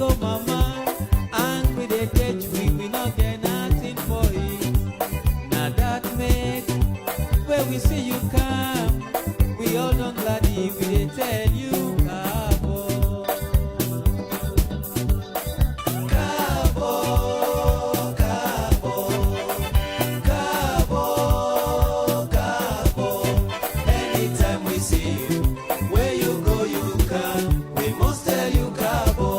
go, mama, and we dey catch we not get nothing for it. Now that make when we see you come, we all don't gladly we dey tell you cabo, cabo, cabo, cabo, cabo. Anytime we see you, where you go you come, we must tell you cabo.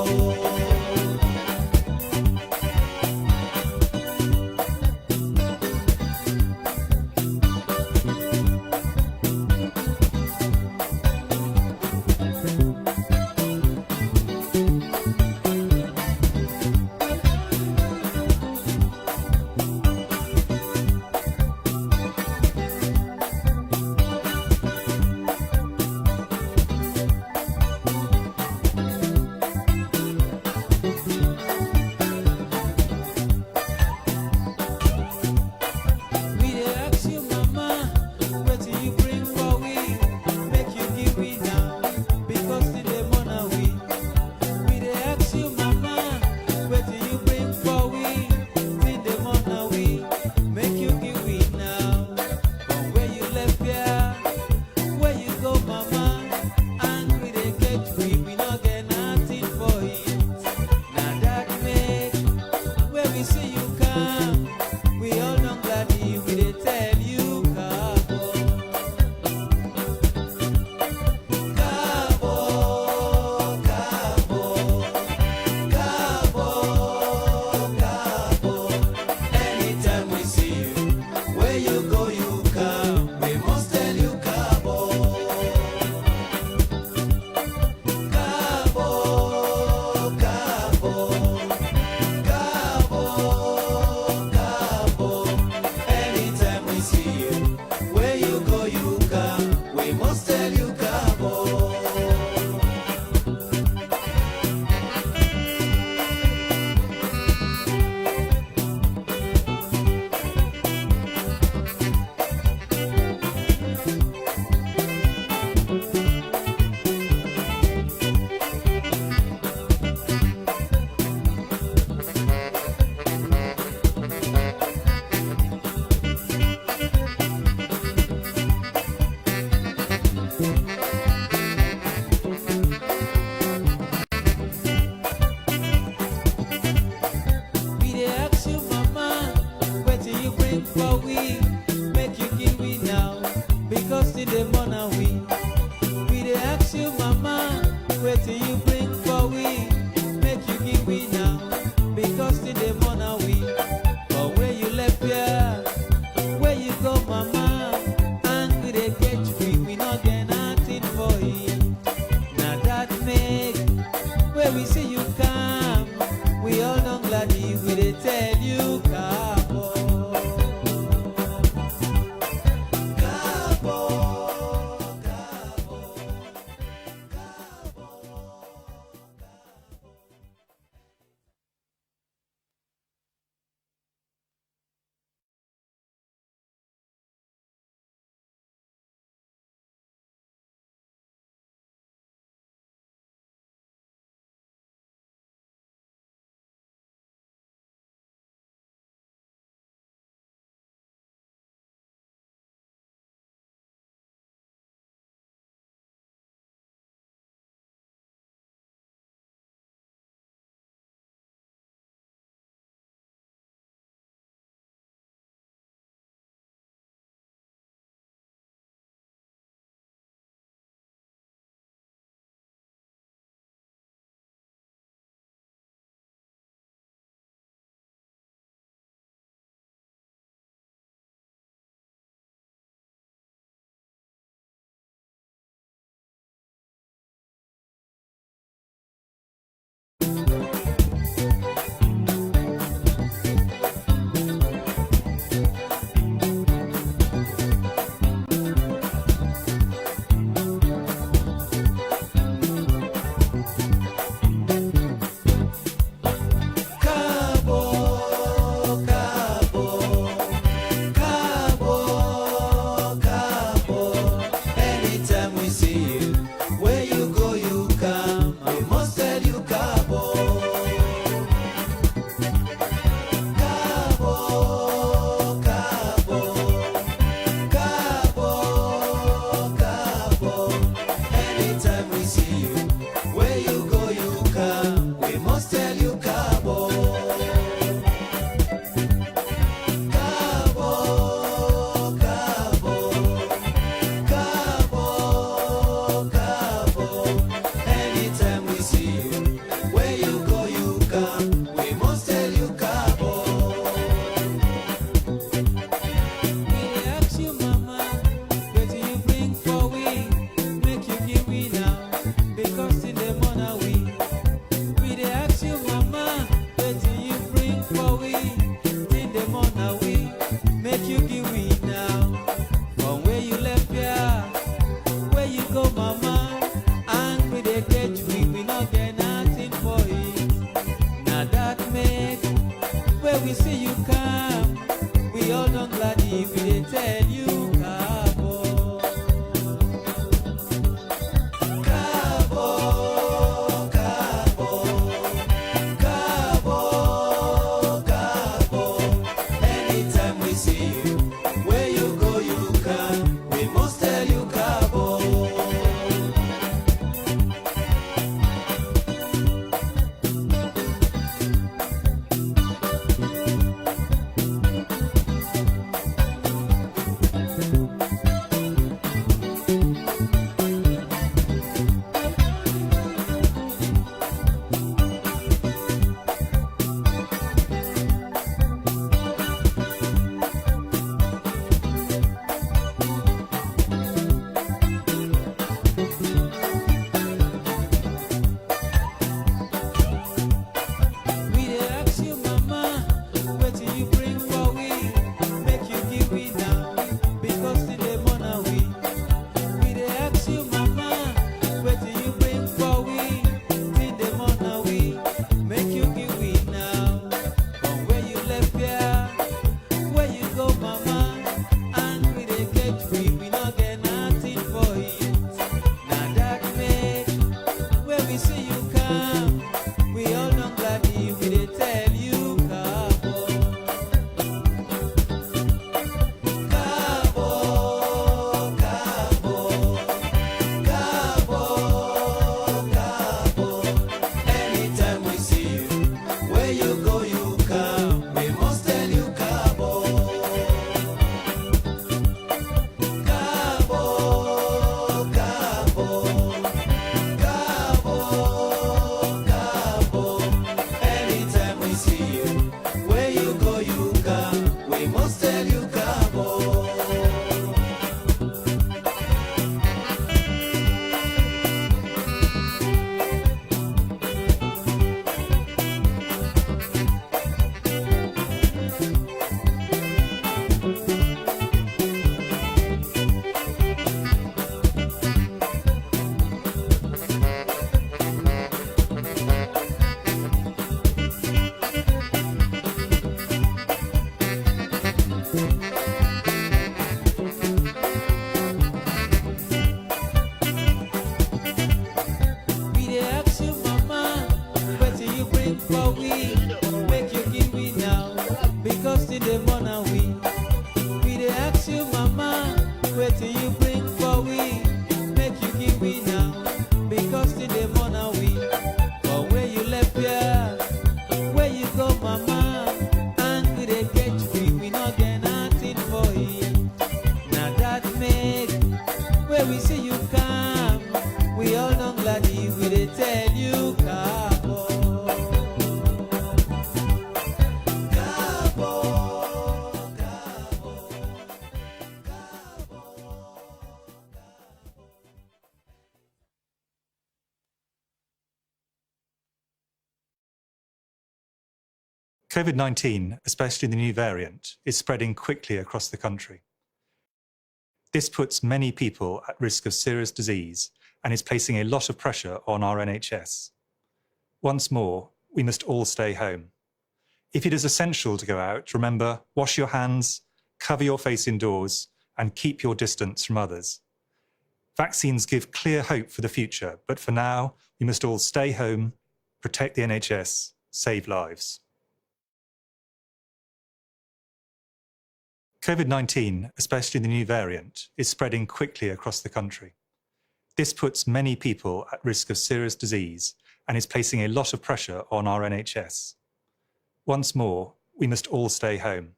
glady, we dey tell you carbo. Carbo, carbo, carbo, carbo. Anytime we see you, where you go you can, we must tell you carbo. We dey ask you, mama, wetin you bring for we? Make you give we now, because today morning we dey ask you, mama, wetin you bring for we? Today morning we make you give we now. From where you left here, where you go, mama, and we dey get we no get nothing for it. Now that make where we see you come, we all don't glady, we dey tell you carbo. Carbo, carbo, carbo, carbo. Anytime we see you, where you go you come, we must tell you carbo. Carbo, carbo, carbo, carbo. Anytime we see you, where you go you come, we must tell you carbo. We dey ask you, mama, wetin you bring for we? Make you give we now, because today morning we dey ask you, mama, wetin you bring for we? Make you give we now, because today morning we. From where you left here, where you go, mama, and we dey get we no get nothing for it. Now that make where we see you come, we all don't glady, we dey tell you carbo. Carbo, carbo, COVID-19, especially the new variant, is spreading quickly across the country. This puts many people at risk of serious disease and is placing a lot of pressure on our NHS. Once more, we must all stay home. If it is essential to go out, remember, wash your hands, cover your face indoors, and keep your distance from others. Vaccines give clear hope for the future, but for now, we must all stay home, protect the NHS, save lives. COVID-19, especially the new variant, is spreading quickly across the country. This puts many people at risk of serious disease and is placing a lot of pressure on our NHS. Once more, we must all stay home.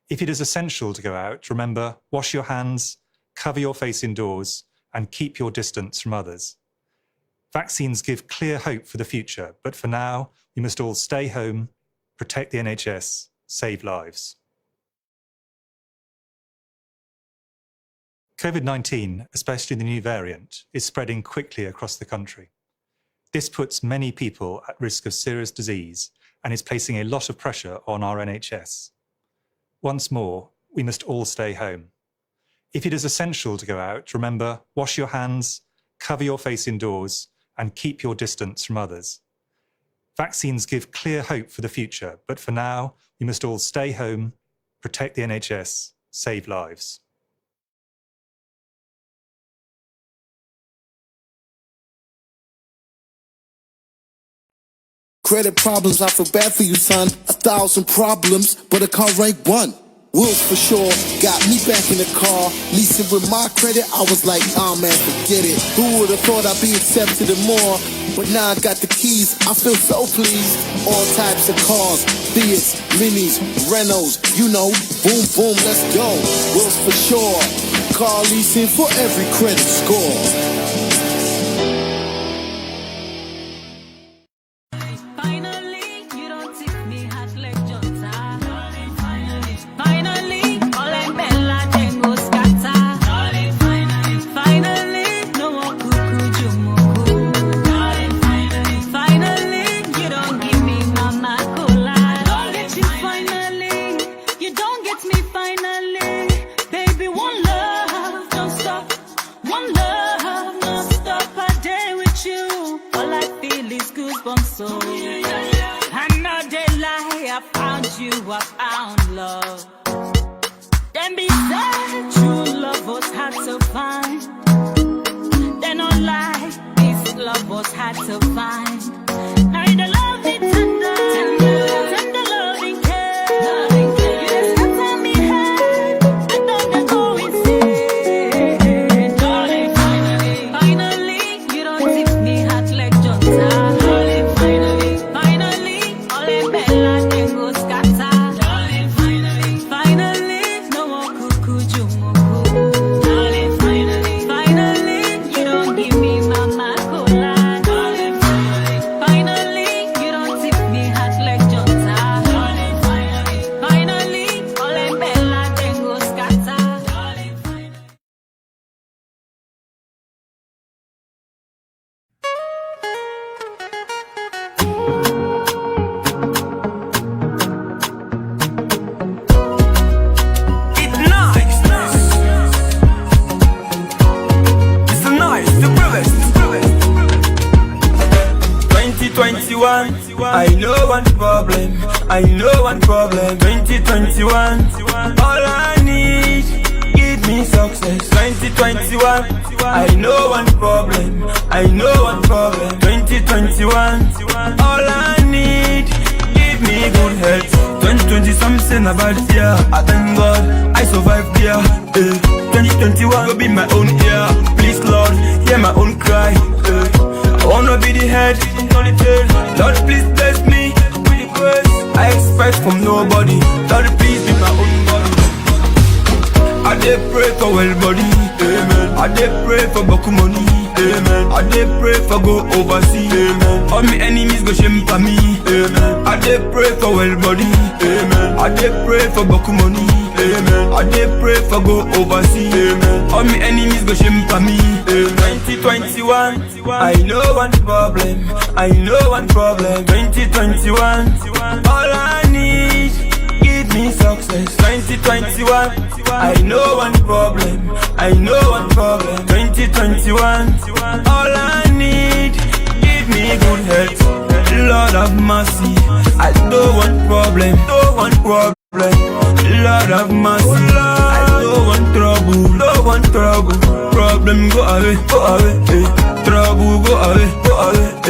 If it is essential to go out, remember, wash your hands, cover your face indoors, and keep your distance from others. Vaccines give clear hope for the future, but for now, we must all stay home, protect the NHS, save lives. COVID-19, especially the new variant, is spreading quickly across the country. This puts many people at risk of serious disease and is placing a lot of pressure on our NHS. Once more, we must all stay home. If it is essential to go out, remember, wash your hands, cover your face indoors, and keep your distance from others. Vaccines give clear hope for the future, but for now, we must all stay home, protect the NHS, save lives. Credit problems, I feel bad for you, son. 1,000 problems, but a car rank 1. Wheels for sure, got me back in the car. Leasing with my credit, I was like, oh man, forget it. Who would've thought I'd be accepted and more? But now I got the keys, I feel so pleased. All types of cars, Fiats, Minis, Renaults, you know, boom, boom, let's go. Wheels for sure, car leasing for every credit score. I know one problem, I know one problem. 2021, all I need, give me success. 2021, I know one problem, I know one problem. 2021, all I need, give me good health. 2020 something about the year, I thank God I survived here. 2021 will be my own year. Please Lord, hear my own cry. I wanna be the head, not the tail. Lord, please bless me with the grace I expect from nobody. Lord, please be my own body. I dey pray for well body, amen. I dey pray for boku money, amen. I dey pray for go overseas, amen. All my enemies go shame for me, amen. I dey pray for well body, amen. I dey pray for boku money, amen. I dey pray for go overseas, amen. All my enemies go shame for me, amen. 2021, I know one problem, I know one problem. 2021, all I need, give me success. 2021, I know one problem, I know one problem. 2021, all I need, give me good health. Lord have mercy, I don't want problem, don't want problem. Lord have mercy, I don't want trouble, don't want trouble. Problem go away, eh. Trouble go away,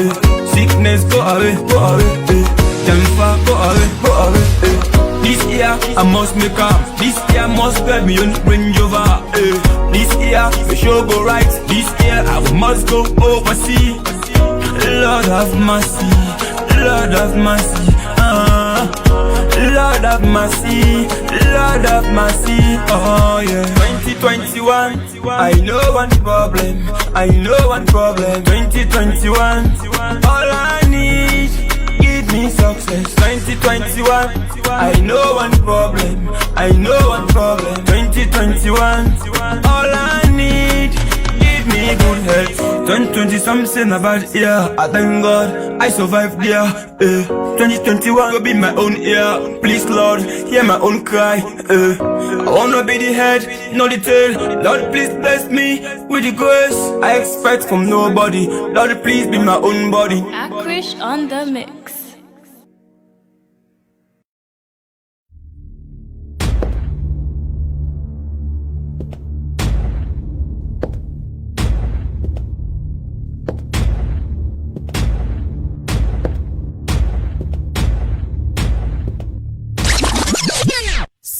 eh. Sickness go away, eh. Temper go away, eh. This year I must make up. This year must get me on Range Rover. This year the show go right. This year I must go overseas. Lord have mercy, Lord have mercy. Lord have mercy, Lord have mercy. Oh yeah. 2021, I know one problem, I know one problem. 2021, all I need, give me success. 2021, I know one problem, I know one problem. 2021, all I need, give me good health. 2020 something about the year, I thank God I survived there. 2021 will be my own year. Please Lord, hear my own cry. I wanna be the head, not the tail. Lord please bless me with the grace I expect from nobody. Lord please be my own body. Akrish on the mix.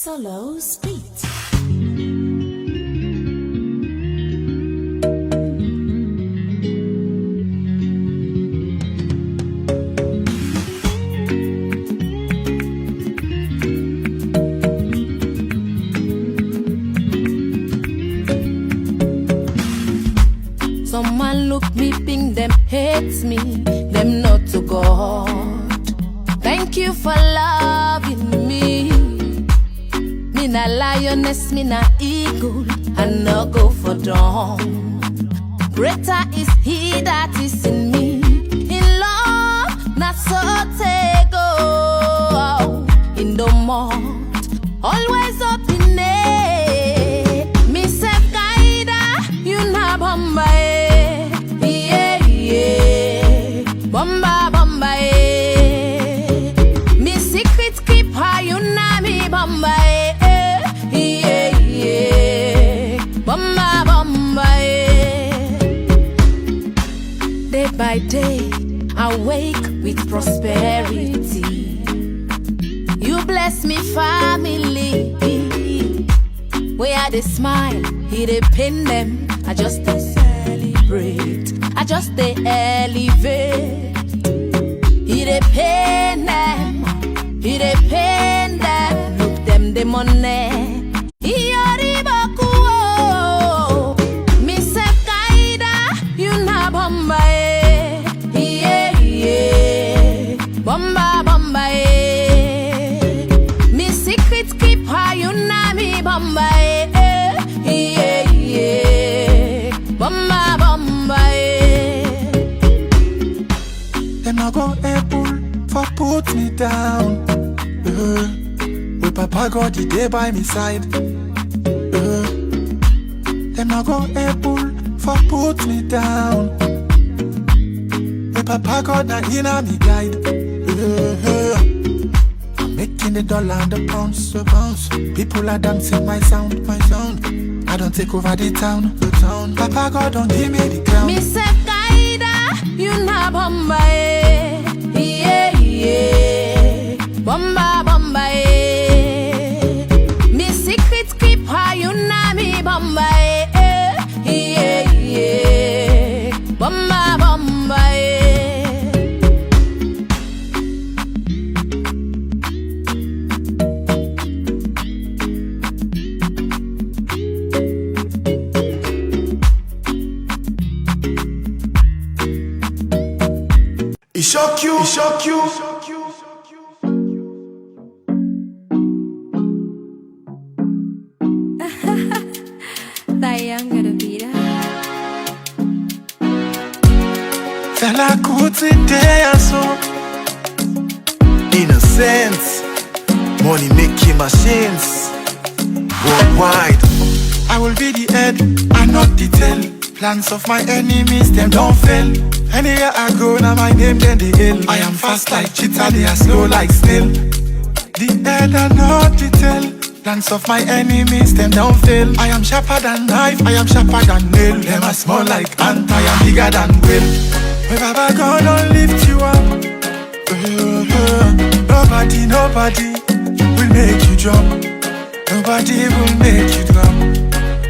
Solo's Beat. Someone look me, ping them hates me, them not to God. Thank you for loving me. Me na lioness, me na eagle, and no go for dawn. Greater is he that is in me. In love, not so take go. In the mouth, always up in it. Me say guide, you na Bombay. Yeah, yeah. Bomba, bomba, eh. Me secret keeper, you na me Bombay. Yeah, yeah. Bomba, bomba, eh. Day by day, I wake with prosperity. You bless me, family. Where they smile, he they pin them. I just they celebrate. I just they elevate. He they pain them. He they pain them. Look them the money. He aribaku. Me se kaida. You na bomba. Yeah, yeah. Bomba, bomba. Me secret keeper. You na me bomba. Yeah, yeah. Bomba, bomba. Them a go able for put me down. With Papa God the day by me side. Them a go able for put me down. With Papa God na inna me guide. I'm making the dollar and the pounds, the pounds. People are dancing my sound, my sound. I don't take over the town, the town. Papa God don't give me the crown. Me se kaida, you na bomba. Yeah, yeah. Bomba, bomba. Me secret keeper, you na me bomba. Yeah, yeah. Bomba, bomba. It shock you, it shock you. That young gonna be there. Fella could today and so innocence, money making machines worldwide. I will be the head and not the tail. Plans of my enemies, them don't fail. Anywhere I go, now my name, then the hill. I am fast like cheetah, they are slow like snail. The head and not the tail. Plans of my enemies, them don't fail. I am sharper than knife, I am sharper than nail. Them are small like ant, I am bigger than whale. When Baba God don't lift you up, nobody, nobody will make you jump. Nobody will make you drop.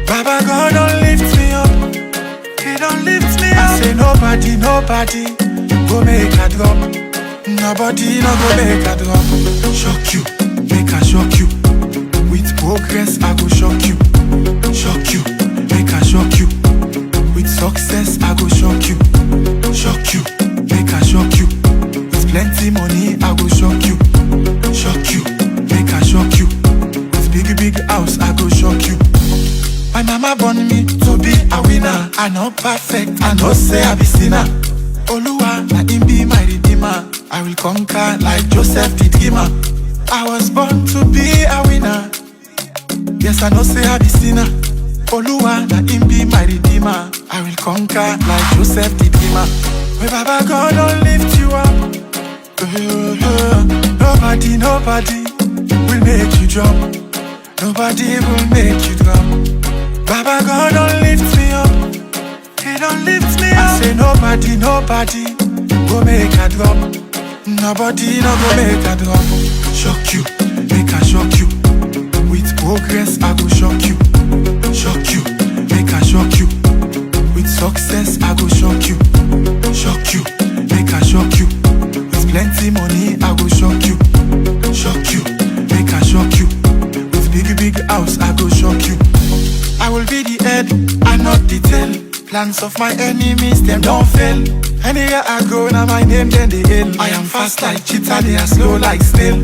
Baba God don't lift me up. He don't lift me up. I say nobody, nobody go make a drop. Nobody no go make a drop. Shock you, make a shock you. With progress I go shock you. Shock you, make a shock you. With success I go shock you. Shock you, make a shock you. With plenty money I go shock you. Shock you, make a shock you. With big house I go shock you. My mama born me to be a winner. I know perfect, I know say I be sinner. Oluwa, na him be my redeemer. I will conquer like Joseph the dreamer. I was born to be a winner. Yes, I know say I be sinner. Oluwa, na him be my redeemer. I will conquer like Joseph the dreamer. When Baba God don't lift you up, nobody, nobody will make you jump. Nobody will make you drop. Baba God don't lift me up. He don't lift me up. I say nobody, nobody go make a drop. Nobody no go make a drop. Shock you, make a shock you. With progress, I go shock you, make I shock you. With success, I go shock you, make I shock you. With plenty money, I go shock you, make I shock you. With big house, I go shock you. I will be the head, I not the tail. Plans of my enemies, them don't fail. Anywhere I go, now my name, then they hail. I am fast like cheetah, they are slow like snail.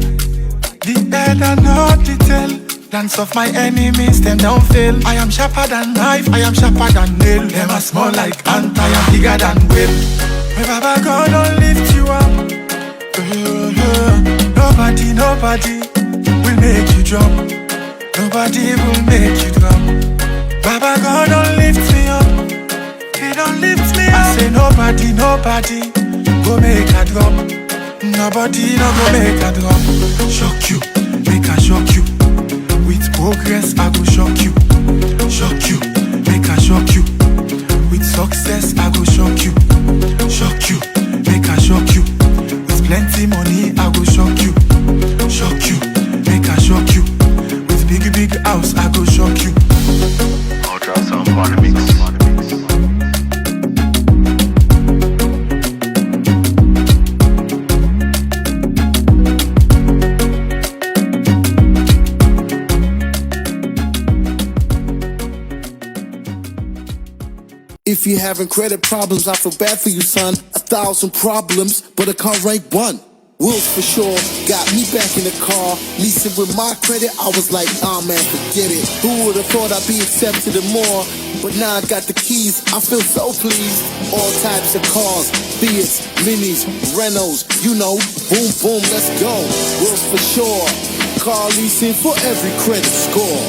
The head and not the tail. Plans of my enemies, them don't fail. I am sharper than knife, I am sharper than nail. Them are small like ant, I am bigger than whale. My Baba God don't lift you up. Nobody will make you drop. Nobody will make you drop. Baba God don't lift me up. He don't lift me up. I say nobody go make a drop. Nobody no go make a drop. Shock you, make a shock you. With progress I go shock you, make a shock you. With success I go shock you, make a shock you. With plenty money I go shock you, make a shock you. With big house I go shock you. Ultrasound Konneh mix. If you're having credit problems, I feel bad for you, son. 1,000 problems, but a car rank 1. Wheels for sure, got me back in the car. Leasing with my credit, I was like, man, forget it. Who would've thought I'd be accepted and more? But now I got the keys, I feel so pleased. All types of cars, Fiats, Minis, Renaults, you know, boom, boom, let's go. Wheels for sure, car leasing for every credit score.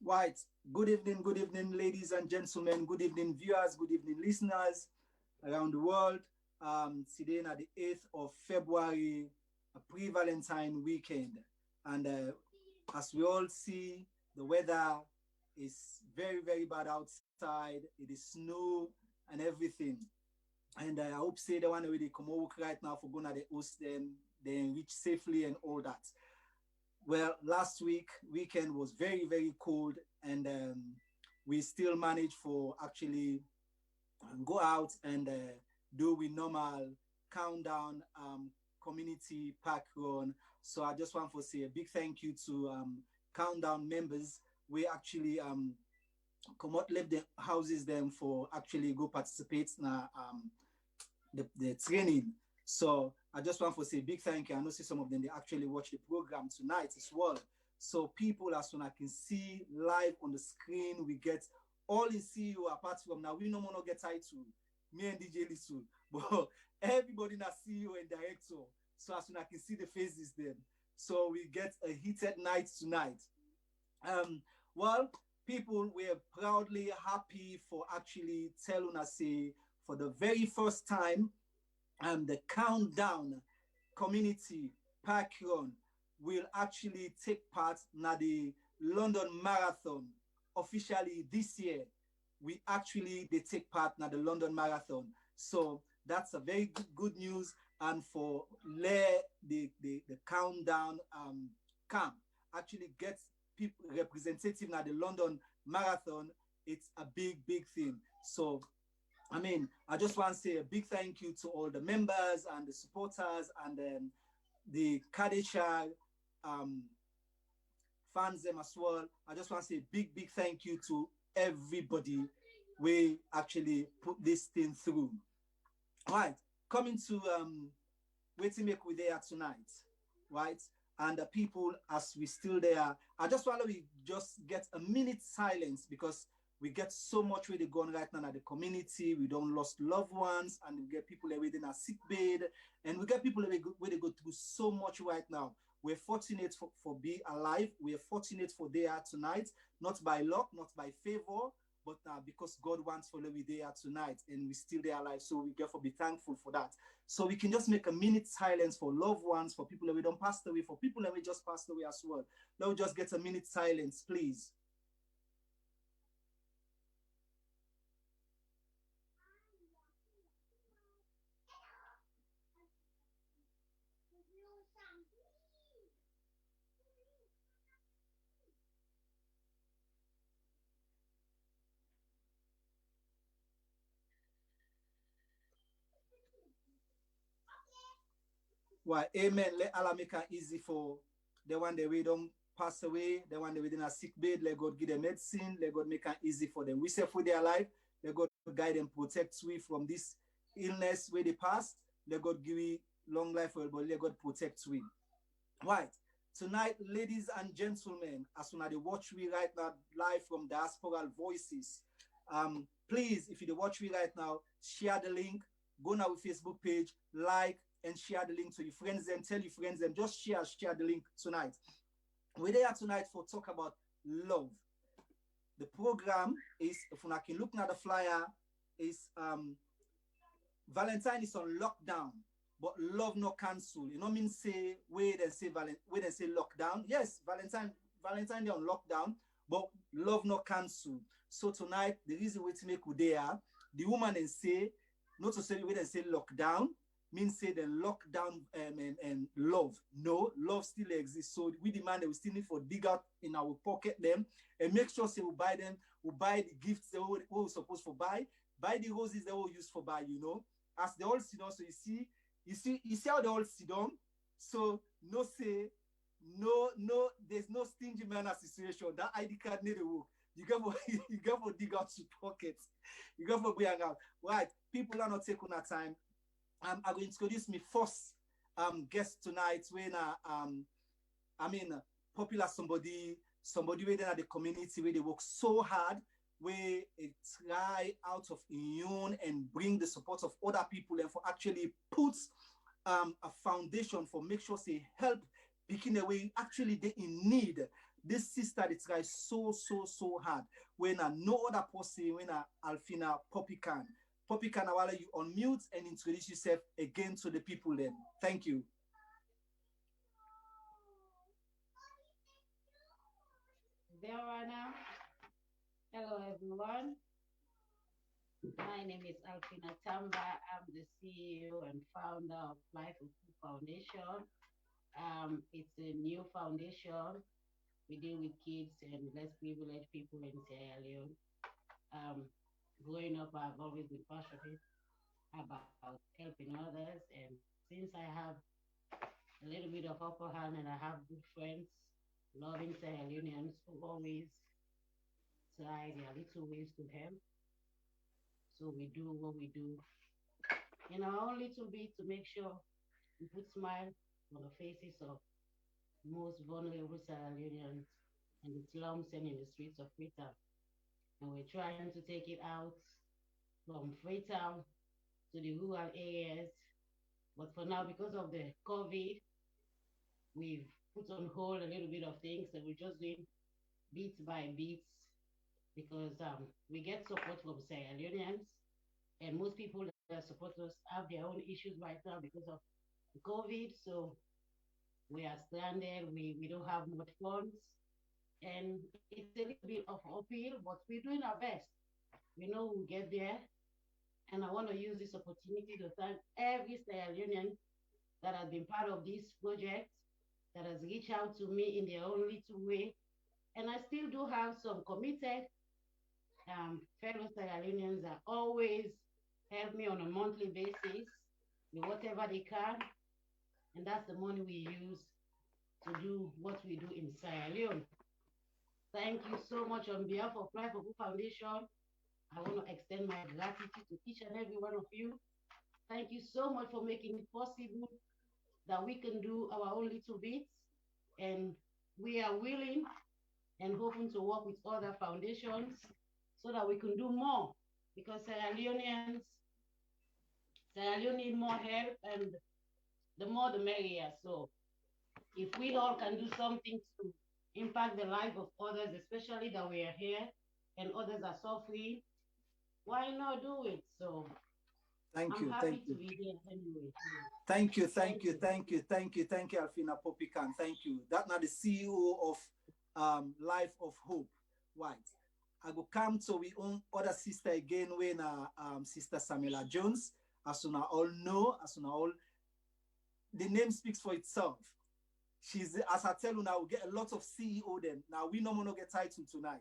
Right. Good evening, ladies and gentlemen. Good evening, viewers. Good evening, listeners around the world. Today, na the 8th of February, a pre-Valentine weekend. And as we all see, the weather is very, very bad outside. It is snow and everything. And I hope say the one where they come work right now for going to the host them, they reach safely and all that. Well, last weekend was very, very cold, and we still managed for actually go out and do we normal countdown community park run. So I just want to say a big thank you to countdown members. We actually come out, left the houses them for actually go participate in the training. So I just want to say a big thank you. I know see some of them, they actually watch the program tonight as well. So people, as soon as I can see live on the screen, we get all in CEO apart from now. We no more get title, me and DJ Lisu, but everybody in CEO and director. So as soon as I can see the faces then. So we get a heated night tonight. Well, people, we are proudly happy for actually telling us say for the very first time, the countdown community park run will actually take part in the London Marathon officially this year. We actually they take part in the London Marathon. So that's a very good news. And for the countdown camp actually gets people representative at the London Marathon, it's a big thing. So I mean, I just want to say a big thank you to all the members and the supporters and the Kadesha fans them as well. I just want to say a big thank you to everybody we actually put this thing through. All right, coming to waiting make we there tonight, right? And the people, as we still there, I just want to just get a minute silence because we get so much where they going right now at the community. We don't lost loved ones, and we get people within a sick bed, and we get people where they go through so much right now. We're fortunate for being alive. We're fortunate for they are tonight, not by luck, not by favor, but because God wants for we there tonight and we still there alive, so we therefore be thankful for that. So we can just make a minute silence for loved ones, for people that we don't pass away, for people that we just passed away as well. Now just get a minute silence, please. Why, amen. Let Allah make it easy for the one that we don't pass away, the one that we in a sick bed. Let God give them medicine. Let God make it easy for them. We say for their life. Let God guide and protect we from this illness where they pass. Let God give you long life, but let God protect we. Right. Tonight, ladies and gentlemen, as soon as they watch we right now live from Diasporal Voices, please, if you watch me right now, share the link, go on our Facebook page, like, and share the link to your friends and tell your friends and just share the link tonight. We're there tonight for talk about love. The program is, if I can look at the flyer, is Valentine is on lockdown, but love no cancel. You know, mean say wait and say lockdown. Yes, Valentine they on lockdown, but love no cancel. So tonight the reason we to make you there, the woman and say not to say wait and say lockdown. Means say the lockdown and love. No, love still exists. So we demand that we still need for dig out in our pocket them and make sure say we buy them, we buy the gifts that we're supposed to buy the roses that we use for buy, you know. As they all sit down, so you see how they all sit down. So no say, no, there's no stingy manner situation. That ID card need to work. You got to dig out your pockets. You got to bring out. Right. People are not taking that time. I'm going to introduce me first guest tonight when popular somebody within the community where they work so hard, where it try out of immune and bring the support of other people and for actually put a foundation for make sure they help picking away actually they in need. This sister that try so hard when no other person when Alphina Popican. Popican, I will you unmute and introduce yourself again to the people then. Thank you. Devamb. Hello everyone. My name is Alphina Tamba. I'm the CEO and founder of Life of Food Foundation. It's a new foundation. We deal with kids and less privileged people in Sierra Leone. Growing up, I've always been passionate about helping others. And since I have a little bit of upper hand and I have good friends, loving Sierra Leoneans who always try their little ways to help. So we do what we do in our own little bit to make sure we put smile on the faces of most vulnerable Sierra Leoneans in the slums and in the streets of Freetown. And we're trying to take it out from Freetown to the rural areas. But for now, because of the COVID, we've put on hold a little bit of things. So we're just doing bits by bits because we get support from Sierra Leoneans, and most people that support us have their own issues right now because of COVID. So we are stranded. We don't have much funds, and it's a little bit of uphill, but we're doing our best. We know we'll get there. And I want to use this opportunity to thank every Sierra Leonean that has been part of this project, that has reached out to me in their own little way. And I still do have some committed fellow Sierra Leoneans that always help me on a monthly basis with whatever they can. And that's the money we use to do what we do in Sierra Leone. Thank you so much on behalf of Life of Food Foundation. I want to extend my gratitude to each and every one of you. Thank you so much for making it possible that we can do our own little bits. And we are willing and hoping to work with other foundations so that we can do more. Because Sierra Leone need more help, and the more the merrier. So if we all can do something to impact the life of others, especially that we are here and others are suffering, why not do it? So Thank I'm you, happy thank to you. be here anyway. Thank you, thank you, thank you, thank you, thank you, Alphina Popican. Thank you. That's not the CEO of Life of Hope. Right. I go come to we own other sister again when Sister Samuella Jones. As soon as all know, as soon as all the name speaks for itself. She's, as I tell you now, we get a lot of CEO then. Now we no more no get title tonight.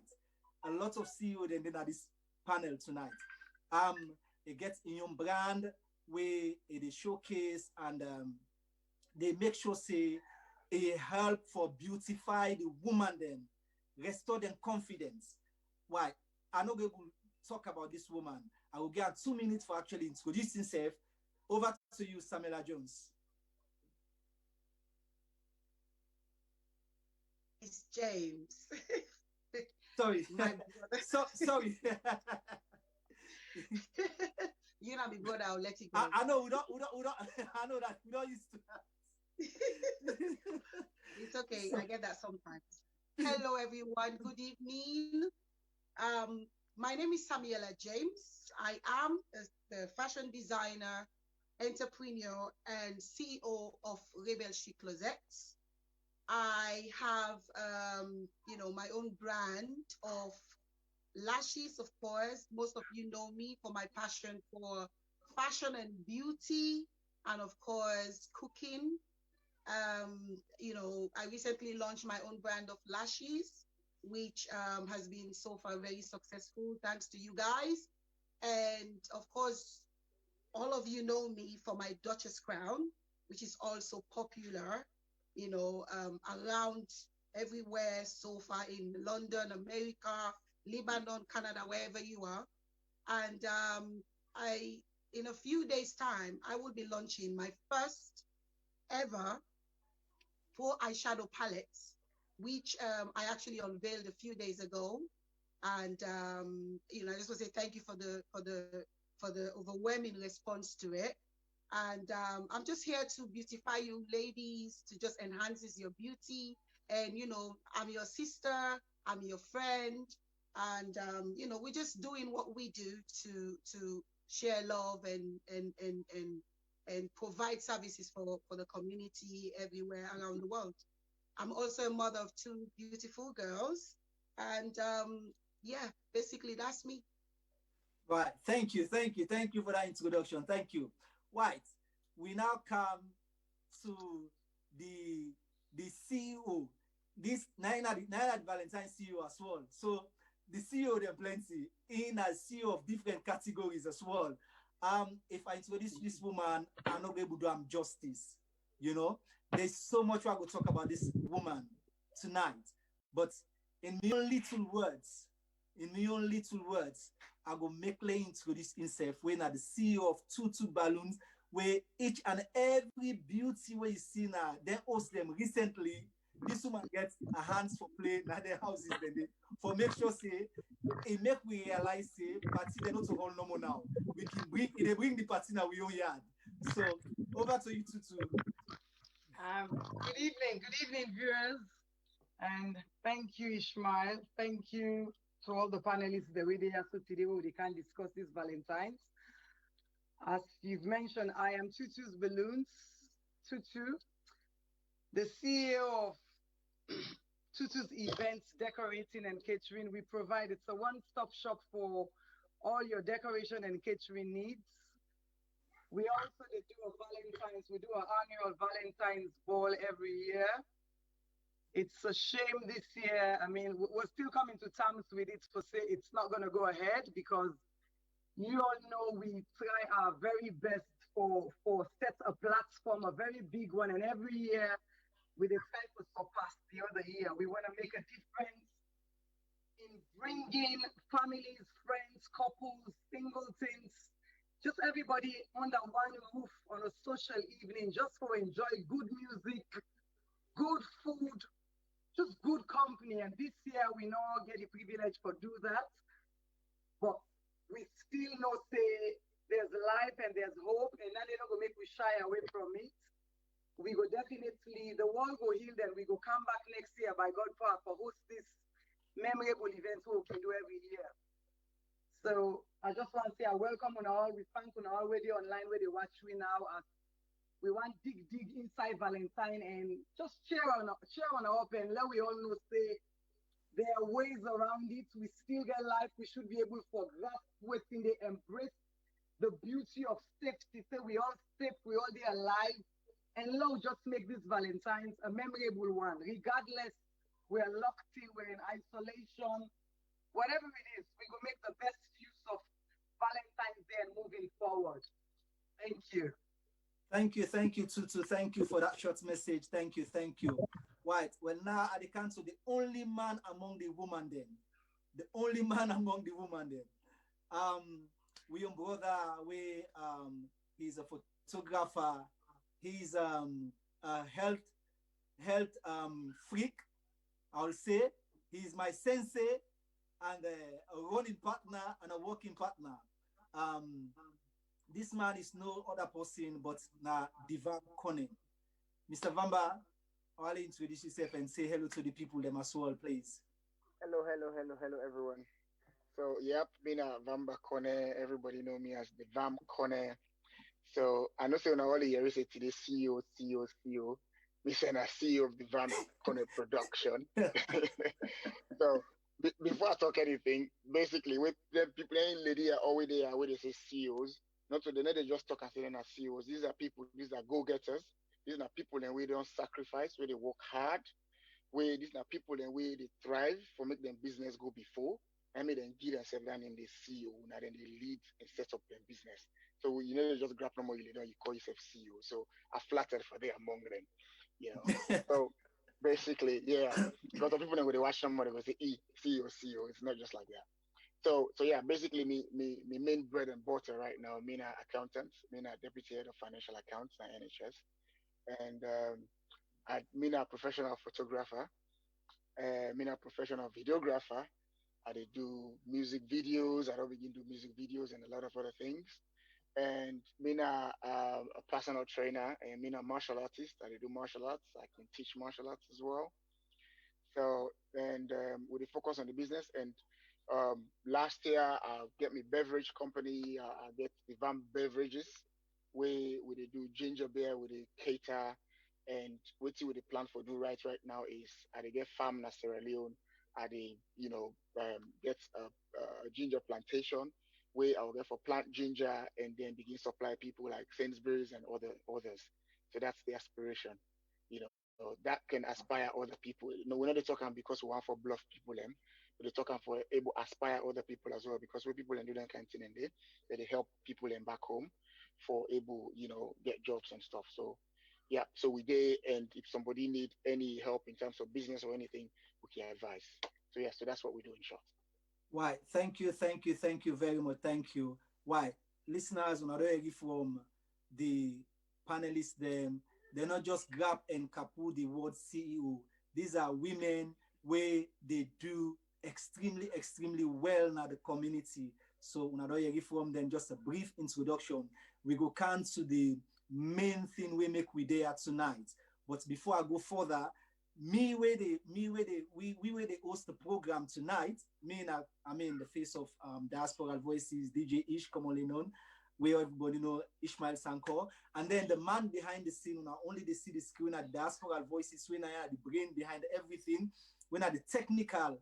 A lot of CEO then at this panel tonight. It gets in your brand where it showcase and they make sure say a help for beautify the woman then, restore them confidence. Why? I'm not going to talk about this woman. I will get 2 minutes for actually introducing herself. Over to you, Samuella Jones. It's James. Sorry. Sorry. You know, my brother, I'll let you go. I know, we don't, I know that we don't used to that. It's okay. I get that sometimes. Hello, everyone. Good evening. My name is Samuella James. I am the fashion designer, entrepreneur, and CEO of Rebel Chic Closets. I have, my own brand of lashes, of course. Most of you know me for my passion for fashion and beauty, and of course, cooking. I recently launched my own brand of lashes, which has been so far very successful, thanks to you guys. And of course, all of you know me for my Duchess crown, which is also popular, around everywhere so far in London, America, Lebanon, Canada, wherever you are. And in a few days' time, I will be launching my first ever 4 eyeshadow palettes, which I actually unveiled a few days ago. And I just want to say thank you for the overwhelming response to it. And I'm just here to beautify you ladies, to just enhances your beauty. And I'm your sister, I'm your friend, and we're just doing what we do to share love and provide services for the community everywhere around the world. I'm also a mother of 2 beautiful girls, and basically that's me. Right. Thank you for that introduction. Thank you. Right. We now come to the CEO. This nine at Valentine CEO as well. So the CEO there plenty in as CEO of different categories as well. If I introduce this woman, I'm not able to do them justice. There's so much I go talk about this woman tonight. But in my own little words, I go make Lay introduce himself when at the CEO of Tutu Balloons, where each and every beauty where you see now, they host them recently. This woman gets a hands for play now their houses then for make sure say it make we realize say party they not to hold no more now. We can bring the party now we own yard. So over to you Tutu. Good evening, viewers, and thank you, Ishmael. Thank you to all the panelists the way they are so today where we can discuss this Valentine's. As you've mentioned, I am Tutu's Balloons, Tutu, the CEO of Tutu's Events, Decorating and Catering. We provide, it's a one-stop shop for all your decoration and catering needs. We also do a Valentine's, we do an annual Valentine's ball every year. It's a shame this year. I mean, we're still coming to terms with it for say it's not going to go ahead because you all know we try our very best for set a platform, a very big one, and every year we decide to surpass the other year. We want to make a difference in bringing families, friends, couples, singletons, just everybody under one roof on a social evening, just for enjoy good music, good food, just good company. And this year we now get the privilege to do that. But we still know say there's life and there's hope, and then they're not gonna make we shy away from it. We go definitely, the world go heal, then we go come back next year by God power for host this memorable events we can do every year. So I just want to say I welcome on all, we thank on all already online where they watch me now. As we want dig inside Valentine and just share on up and let we all know say there are ways around it. We still get life. We should be able to grasp within they embrace the beauty of safety. Say we all safe, we all there alive. And Lord, just make this Valentine's a memorable one. Regardless, we're locked in, we're in isolation. Whatever it is, we will make the best use of Valentine's Day and moving forward. Thank you. Thank you, Tutu. Thank you for that short message. Thank you. Right. Well, now at the council, the only man among the women then. The only man among the women then. We young brother, he's a photographer. He's a health freak, I'll say. He's my sensei and a running partner and a working partner. This man is no other person but Devamb Konneh. Mr. Vamba, I'll introduce yourself and say hello to the people them as well, please. Hello, everyone. So, yep, being a Vamba Konneh, everybody know me as Devamb Konneh. So, I know say when I only hear say today CEO. We say a CEO of Devamb Konneh production. So, before I talk anything, basically, with the people, any lady are always there where they say CEOs. Not so they just talk and say they're not CEOs. These are people, these are go-getters. These are people in where they don't sacrifice, where they work hard. Where these are people in where they thrive for make them business go before. I mean, then give themselves that name the CEO, now then they lead and set up their business. So you know, just grab no more, you call yourself CEO. So I flattered for them among them, you know. So basically, yeah, because the people when they watch somebody go say CEO. It's not just like that. So yeah, basically me main bread and butter right now, me an accountant, me a deputy head of financial accounts at NHS, and me a professional photographer, me a professional videographer. I do music videos. I don't begin to do music videos and a lot of other things. And me a personal trainer and me a martial artist. I do martial arts. I can teach martial arts as well. So and with the focus on the business and last year I get me beverage company. I get Devamb beverages. We do ginger beer. We do cater. And what we the plan for do right now is I get farm in Sierra Leone. I get a ginger plantation where I'll get for plant ginger and then begin supply people like Sainsbury's and others. So that's the aspiration, So that can aspire other people. We're not talking because we want for bluff people them, but we're talking for able aspire other people as well because we people and do that kind of thing and they help people in back home for able, get jobs and stuff. So yeah, so we there and if somebody need any help in terms of business or anything, we can advise. So yeah, so that's what we do in short. Why? Thank you very much. Thank you. Why? Listeners, when I ready from the panelists, they're not just grab and kapu the word CEO. These are women where they do extremely well now the community. So when I ready from them, just a brief introduction. We go come to the main thing we make with there tonight. But before I go further, we where they host the program tonight. I'm in the face of Diaspora Voices, DJ Ish, commonly known, where everybody know Ishmael Sankor. And then the man behind the scene, not only they see the screen at Diaspora Voices, when I had the brain behind everything, when I the technical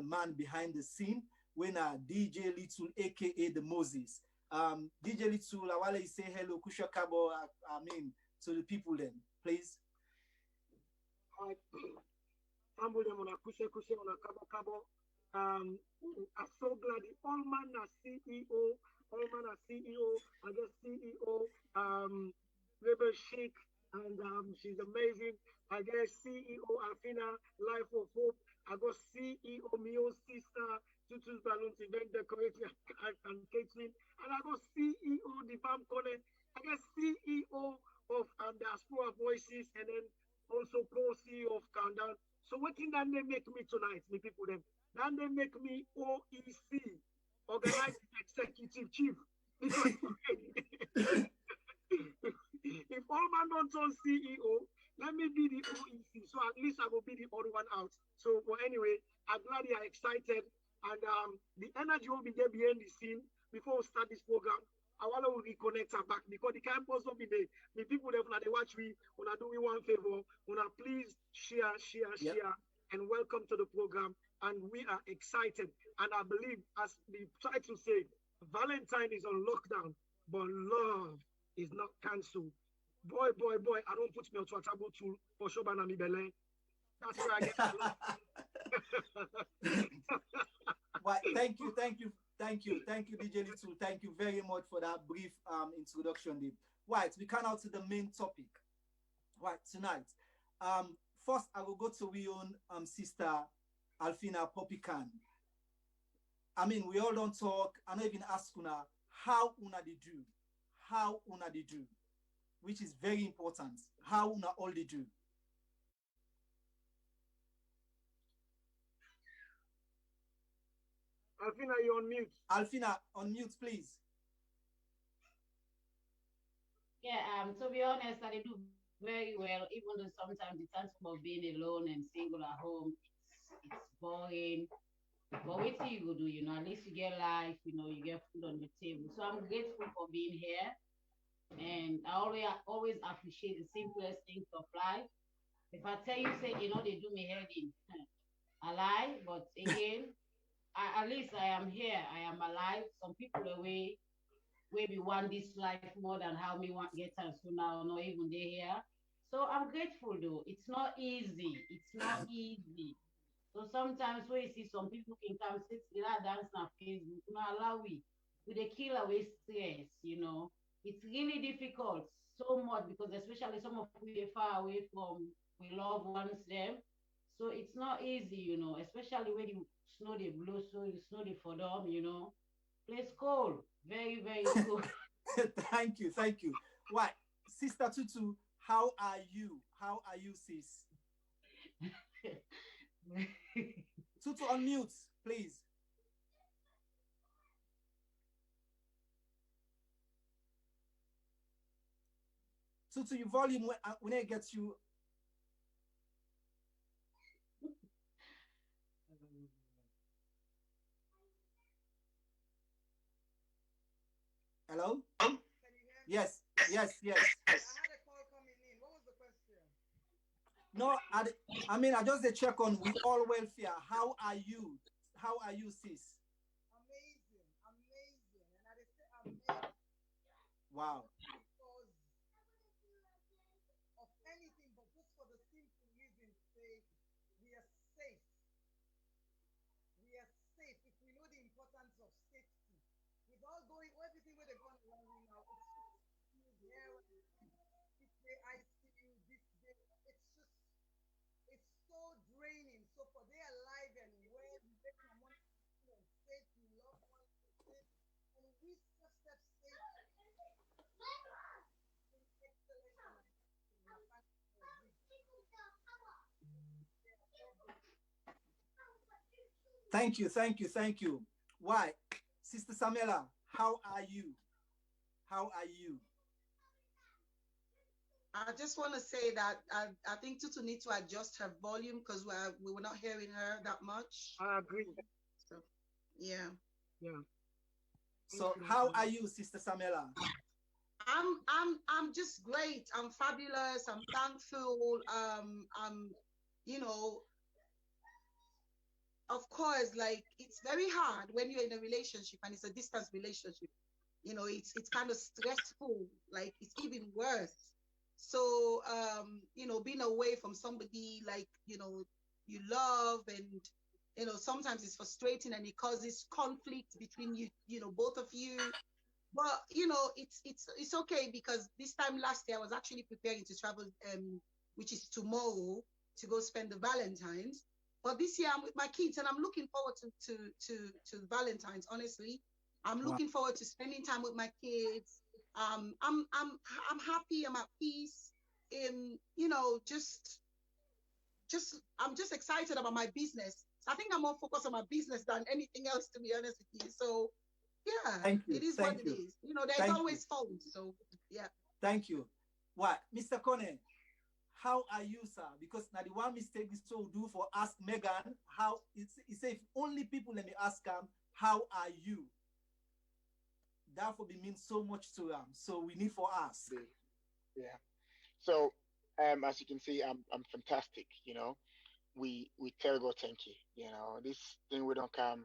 man behind the scene, when I DJ Little, aka the Moses. DJ Little, I want to say hello, Kusha Kabo, to the people then, please. I'm so glad the all man are CEO, I guess CEO, Rebel Chic, and she's amazing. I guess CEO Alphina, Life of Hope. I got CEO Mio's sister, Tutu's Balloons Event Decorating and Catering, and I got CEO Devamb Konneh. I guess CEO of Diaspora Voices, and then also co-CEO of Countdown. So what thing that they make me tonight, me people them? Then they make me OEC, Organizing Executive Chief. Because If all man don't turn CEO, let me be the OEC. So at least I will be the odd one out. So, but anyway, I'm glad you are excited. And the energy will be there behind the scene before we start this program. I want to reconnect her back because the campus will be there. The people that they watch me, when I do me one favor, when I please share, and welcome to the program. And we are excited. And I believe, as the title says, Valentine is on lockdown, but love is not cancelled. Boy, I don't put me on trouble tool for sure, Banami Belen. That's where I get Well, thank you, DJ Little. Thank you very much for that brief introduction, Dave. Right, we come out to the main topic. Right, tonight. First, I will go to we own sister Alphina Popican. I mean, we all don't talk. I don't even ask una how una they do. How una they do. Which is very important. How una all they do. Alphina, you're on mute. Alphina, on mute, please. Yeah, to be honest, I do very well, even though sometimes the chance of being alone and single at home, it's boring. But what do you do? You know, at least you get life, you know, you get food on the table. So I'm grateful for being here. And I always appreciate the simplest things of life. If I tell you, say, you know, they do me head in, I lie, but again, at least I am here. I am alive. Some people away, maybe want this life more than how me want get and so now, not even they here. So I'm grateful though. It's not easy. It's not easy. So sometimes when you see some people can come sit there dance on Facebook, not allow we they kill away stress, you know. It's really difficult so much because especially some of we are far away from we loved ones them. So it's not easy, you know, especially when the snow they blow, so the snow they for them, you know. Place cold. Very, very cold. Thank you. Why? Sister Tutu, how are you? How are you, sis? Tutu, unmute, please. Tutu, your volume when it gets you. Hello? Yes. I had a call coming in. What was the question? No, I mean, I just check on we all welfare. How are you? How are you, sis? Amazing. And I say amazing. Wow. Because of anything, but just for the simple reason, say we are safe. We are safe if we know the importance of safety. With all going, everything where they're going around now, it's here, this day ICU, this day, it's so draining. So for they alive and where we make our money and safe, we love one safe, and we step safe. Thank you. Why? Sister Samuella, how are you? How are you? I just want to say that I think Tutu need to adjust her volume because we were not hearing her that much. I agree. So, yeah. So how are you, Sister Samuella? I'm just great. I'm fabulous. I'm thankful. I'm, you know, of course, like it's very hard when you're in a relationship and it's a distance relationship. You know, it's kind of stressful. Like it's even worse. So, you know, being away from somebody like, you know, you love and, you know, sometimes it's frustrating and it causes conflict between you know, both of you. But, you know, it's okay because this time last year I was actually preparing to travel, which is tomorrow, to go spend the Valentine's. But this year I'm with my kids and I'm looking forward to Valentine's, honestly. I'm looking forward to spending time with my kids. I'm happy. I'm at peace. You know, I'm just excited about my business. I think I'm more focused on my business than anything else, to be honest with you. So, yeah, it is what it is. You know, there's always phones. So, yeah. Thank you. What, Mr. Konneh? How are you, sir? Because now the one mistake is to do for ask Megan how it's if only people let me ask him how are you. That would be mean so much to them. So we need for us. Yeah. So as you can see, I'm fantastic. You know, we tell God thank you. You know, this thing we don't come.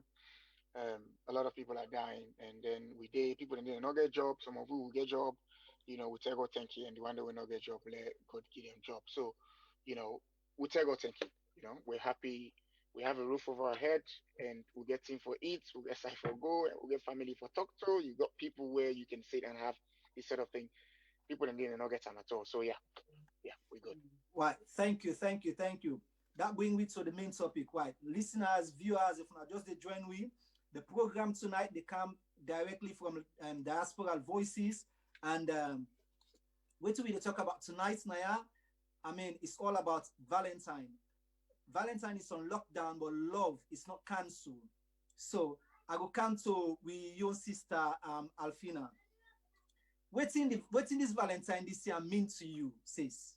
A lot of people are dying, and then we day people and they not get job. Some of you will get job. You know, we tell God thank you, and the one that will not get job, let God give them job. So, you know, we tell God thank you. You know, we're happy. We have a roof over our head, and we get things for eat. We get side for go, and we get family for talk to. You got people where you can sit and have this sort of thing. People and they not get time at all. So yeah, we're good. Right. Thank you. That brings me to the main topic. Right. Listeners, viewers, if not just they join we, the program tonight, they come directly from Diasporal Voices. And what do we talk about tonight, Naya? I mean, it's all about Valentine. Valentine is on lockdown, but love is not cancelled. So I go come to your sister Alphina. What's in this Valentine this year mean to you, sis?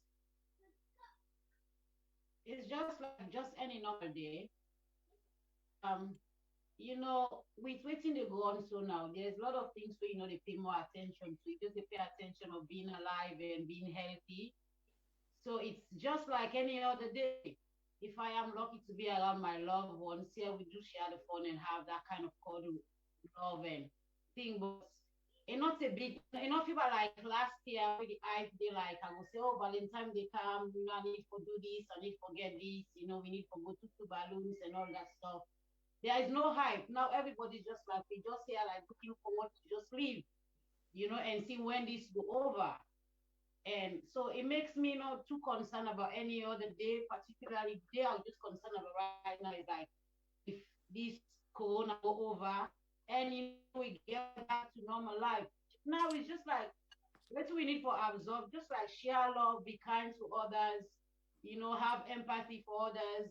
It's just like just any normal day. You know, with waiting they go on so now, there's a lot of things where they pay more attention to. Just they pay attention of being alive and being healthy. So it's just like any other day. If I am lucky to be around my loved ones, here we do share the fun and have that kind of cuddle, love and thing. But not a big, people like last year with the ice, they like, I will say, oh, Valentine they come, I need to do this, I need to forget this, we need to go to balloons and all that stuff. There is no hype. Now everybody's just like, we just here like looking forward to just leave, and see when this go over. And so it makes me not too concerned about any other day, particularly the day I'm just concerned about right now is like if this corona go over and we get back to normal life. Now it's just like what we need for absorb, just like share love, be kind to others, have empathy for others,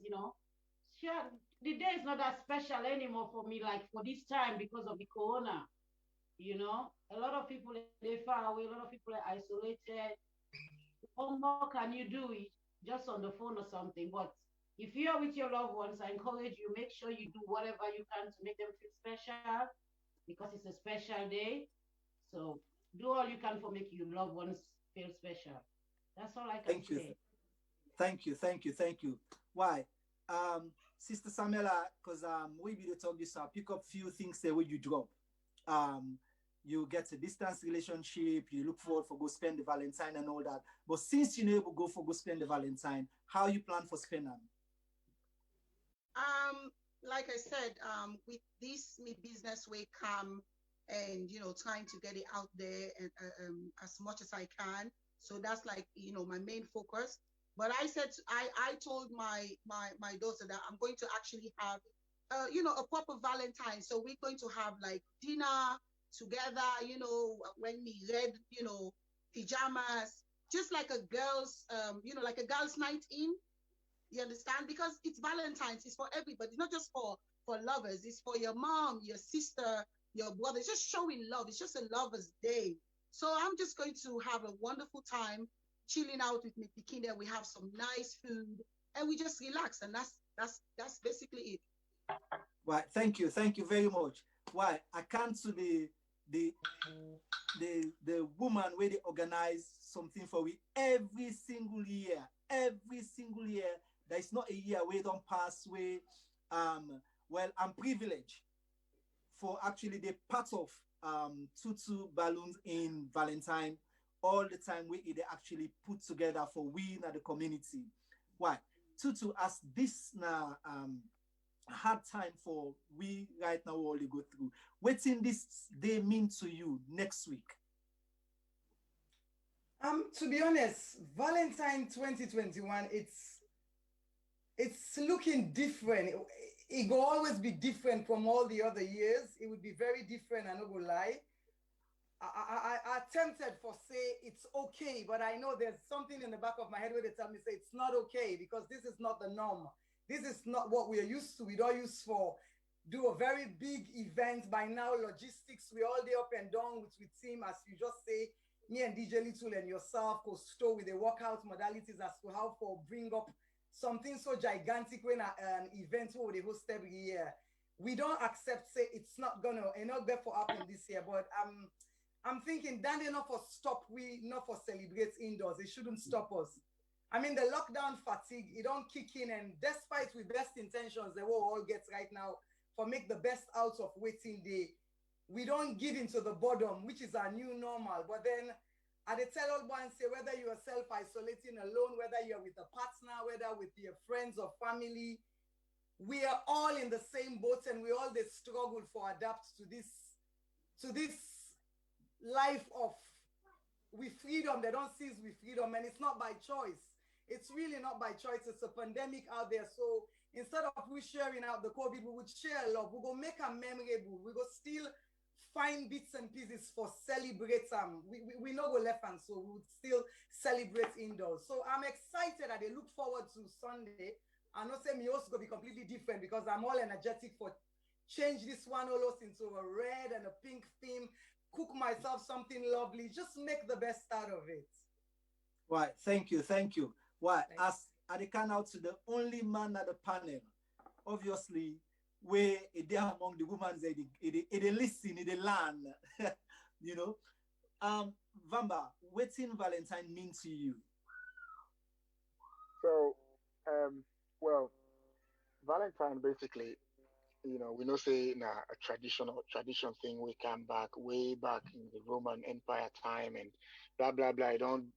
Share the day is not that special anymore for me, like for this time because of the corona. A lot of people they far away, a lot of people are isolated. What more can you do just on the phone or something? But if you are with your loved ones, I encourage you, make sure you do whatever you can to make them feel special because it's a special day. So do all you can for make your loved ones feel special. That's all I can say. Thank you. Why? Sister Samuella, because we be the talk this, pick up few things there where you drop. You get a distance relationship, you look forward for go spend the Valentine and all that. But since you know able go for go spend the Valentine, how you plan for spend them? Like I said, with this me business way come and trying to get it out there and as much as I can. So that's like my main focus. But I said I told my daughter that I'm going to actually have a proper Valentine. So we're going to have like dinner together, when we read, pajamas, just like a girls, like a girls' night in. You understand? Because it's Valentine's, it's for everybody, not just for lovers. It's for your mom, your sister, your brother. It's just showing love. It's just a lover's day. So I'm just going to have a wonderful time chilling out with me Pekin. We have some nice food and we just relax. And that's basically it. Right. Thank you very much. Why? I come to the woman where they organize something for we every single year. There is not a year where don't pass where well, I'm privileged for actually the part of Tutu balloons in Valentine all the time where they actually put together for we in the community. Why? Tutu as this now hard time for we right now all they go through. What's in this day mean to you next week? To be honest, Valentine 2021, it's looking different. It will always be different from all the other years. It would be very different, I'm not gonna lie. I attempted for say it's okay, but I know there's something in the back of my head where they tell me say it's not okay because this is not the norm. This is not what we are used to. We don't use for do a very big event by now, logistics, we all day up and down with team, as you just say, me and DJ Little and yourself could store with the workout modalities as to how to bring up something so gigantic when an event where they host every year. We don't accept, say it's not gonna, and not good for happen this year, but I'm thinking that enough for stop, we not for celebrate indoors. It shouldn't stop us. I mean, the lockdown fatigue, it don't kick in, and despite with best intentions that we all get right now for make the best out of waiting day, we don't give into the boredom, which is our new normal. But then I tell all and say, whether you are self-isolating alone, whether you're with a partner, whether with your friends or family, we are all in the same boat, and we all they struggle for adapt to this life of with freedom. They don't seize with freedom, and it's not by choice. It's really not by choice. It's a pandemic out there. So instead of we sharing out the COVID, we would share love. We go make them memorable. We go still find bits and pieces for celebrate them. We no go left, and so we would still celebrate indoors. So I'm excited that they look forward to Sunday. I know say me also gonna be completely different because I'm all energetic for change this one almost into a red and a pink theme. Cook myself something lovely. Just make the best out of it. Right. Thank you. Thank you. Why? As I can out to the only man at the panel, obviously, where they among the women, they listen, they learn, you know. Vamba, what's in Valentine mean to you? So, well, Valentine basically, you know, we know say a tradition thing we come back way back in the Roman Empire time and blah blah blah. It don't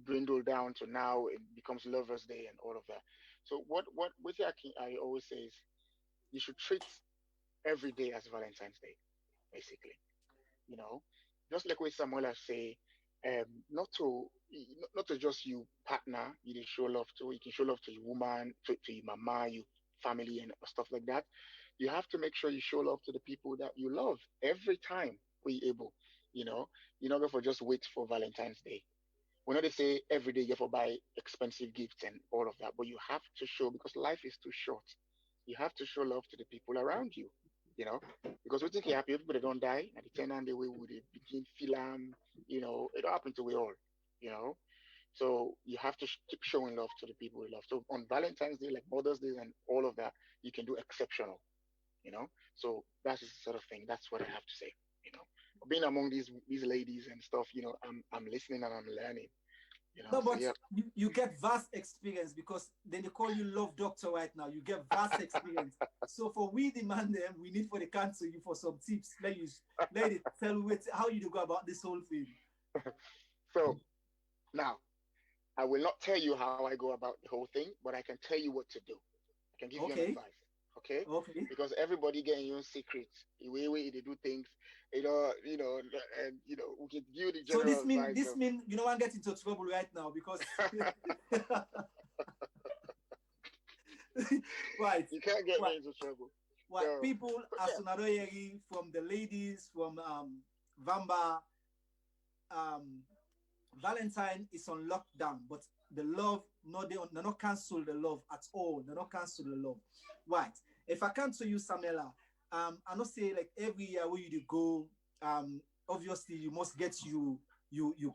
dwindle down to now it becomes Lovers Day and all of that. So what I always say is you should treat every day as Valentine's Day, basically. You know, just like what Samuella say, not to just you partner, you can show love to. You can show love to your woman, to your mama, your family, and stuff like that. You have to make sure you show love to the people that you love every time we're able. You know, you're not going for just wait for Valentine's Day. We're not to say every day you have to buy expensive gifts and all of that, but you have to show because life is too short. You have to show love to the people around you. You know, because we think you're happy, people that don't die, and the 10 and the way we begin film, you know, it happened to we all, you know. So you have to keep showing love to the people you love. So on Valentine's Day, like Mother's Day and all of that, you can do exceptional, you know. So that's the sort of thing. That's what I have to say, you know. Being among these ladies and stuff, you know, I'm listening and I'm learning. You know, no, but so, yeah. you get vast experience because then they call you love doctor right now. You get vast experience. So for we demand them, we need for the council you for some tips. Let it tell you how you go about this whole thing. So now I will not tell you how I go about the whole thing, but I can tell you what to do. I can give you an advice. Okay? Because everybody getting your secrets, the way they do things, you know, and you know, we can give the general advice. So this mean you don't want to get into trouble right now because right. You can't get me into trouble. Right. So, people as Sonadoyeri from the ladies from Vamba, Valentine is on lockdown, but the love, they not cancel the love at all. They not cancel the love. Right. If I come to you, Samuella, I not say like every year where you go, obviously you must get you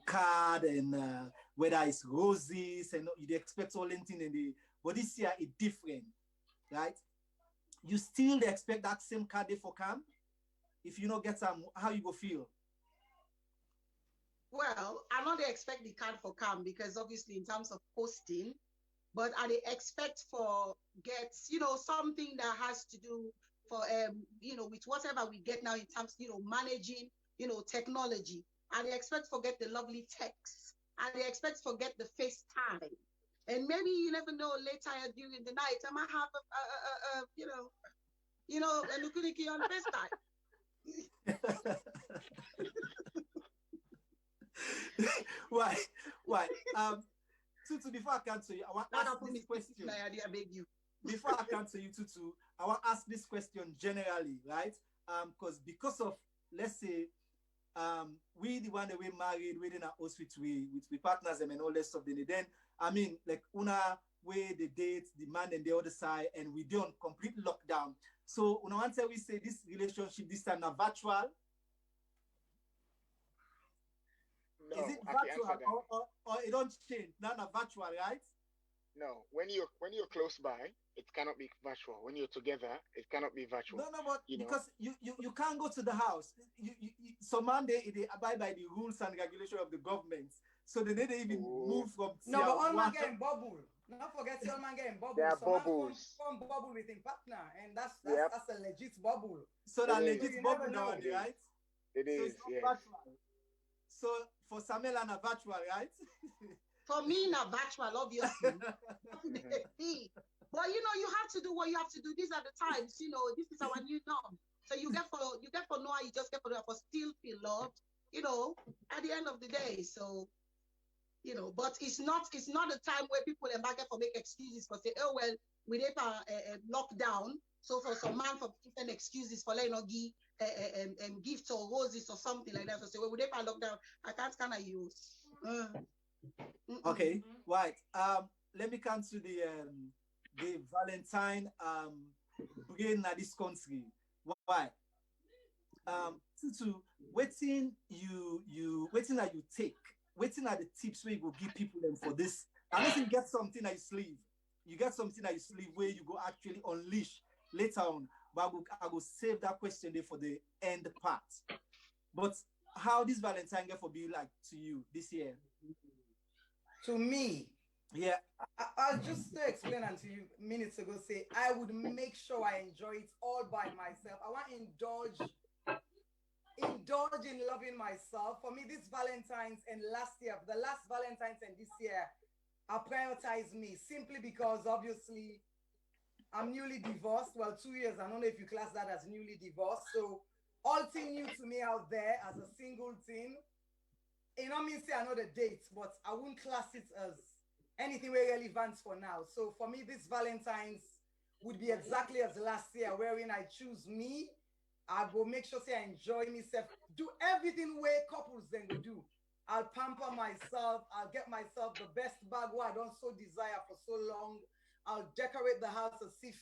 card and whether it's roses and you expect all anything in the, but this year it's different, right? You still expect that same card day for come. If you not get some, how you go feel? Well, I know they expect the card for come because obviously in terms of posting, but I expect for get, you know, something that has to do for, you know, with whatever we get now in terms, you know, managing, you know, technology. And they expect for get the lovely text. And they expect for get the FaceTime. And maybe you never know later during the night, I might have a you know, a Nukuniki on FaceTime. Why? Tutu, before I come to you, I want to ask this question. Before I come to you, Tutu, I want to ask this question generally, right? Because of, let's say, we the one that we married, we didn't house with partners and all that stuff. Then, I mean, like una way the date, the man and the other side, and we don't complete lockdown. So, una want to we say this relationship this time now virtual. No, is it I can virtual answer that. or it don't change? Not a virtual, right? No, when you're close by, it cannot be virtual. When you're together, it cannot be virtual. No, but You know, because you can't go to the house. So Monday they abide by the rules and regulation of the government. So they didn't even move from no, but all man one. getting bubble. Not forget all man getting bubble. there are So man bubbles. form bubble with him partner, and that's Yep, a legit bubble. So that it is. legit You bubble never know. now, right? It So is. it's not Yes. virtual. So for Samuella and a virtual, right? For me, not virtual, obviously. But you know, you have to do what you have to do. These are the times, you know, this is our new norm. So you get for Noah, you just get for still feel loved, you know, at the end of the day. So, you know, but it's not a time where people embark for make excuses for say, oh well, we did a lockdown. So for some man for different excuses for letting give gifts or roses or something like that. So say, well, we did a lockdown. I can't kind of use. Okay, right. Let me come to the Valentine brain at this country. Why? Tutu, waiting that you take, waiting at the tips where you go give people them for this. Unless you get something that you sleeve. You get something that you sleeve where you go actually unleash later on. But I will save that question there for the end part. But how this Valentine get for be like to you this year? To me, yeah, I'll just to explain unto you minutes ago. Say I would make sure I enjoy it all by myself. I want to indulge in loving myself. For me, this Valentine's and the last Valentine's and this year, I prioritize me simply because obviously I'm newly divorced. Well, 2 years. I don't know if you class that as newly divorced. So all thing new to me out there as a single teen. You know, me say I know the dates, but I wouldn't class it as anything very relevant for now. So for me, this Valentine's would be exactly as last year, wherein I choose me. I go make sure say I enjoy myself, do everything where couples then go do. I'll pamper myself. I'll get myself the best bag what I don't so desire for so long. I'll decorate the house as if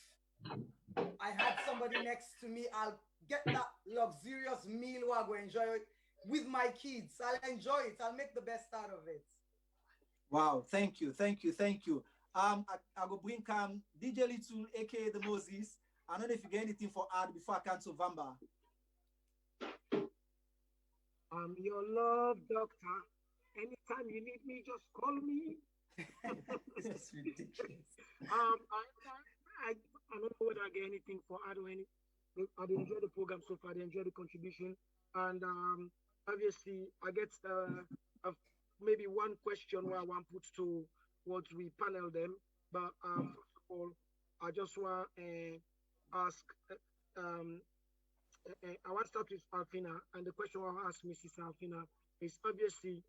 I had somebody next to me. I'll get that luxurious meal where I go enjoy it with my kids. I'll enjoy it. I'll make the best out of it. Wow, thank you. I go bring DJ Little, aka the Moses. I don't know if you get anything for ad before I cancel Vamba. I'm your love doctor. Anytime you need me, just call me. This is ridiculous. I don't know whether I get anything for ad or any. I enjoy the program so far. I enjoy the contribution, and obviously I get maybe one question where I want to put to what we panel them. But first of all, I just want to ask. I want to start with Alphina, and the question I want to ask Mrs. Alphina is obviously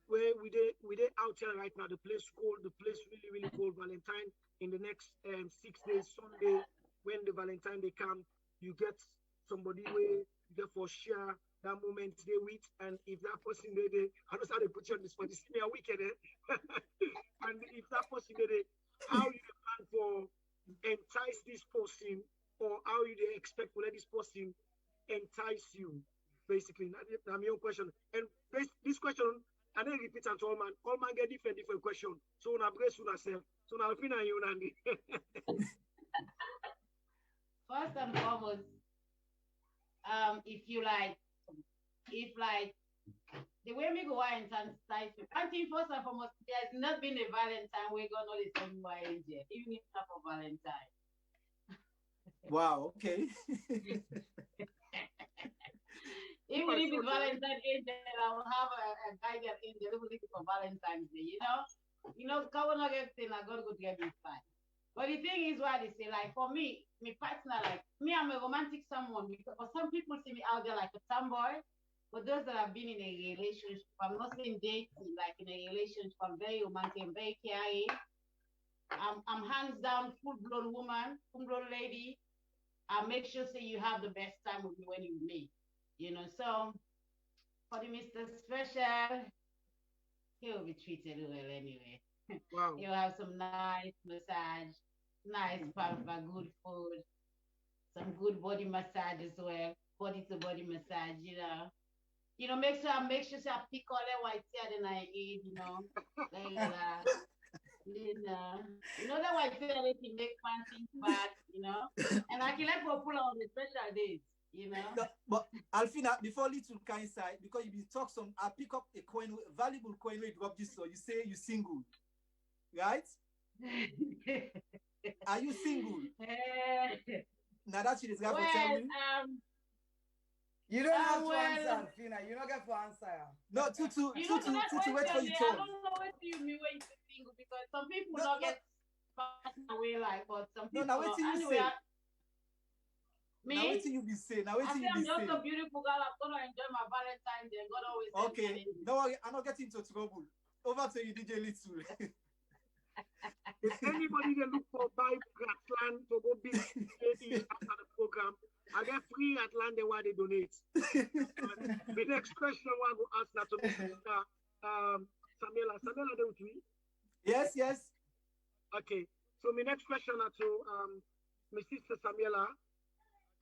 where we they out here right now. The place cold. The place really cold. Valentine in the next 6 days. Sunday when the Valentine they come, you get somebody where you get for share that moment they with, and if that person they I don't know how they put you on the spot. It's me a weekend, and if that person they how you plan for entice this person, or how you they expect to let this person entice you, basically. That's my own question. And this question, I didn't repeat it to all man. All man get different question. So when I brace with myself, so now Alphina you Nandi. First and foremost, if the way me go out and entice you, I think first and foremost, there's not been a Valentine we're gonna listen to my angel, even if not for Valentine. Wow, okay. Even if it's Valentine's angel, I will have a guardian angel who looking for Valentine's Day, You know, come on everything I gotta go together is fine. But the thing is what they say, like for me, my partner, like me, I'm a romantic someone because for some people see me out there like a tomboy. But those that have been in a relationship, I'm not saying dating, like in a relationship, I'm very romantic, I'm very caring. I'm hands down, full-blown woman, full-blown lady. I make sure say you have the best time with me when you meet. So for the Mr. Special, he'll be treated well anyway. Wow. You'll have some nice massage, nice pamper, good food, some good body massage as well, body to body massage, make sure say I pick all the white hair then I eat, like that. The white hair that you make fun things back, and I can let people pull on the special days, No, but Alphina, before little kind side, because you be talk some, I pick up a coin, valuable coin where you drop this, so you say you single, right? Are you single? Now that shit is going to tell me. You don't have to answer, Alphina. You don't get to answer. No, Tutu, wait for you I don't know what you mean when you say single, because some people don't get passed away like, but some people. No, now wait till you say. Me? Now wait till you be say. Now wait till you be say. I'm just a beautiful girl. I'm gonna enjoy my Valentine's Day. God always. Okay, don't worry. I'm not getting into trouble. Over to you, DJ Little. If anybody that look for buy grassland to go big after the program, I get free at land where they donate. The next question I go ask that to Mr. Samuella. Samuella, there with me? Yes. Okay. So my next question to my sister Samuella.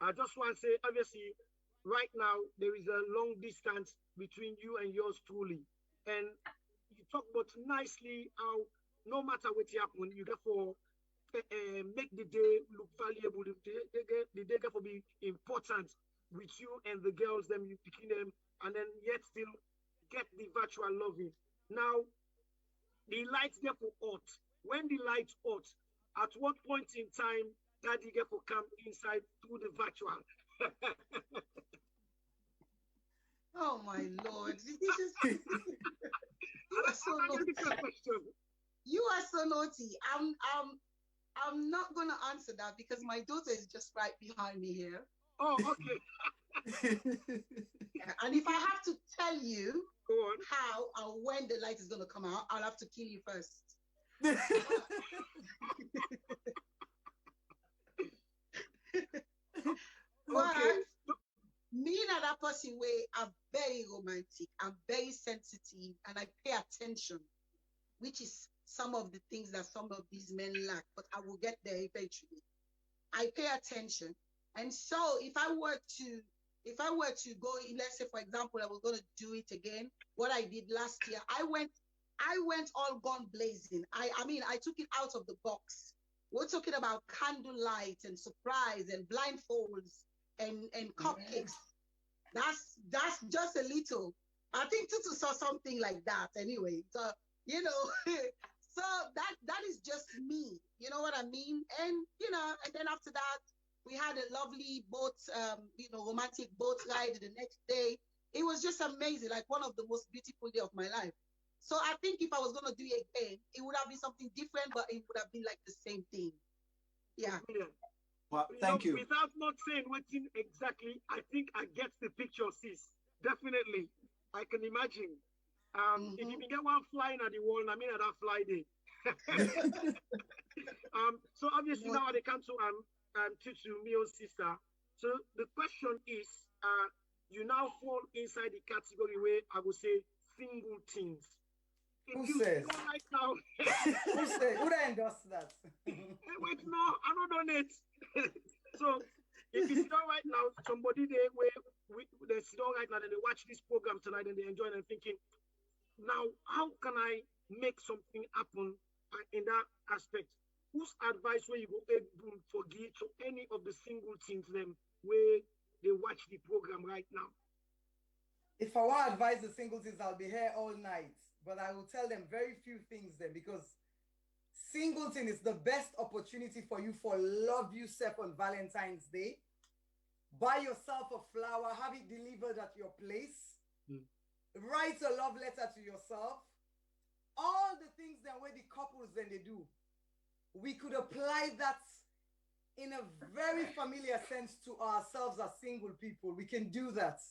I just want to say, obviously, right now there is a long distance between you and yours truly, and you talk about nicely how no matter what happen, you therefore make the day look valuable. The day therefore be important with you and the girls, them you picking them, and then yet still get the virtual loving. Now, the lights therefore hot. When the lights hot, at what point in time daddy therefore come inside through the virtual? Oh my Lord! You are so naughty. You are so naughty. I'm not gonna answer that because my daughter is just right behind me here. Oh, okay. And if I have to tell you how and when the light is gonna come out, I'll have to kill you first. But me and that person way are very romantic. I'm very sensitive and I pay attention, which is some of the things that some of these men lack, but I will get there eventually. I pay attention. And so if I were to go, let's say for example, I was going to do it again, what I did last year, I went all gone blazing. I mean, I took it out of the box. We're talking about candlelight and surprise and blindfolds and cupcakes. That's just a little. I think Tutu saw something like that anyway. So, so that is just me. You know what I mean? And, and then after that, we had a lovely boat, romantic boat ride the next day. It was just amazing, like one of the most beautiful days of my life. So I think if I was going to do it again, it would have been something different, but it would have been like the same thing. Yeah. Well, thank you. Without not saying what exactly, I think I get the picture, sis. Definitely. I can imagine. If you can get one flying at the wall, I mean at that fly day. So obviously now they come to Tutu, Mio's sister. So the question is, you now fall inside the category where I would say single teens. Who says? Right now, Who says? Who endorsed that? Wait, no, I don't donate. So if you sit down right now, somebody there where they sit down right now and they watch this program tonight and they enjoy it and thinking, now how can I make something happen in that aspect? Whose advice where you go able to give to any of the single teens them where they watch the program right now? If I want to advise the single teens, I'll be here all night. But I will tell them very few things then, because singleton is the best opportunity for you for love yourself on Valentine's Day. Buy yourself a flower, have it delivered at your place. Write a love letter to yourself. All the things that where the couples then they do. We could apply that in a very familiar sense to ourselves as single people. We can do that.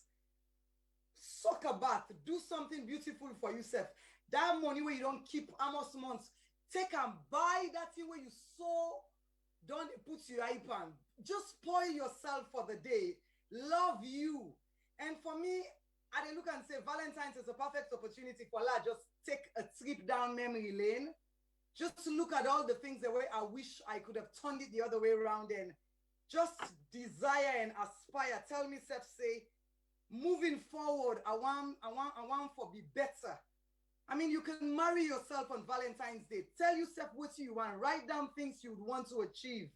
Suck a bath, do something beautiful for yourself. That money where you don't keep almost months, take and buy that thing where you so don't put your hype on. Just spoil yourself for the day. Love you. And for me, I look and say Valentine's is a perfect opportunity for Allah. Just take a trip down memory lane. Just look at all the things the way I wish I could have turned it the other way around and just desire and aspire. Tell me, Seth, say, moving forward, I want for be better. I mean, you can marry yourself on Valentine's Day. Tell yourself what you want. Write down things you would want to achieve.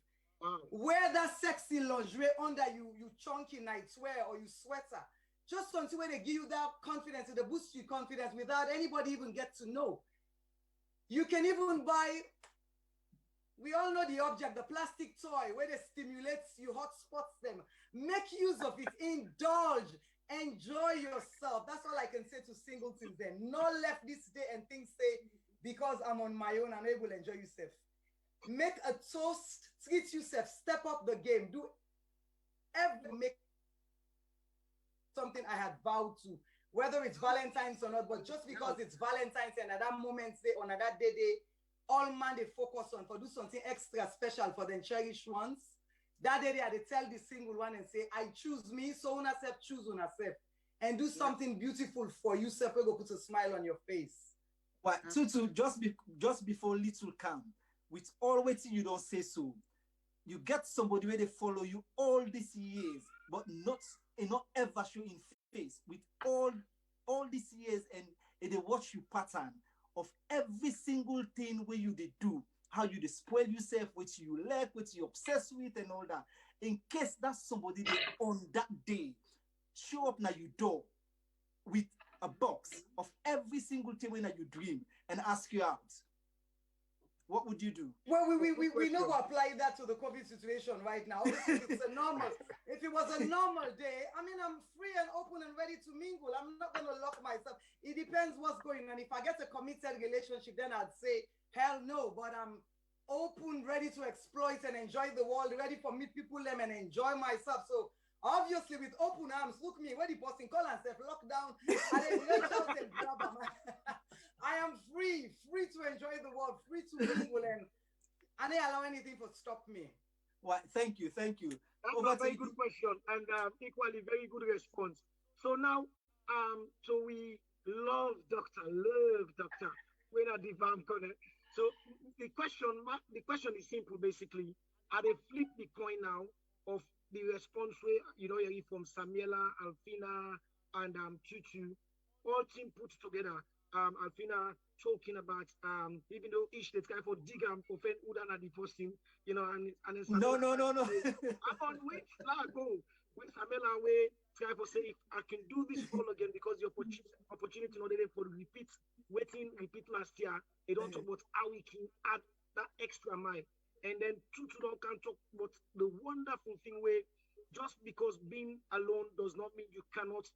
Wear that sexy lingerie under you chunky nightwear or you sweater. Just something where they give you that confidence, they boost your confidence without anybody even get to know. You can even buy, we all know the object, the plastic toy where they stimulates you, hot spots them. Make use of it, indulge, enjoy yourself. That's all I can say to singletons then. Not left this day and things say, because I'm on my own, I'm able to enjoy yourself. Make a toast, treat yourself, step up the game, do make something I had vowed to, whether it's Valentine's or not, but just because it's Valentine's and at that moment's day, on that day, all man they focus on for do something extra special for them cherished ones. That day they tell the single one and say, I choose me, so una self choose una self. And do something beautiful for you, self, go put a smile on your face. But Tutu, just before little come, with all waiting you don't say so. You get somebody where they follow you all these years, but not ever show in face with all these years, and they watch you pattern of every single thing where you they do, how you spoil yourself, what you like, what you obsessed with, and all that. In case that's somebody that on that day show up now your door with a box of every single thing when you dream and ask you out, what would you do? Well, we know to apply that to the COVID situation right now. Obviously, it's a normal. If it was a normal day, I mean, I'm free and open and ready to mingle. I'm not going to lock myself. It depends what's going on. If I get a committed relationship, then I'd say, hell no. But I'm open, ready to exploit and enjoy the world, ready for meet people them and enjoy myself. So obviously, with open arms, look me, where the person call and self lockdown, and then reach out and grab them. I am free to enjoy the world, free to mingle, and I didn't allow anything to stop me. Well, thank you. That's a very good question and equally very good response. So now, so we love doctor, we're not Devamb Konneh. So the question is simple, basically. Are they flip the coin now of the response where from Samuella, Alphina, and Tutu, all team put together? Alphina talking about even though each the guy for Devamb offend Udana the first team, and no. I'm on which go with Samuella way try for say if I can do this all again because the opportunity not there for repeat last year. They don't talk about how we can add that extra mile. And then Tutu don't can talk about the wonderful thing where just because being alone does not mean you cannot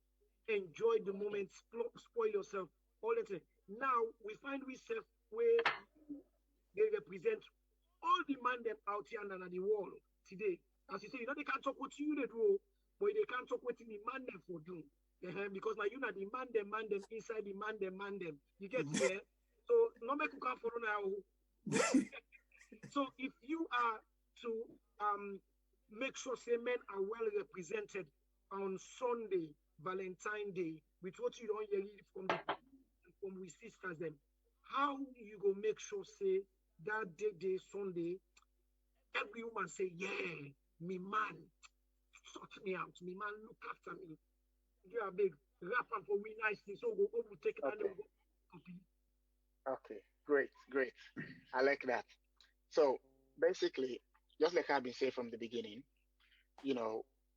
enjoy the moment, spoil yourself. All that. Now we find ourselves where they represent all the man them out here under the wall today. As you say, they can't talk what you they do, but they can't talk what the man them for do. Because now you know the man them inside the man them. You get there. So no make you come for now. So if you are to make sure say men are well represented on Sunday, Valentine's Day, with what you don't hear from we sisters them, how you go make sure say that day Sunday, every woman say, yeah, me man, sort me out, me man look after me. You are big rap and for me nicely, so go over take it and go copy. Okay, great. I like that. So basically, just like I've been saying from the beginning,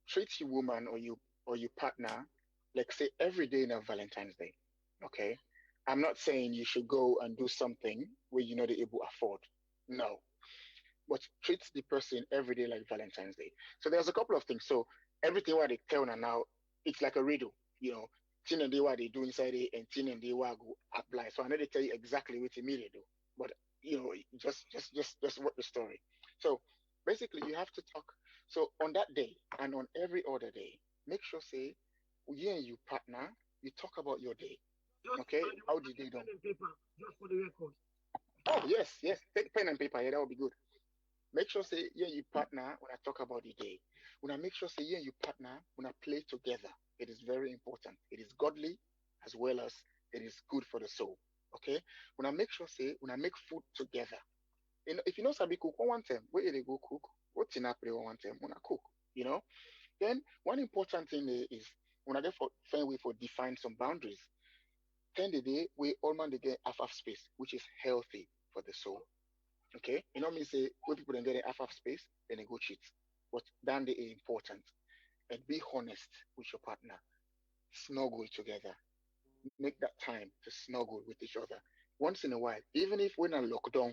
treat your woman or your partner like say every day in a Valentine's Day. Okay? I'm not saying you should go and do something where you're not able to afford. No. But treat the person every day like Valentine's Day. So there's a couple of things. So everything what they tell now, it's like a riddle, thing and they what they do inside it and thing and they what go apply. So I know they tell you exactly what they do. But just what the story. So basically you have to talk. So on that day and on every other day, make sure say you and your partner, you talk about your day. Okay, how did they do? Just for the record. Oh yes. Take pen and paper. Yeah, that would be good. Make sure say you and your partner when I talk about the day. When I make sure say you and your partner when I play together. It is very important. It is godly as well as it is good for the soul. Okay. When I make sure say when I make food together. If you know Sabi cook one time, where they go cook? What's in April one time when I cook? Then one important thing is When I get for find way for define some boundaries. Then the day we all man they get half space, which is healthy for the soul. Okay, you know me say when people then get half space, then they go cheat. But then they are important and be honest with your partner. Snuggle together. Make that time to snuggle with each other once in a while. Even if we're not lockdown,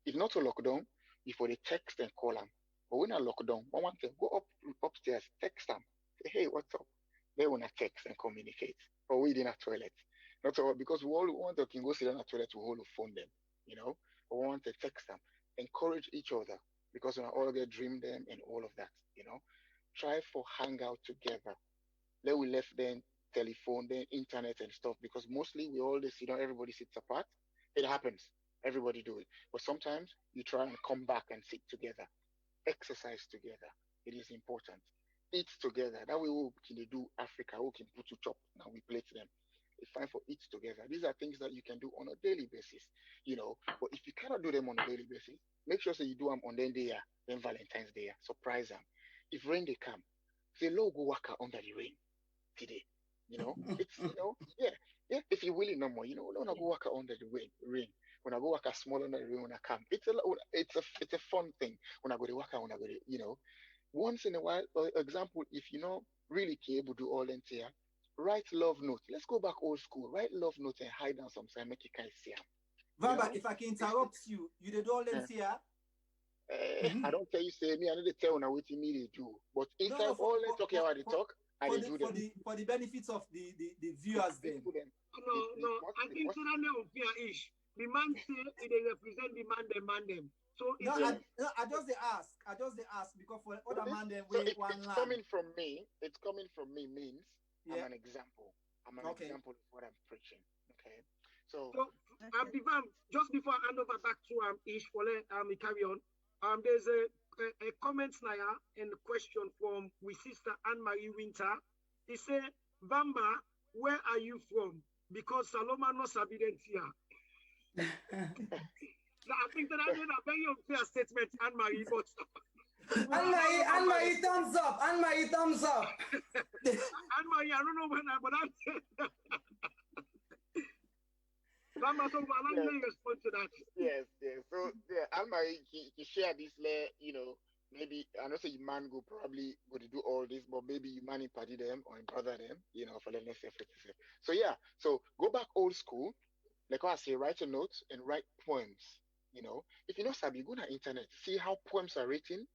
if not a lockdown, before they text and call them. But when I lockdown, I want to go upstairs, text them, say, hey, what's up? They want to text and communicate. But we didn't have toilet. Not all because we all want to can go sit down at toilet to hold a phone them, you know. But we want to text them, encourage each other because we all get dream them and all of that, you know. Try for hangout together. Then we left then telephone, then internet and stuff because mostly we all sit down, everybody sits apart. It happens. Everybody do it. But sometimes you try and come back and sit together. Exercise together. It is important. Eat together. That way we can do Africa, we can put to chop. Now we plate them. It's fine for eat together. These are things that you can do on a daily basis, you know. But if you cannot do them on a daily basis, make sure so you do them on then day, then Valentine's Day. Surprise them. If rain they come, say low go waka under the rain today. You know, it's yeah. If you're willing no more, you know, when I go waka under the rain. When I go waka small under the rain when I come, it's a fun thing. When I go to waka, when I go to, you know, once in a while. Example, if you know really able to do all in here, write love note. Let's go back old school. Write love note and hide down some sign, make you can't see them. Vamba, if I can interrupt you, you did all in here. I don't tell you say me, I need to tell you what you need to do. But if I all talking about the talk, I do them. For the benefits of the viewers then. No, I think so that no fair ish. The man say they represent the man them. So no, I just they ask because for other man them so we it's coming from me. It's coming from me means I'm an example. I'm an example of what I'm preaching. Okay. So Devamb, just before I hand over back to Ish for carry on. There's a comment now and a question from we sister Anne-Marie Winter. He said, Vamba, where are you from? Because Saloma no sabident here. I think that I made a very unfair statement, Anne-Marie, but Anne-Marie, thumbs up. Anne-Marie, thumbs up. Anne-Marie, I don't know when but I'm Vamba, so I'm going to respond to that. Yes. So Anne-Marie, he share this you know, maybe I know say your man go probably go to do all this, but maybe you man party them or brother them, you know, for the next effort. So yeah, so go back old school, like I say, write a note and write poems. You know, if you know Sabi, go on the internet, see how poems are written,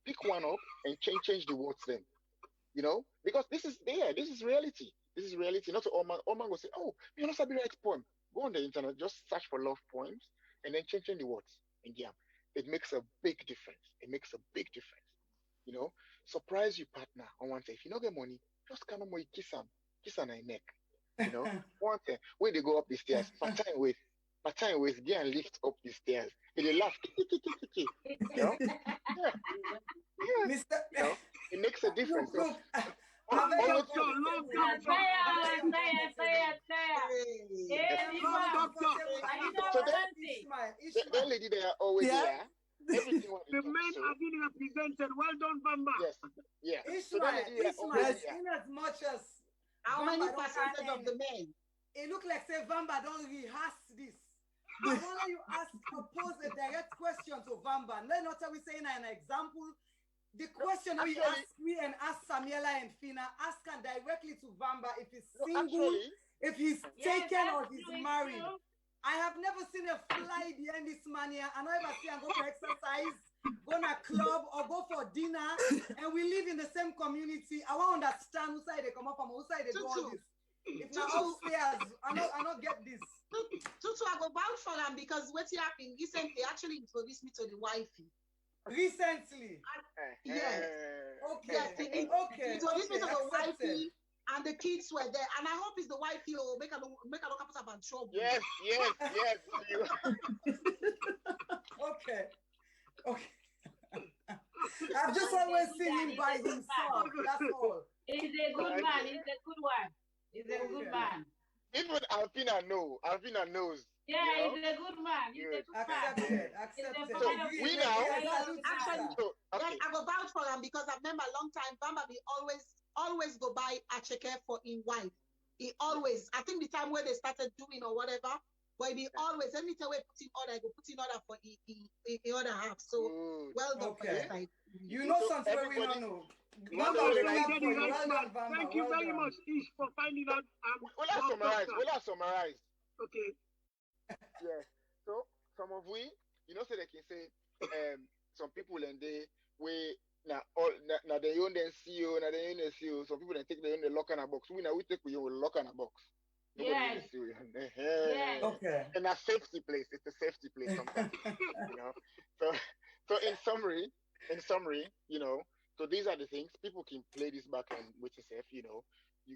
pick one up and change the words then. You know, because this is reality. This is reality. Not all man will say, oh, you know Sabi write poem. Go on the internet, just search for love poems and then change the words and yeah. It makes a big difference. It makes a big difference. You know, surprise your partner on one day. If you don't get money, just come on, kiss on her neck. You know, one thing when they go up the stairs, part-time with, get and lift up the stairs. And they laugh, you know, yeah. Mr. You know, it makes a difference. Look, the lady they are always there. Everything the men are being represented. Well done, Vamba. Yes, yeah. Ishmael, in as much as how many percentage of the men? It look like say Vamba don't rehearse this. I want you pose a direct question to Vamba. Let not we say an example. The question we ask me and ask Samuella and Fina, ask her directly to Vamba if he's single, if he's taken or he's married. I have never seen a fly behind this man here. I never see him go for exercise, go to a club or go for dinner, and we live in the same community. I want to understand whose side they come up from, whose side they do all this. If not upstairs, I don't get this. Tutu, I go bound for them because what's happening recently actually introduced me to the wifey. Recently? Yes. Okay. Yes, okay. Introduced me to the wifey. And the kids were there, and I hope it's the wife here will make a look up about trouble. Yes. Okay. I've just always seen him by himself. That's all. He's a good man. He's a good one. He's a good man. Even Alphina knows. Yeah, you know? He's a good man. He's a good man. Accepted. So we now actually, I go vouch for him because I've known a long time. Bamba be always always go buy a checker for in wife. He always, I think the time where they started doing or whatever, but he always, anytime we put in order, I go put in order for the other half. So well done for your side. You know something where we don't know. Well done, thank you very much, Ish, for finding out. Will I summarize? Okay. Yeah. So some of we, so they can say, some people and they now they own the CEO, now they own the CEO. Some people they take they own the lock in a box. We take we own lock in a box. Nobody Yes. Okay. And a safety place. It's a safety place sometimes. So in summary, so these are the things people can play this back and with yourself, you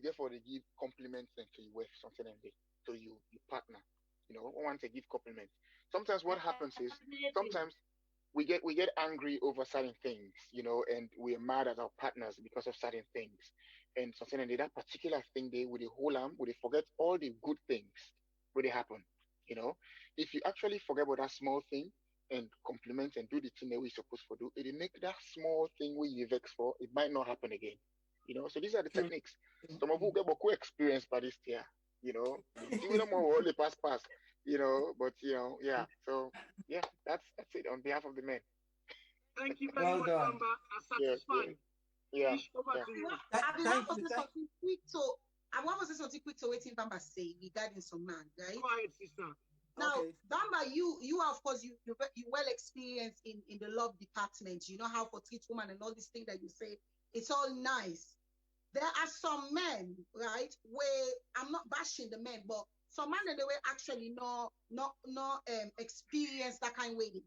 get for the give compliments and to your wife, something like that. So you partner, want to give compliments. Sometimes what happens is sometimes we get angry over certain things, and we're mad at our partners because of certain things. And something like that particular thing they would hold on, would they forget all the good things where they happen. If you actually forget about that small thing and compliment and do the thing that we're supposed to do, it'll make that small thing where you vex for, it might not happen again. So these are the techniques. Some of you get more experience by this year, you see them all the pass, but yeah. So yeah, that's it on behalf of the men. Thank you very much, Bamba. Satisfied. Yeah. I want to say something quick. So I want to say something quick to waiting Bamba say regarding some man, right? Go ahead, sister. Now, Bamba, you are, of course, you well experienced in the love department. You know how to treat woman and all these things that you say. It's all nice. There are some men, right, where I'm not bashing the men, but some men that they were actually not experience that kind of way.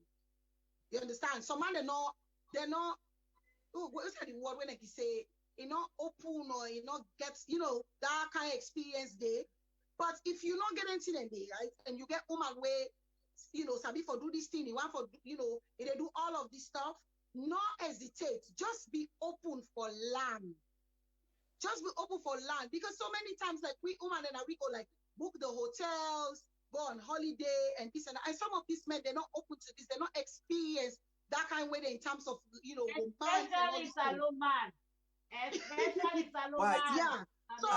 You understand? Some men they're not. Oh, what is the word when they say open or get that kind of experience there. But if you not get anything in there, right, and you get woman where sabi for do this thing, you want for they do all of this stuff, not hesitate. Just be open for land. Just be open for land, because so many times like we woman and we go like book the hotels, go on holiday and this and that. And some of these men, they're not open to this, they're not experienced that kind of way in terms of especially Salomon. Especially Salomon. Yeah. So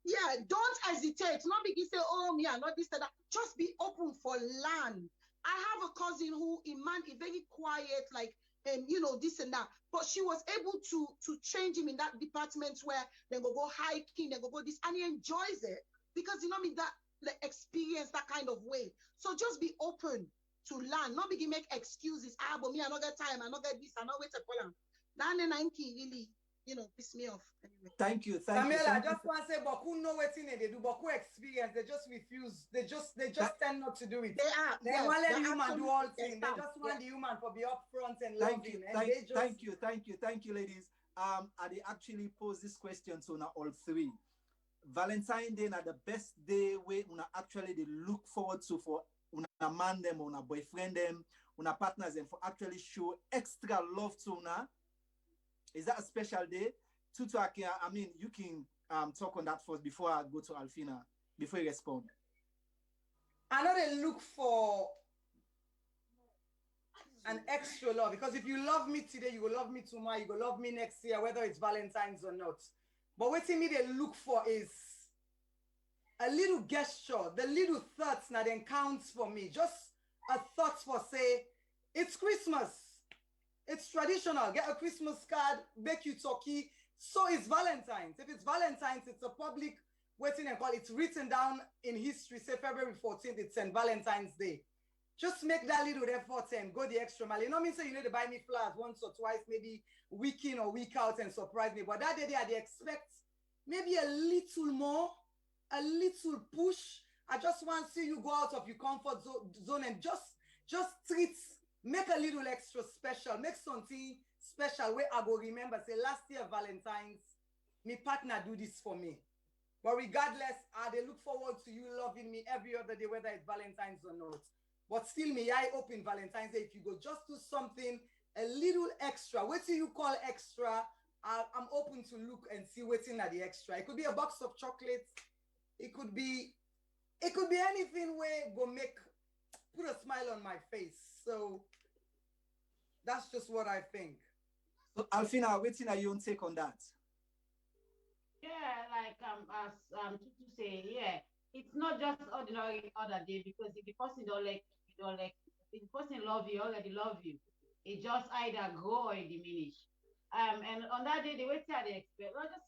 yeah, don't hesitate. Not begin say, oh me, not this and that. Just be open for land. I have a cousin who is very quiet, like this and that. But she was able to change him in that department where they go hiking, they go this, and he enjoys it because that like, experience that kind of way. So just be open to learn. Not begin make excuses. But me, I not get time, I not get this, I not wait to call him. Then really, piss me off. Anyway. Thank you. Samuella, I just want to say, Boku know what they do. Boku experience. They just refuse. They just tend not to do it. They want let the human do all things. They just want the human to be upfront and loving. Thank you, ladies. I actually pose this question to una all three. Valentine's Day na the best day where una actually they look forward to for una man them, una boyfriend them, una partners them for actually show extra love to una. Is that a special day? Tutu, you can talk on that first before I go to Alphina, before you respond. I know they look for an extra love, because if you love me today, you will love me tomorrow, you will love me next year, whether it's Valentine's or not. But what they look for is a little gesture, the little thoughts that then counts for me. Just a thought for say, it's Christmas. It's traditional. Get a Christmas card, bake you turkey. So it's Valentine's. If it's Valentine's, it's a public waiting and call. It's written down in history. Say February 14th, it's St. Valentine's Day. Just make that little effort and go the extra mile. You know what I mean? So you need to buy me flowers once or twice, maybe week in or week out and surprise me. But that day, I expect maybe a little more, a little push. I just want to see you go out of your comfort zone and just treat. Make a little extra special. Make something special where I go remember. Say last year Valentine's, my partner do this for me. But regardless, they look forward to you loving me every other day, whether it's Valentine's or not. But still, may I open Valentine's Day if you go just do something a little extra. What do you call extra? I'm open to look and see what's in at the extra. It could be a box of chocolates. It could be anything where go put a smile on my face. So that's just what I think. So Alphina, waiting at your own take on that. Yeah, like as Tutu say, yeah, it's not just ordinary other day because if the person don't like you, don't like you. If the person love you, already love you. It just either grow or it diminish. And on that day, the way they expect, well, just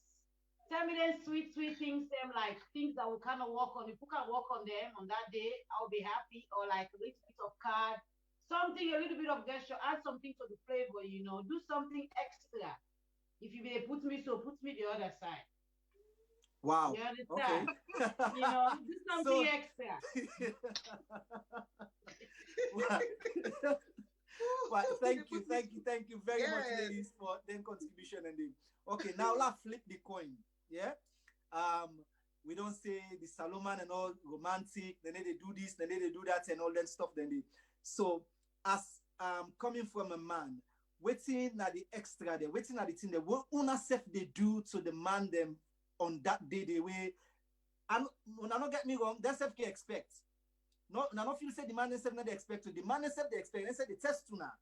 tell me them sweet things, them like things that we cannot work on. If we can work on them on that day, I'll be happy. Or like a little bit of card, something, a little bit of gesture, add something to the flavor, do something extra. If you may put me so, put me the other side. Wow. You Okay. understand? Do something So, extra. well, thank you very much, ladies, for them contribution and the. Okay, now let's flip the coin. Yeah. We don't say the Salomon and all romantic. Then they do this, then they do that, and all that stuff. Then they. So, as coming from a man, waiting at the extra, they waiting at the thing. What una self they do to the man them on that day the way. And when I don't get me wrong, that's self can expect. No, I don't feel say the man themselves not they expect to. The man themselves they expect. They say the test to now.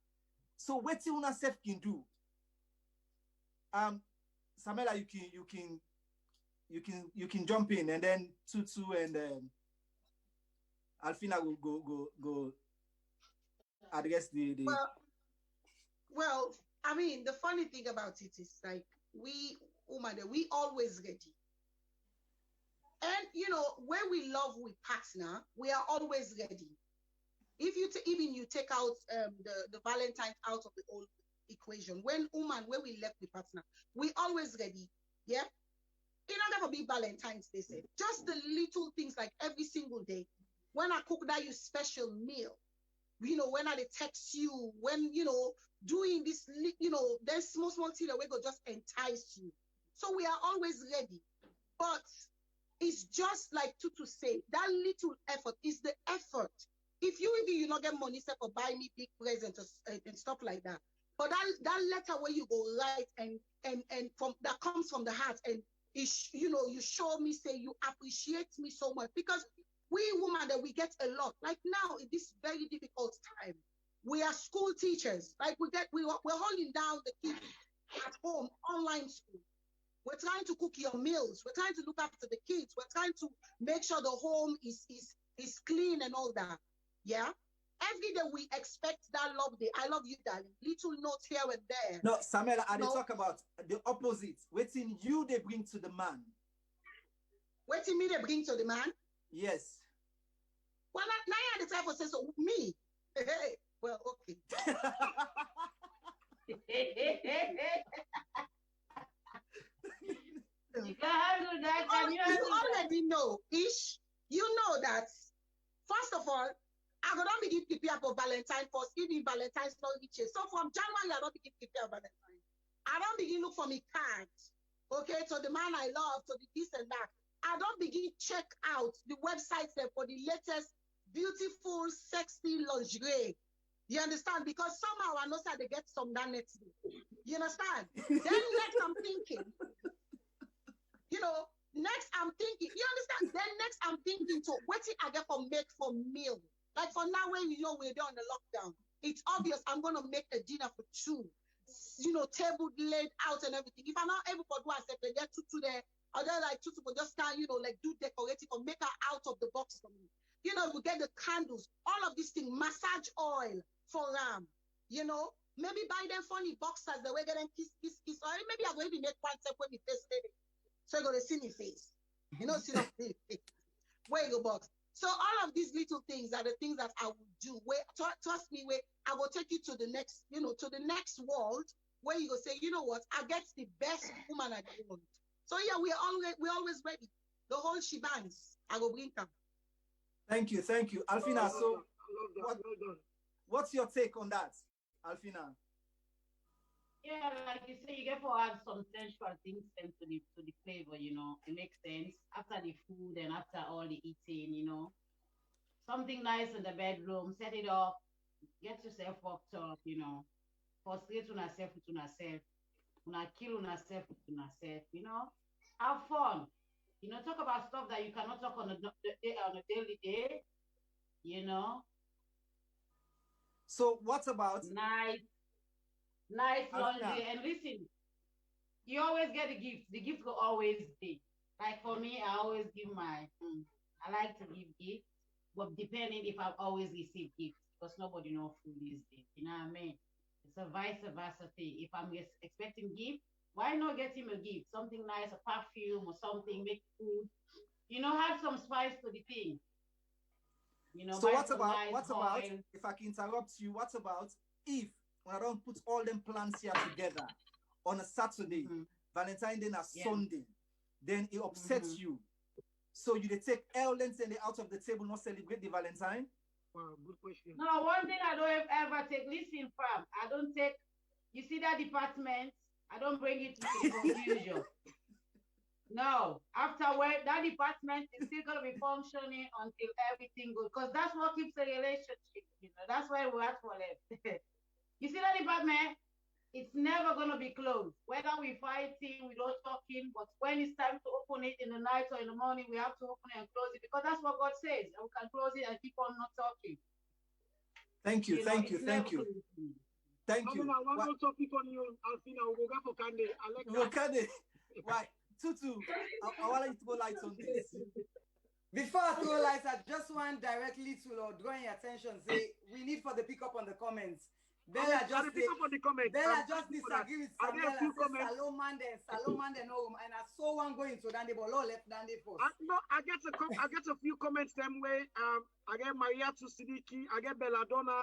So what you una self can do. Samuella, you can jump in, and then Tutu and Alphina will go address the. Well, I mean, the funny thing about it is like we woman, we always ready. And when we love with partner, we are always ready. If you even you take out the Valentine out of the old equation, when we left with partner, we always ready. Yeah. It not ever be Valentine's, they say. Just the little things like every single day. When I cook that you special meal, when I text you, when doing this, there's small thing that we go just entice you. So we are always ready. But it's just like Tutu say, that little effort is the effort. If you not get money set for buy me big presents and stuff like that, but that letter where you go write and from that comes from the heart, and you show me, say you appreciate me so much, because we women that we get a lot. Like now in this very difficult time, we are school teachers. Like we're holding down the kids at home, online school. We're trying to cook your meals. We're trying to look after the kids. We're trying to make sure the home is clean and all that. Yeah. Every day we expect that love day. I love you, darling. Little notes here and there. No, Samuella, I talk about the opposite. Waiting you they bring to the man. Waiting me they bring to the man? Yes. Well, now you had the time for say so. Me. Hey. Well, okay. You already know, Ish. You know that. First of all, I don't begin to prepare for Valentine first. Even Valentine's not reaches. So from January, I don't begin to prepare Valentine. I don't begin look for me cards. Okay, to the man I love, to the this and that. I don't begin check out the websites there for the latest beautiful, sexy lingerie. You understand? Because somehow I know that they get some done next day. You understand? Then next I'm thinking, next I'm thinking, you understand? Then next I'm thinking to what I get for make for meal. Like for now, when we're doing the lockdown, it's obvious I'm gonna make a dinner for two. Table laid out and everything. If I'm not able to do I said they get Tutu there, or they're like Tutu but just start, like do decorative or make her out of the box for me. We get the candles, all of these things, massage oil for maybe buy them funny boxers the way they them kiss. Or maybe I'm going to make one step when we face lady. So you're gonna see me face. See no face. Where you go box. So all of these little things are the things that I will do. Trust me, I will take you to the next, to the next world where you go say, you know what, I get the best woman I want. So yeah, we're always ready. The whole shebangs, I will bring them. Thank you, Alphina. So what's your take on that, Alphina? Yeah, like you say, you get to add some sensual things to the flavor, It makes sense after the food and after all the eating, Something nice in the bedroom, set it up, get yourself worked up, Frustrate on yourself with yourself, kill on yourself with yourself, Have fun. Talk about stuff that you cannot talk on a daily day, So what about nice laundry? And listen, you always get the gift. The gift will always be. Like for me, I always give I like to give gifts, but depending if I've always received gifts, because nobody knows who these days. You know what I mean? It's a vice versa thing. If I'm expecting gift, why not get him a gift? Something nice, a perfume or something, make food. Add some spice to the thing. So buy what some about nice oil. if I can interrupt you? What about if when I don't put all them plans here together on a Saturday, Valentine's Day and Sunday, then it upsets you. So you take Valentine's Day out of the table, not celebrate the Valentine? Wow, good question. No, one thing I don't ever take. Listen, fam, I don't take. You see that department? I don't bring it to confusion. No, afterward, that department is still going to be functioning until everything goes. Because that's what keeps a relationship. That's why we're at for it. You see that department? It's never going to be closed. Whether we're fighting, we're not talking, but when it's time to open it in the night or in the morning, we have to open it and close it because that's what God says. And we can close it and keep on not talking. Thank you. Thank you. I want to talk on you, Alphina. We'll go for Konneh. I like that. Konneh. Right. Tutu, I want you to go light on this. Before I throw lights, I just want directly to drawing your attention. Say we need for the pick up on the comments. Bella just disagree with Samuella. Salomon and home, and I saw one going to Dandy, but Lord left Dandy first. No, I get a few comments them way. I get Maria Sidiki, I get Belladonna,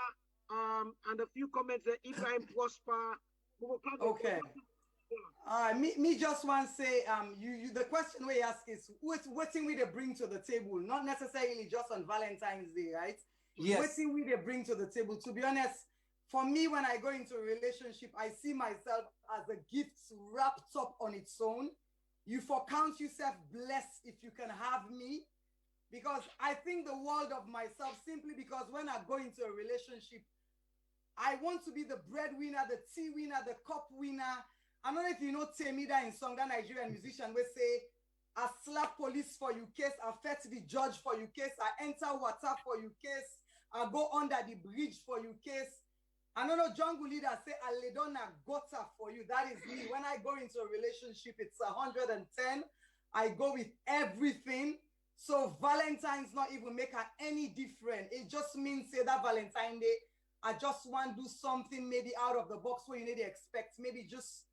and a few comments that Ibrahim Prosper. Okay. Me just want to say, you the question we ask is what thing we they bring to the table, not necessarily just on Valentine's Day, right? Yes. What thing we they bring to the table. To be honest, for me, when I go into a relationship, I see myself as a gift wrapped up on its own. You count yourself blessed if you can have me, because I think the world of myself simply because when I go into a relationship, I want to be the breadwinner, the tea winner, the cup winner. I don't know if you know Temida in song, that Nigerian musician will say, I slap police for you case, I fetch the judge for you case, I enter water for you case, I go under the bridge for you case. I don't know, jungle leader say, I lay down a gutter for you. That is me. When I go into a relationship, it's 110. I go with everything. So Valentine's not even make her any different. It just means say that Valentine's Day, I just want to do something maybe out of the box where you need to expect. Maybe just,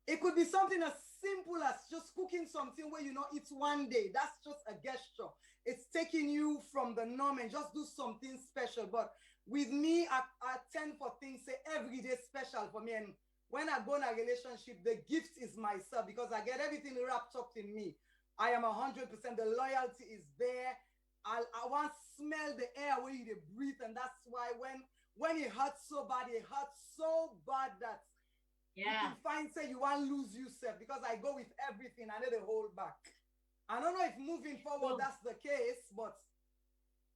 it could be something as simple as just cooking something where you know it's one day. That's just a gesture. It's taking you from the norm and just do something special. But with me, I tend for things say every day special for me. And when I go in a relationship, the gift is myself because I get everything wrapped up in me. I am 100%. The loyalty is there. I want to smell the air where you breathe, and that's why when it hurts so bad that you can find say you want to lose yourself because I go with everything. I need to hold back. I don't know if moving forward that's the case, but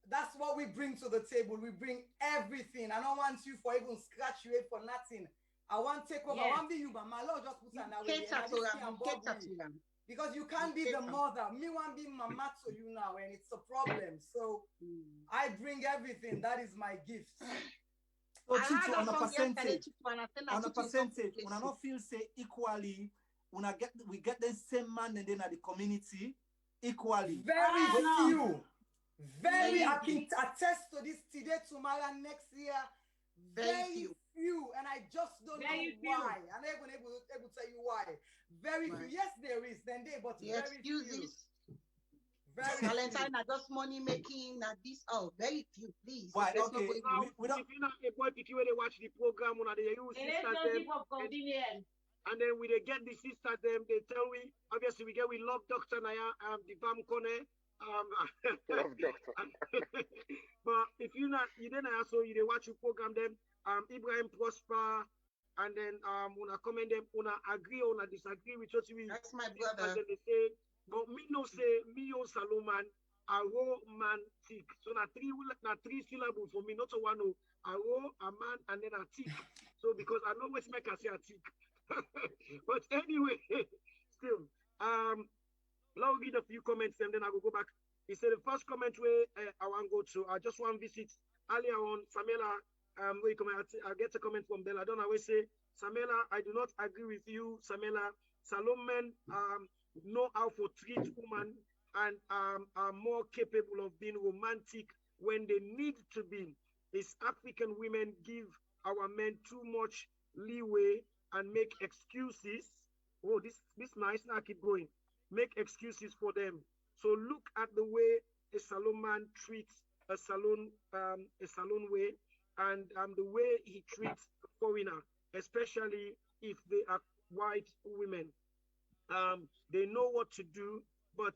that's what we bring to the table. We bring everything. I don't want you for even scratch you for nothing. I want to take over. I want to be you, but my Lord just put an away. Because you can't be the mother. Me want to be mama to you now, and it's a problem. So I bring everything. That is my gift. So on a percentage, when I not feel say equally, we get the same man and then at the community equally. Very few. I can attest to this today, tomorrow, next year. Very few, and I just don't know why. I'm not even able to tell you why. Very few. Yes, there is. Then they, but very few. Valentine are just money making. This very few, please. Why? Okay. We don't. If you not a boy, if you watch the program, when they use sisters them, and then we they get the sisters them, they tell we obviously we love Dr. Naya, Devamb Konneh. Love Doctor. But if you didn't also you they watch your program them, Ibrahim Prosper, and then una comment them, una agree, una disagree with what we. That's my brother. And then they say, but me no say me o Salomon a romantic. So na three syllables for me, not a one. A ro, a man, and then a tick. So because I know what make I say a tick. But anyway, still, I'll read a few comments and then I will go back. He said the first comment where I want to go to, I just want to visit earlier on Samuella I get a comment from Belladonna. We say, Samuella, I do not agree with you, Samuella. Salon men know how to treat women and are more capable of being romantic when they need to be. It's African women give our men too much leeway and make excuses. Oh, this nice. Now keep going. Make excuses for them. So look at the way a salon man treats a salon way, and the way he treats a foreigner, especially if they are white women. They know what to do, but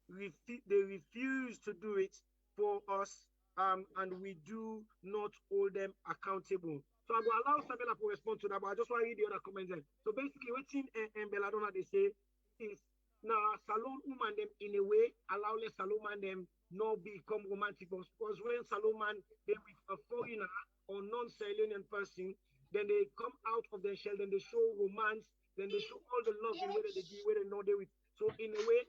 they refuse to do it for us, and we do not hold them accountable. So I will allow Samuella to respond to that, but I just want to read the other comments then. So basically, what in Belladonna they say is, now salon woman them in a way allow less salon man them not become romantic, because when salon man they with a foreigner or non-Sierra person, then they come out of their shell, then they show romance, then they show all the love in way that they give, where they know they with. So in a way,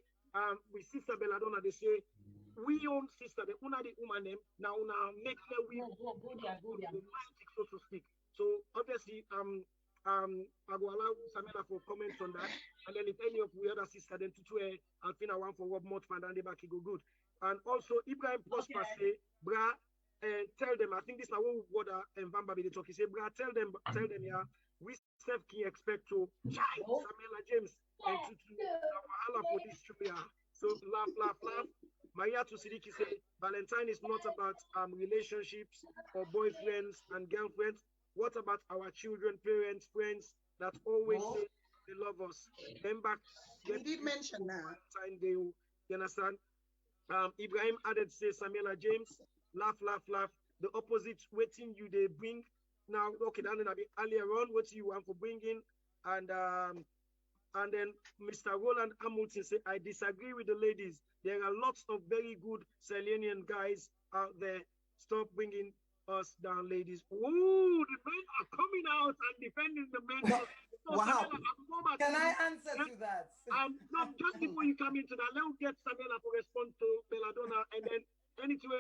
with Sister Belladonna, they say, we own sister, the una the woman them, now make them we romantic, so to speak. So obviously, I will allow Samuella for comments on that. And then if any of the other sister, then Tutu Alphina one for what more fan and they back go good. And also Ibrahim Prosper say, bra, tell them, I think this is what Vamba be the talk. He say, bra, tell them, yeah, we self can expect to Samuella James and Tutu for this show, yeah. So laugh. Maria to Sidiki say, Valentine is not about relationships or boyfriends and girlfriends. What about our children, parents, friends that always say they love us? Then back, we did mention that. Valentine Day, you understand? Ibrahim added, say, Samuella James, laugh. The opposite, waiting you they bring. Now, okay, then I'll be earlier on, what you want for bringing. And then Mr. Roland Hamilton say, I disagree with the ladies. There are lots of very good Selenian guys out there. Stop bringing us down, ladies. Oh, the men are coming out and defending the men. So wow. Samuella, can I answer to that? No, just before you come into that, let's get Samuella to respond to Belladonna, and then anything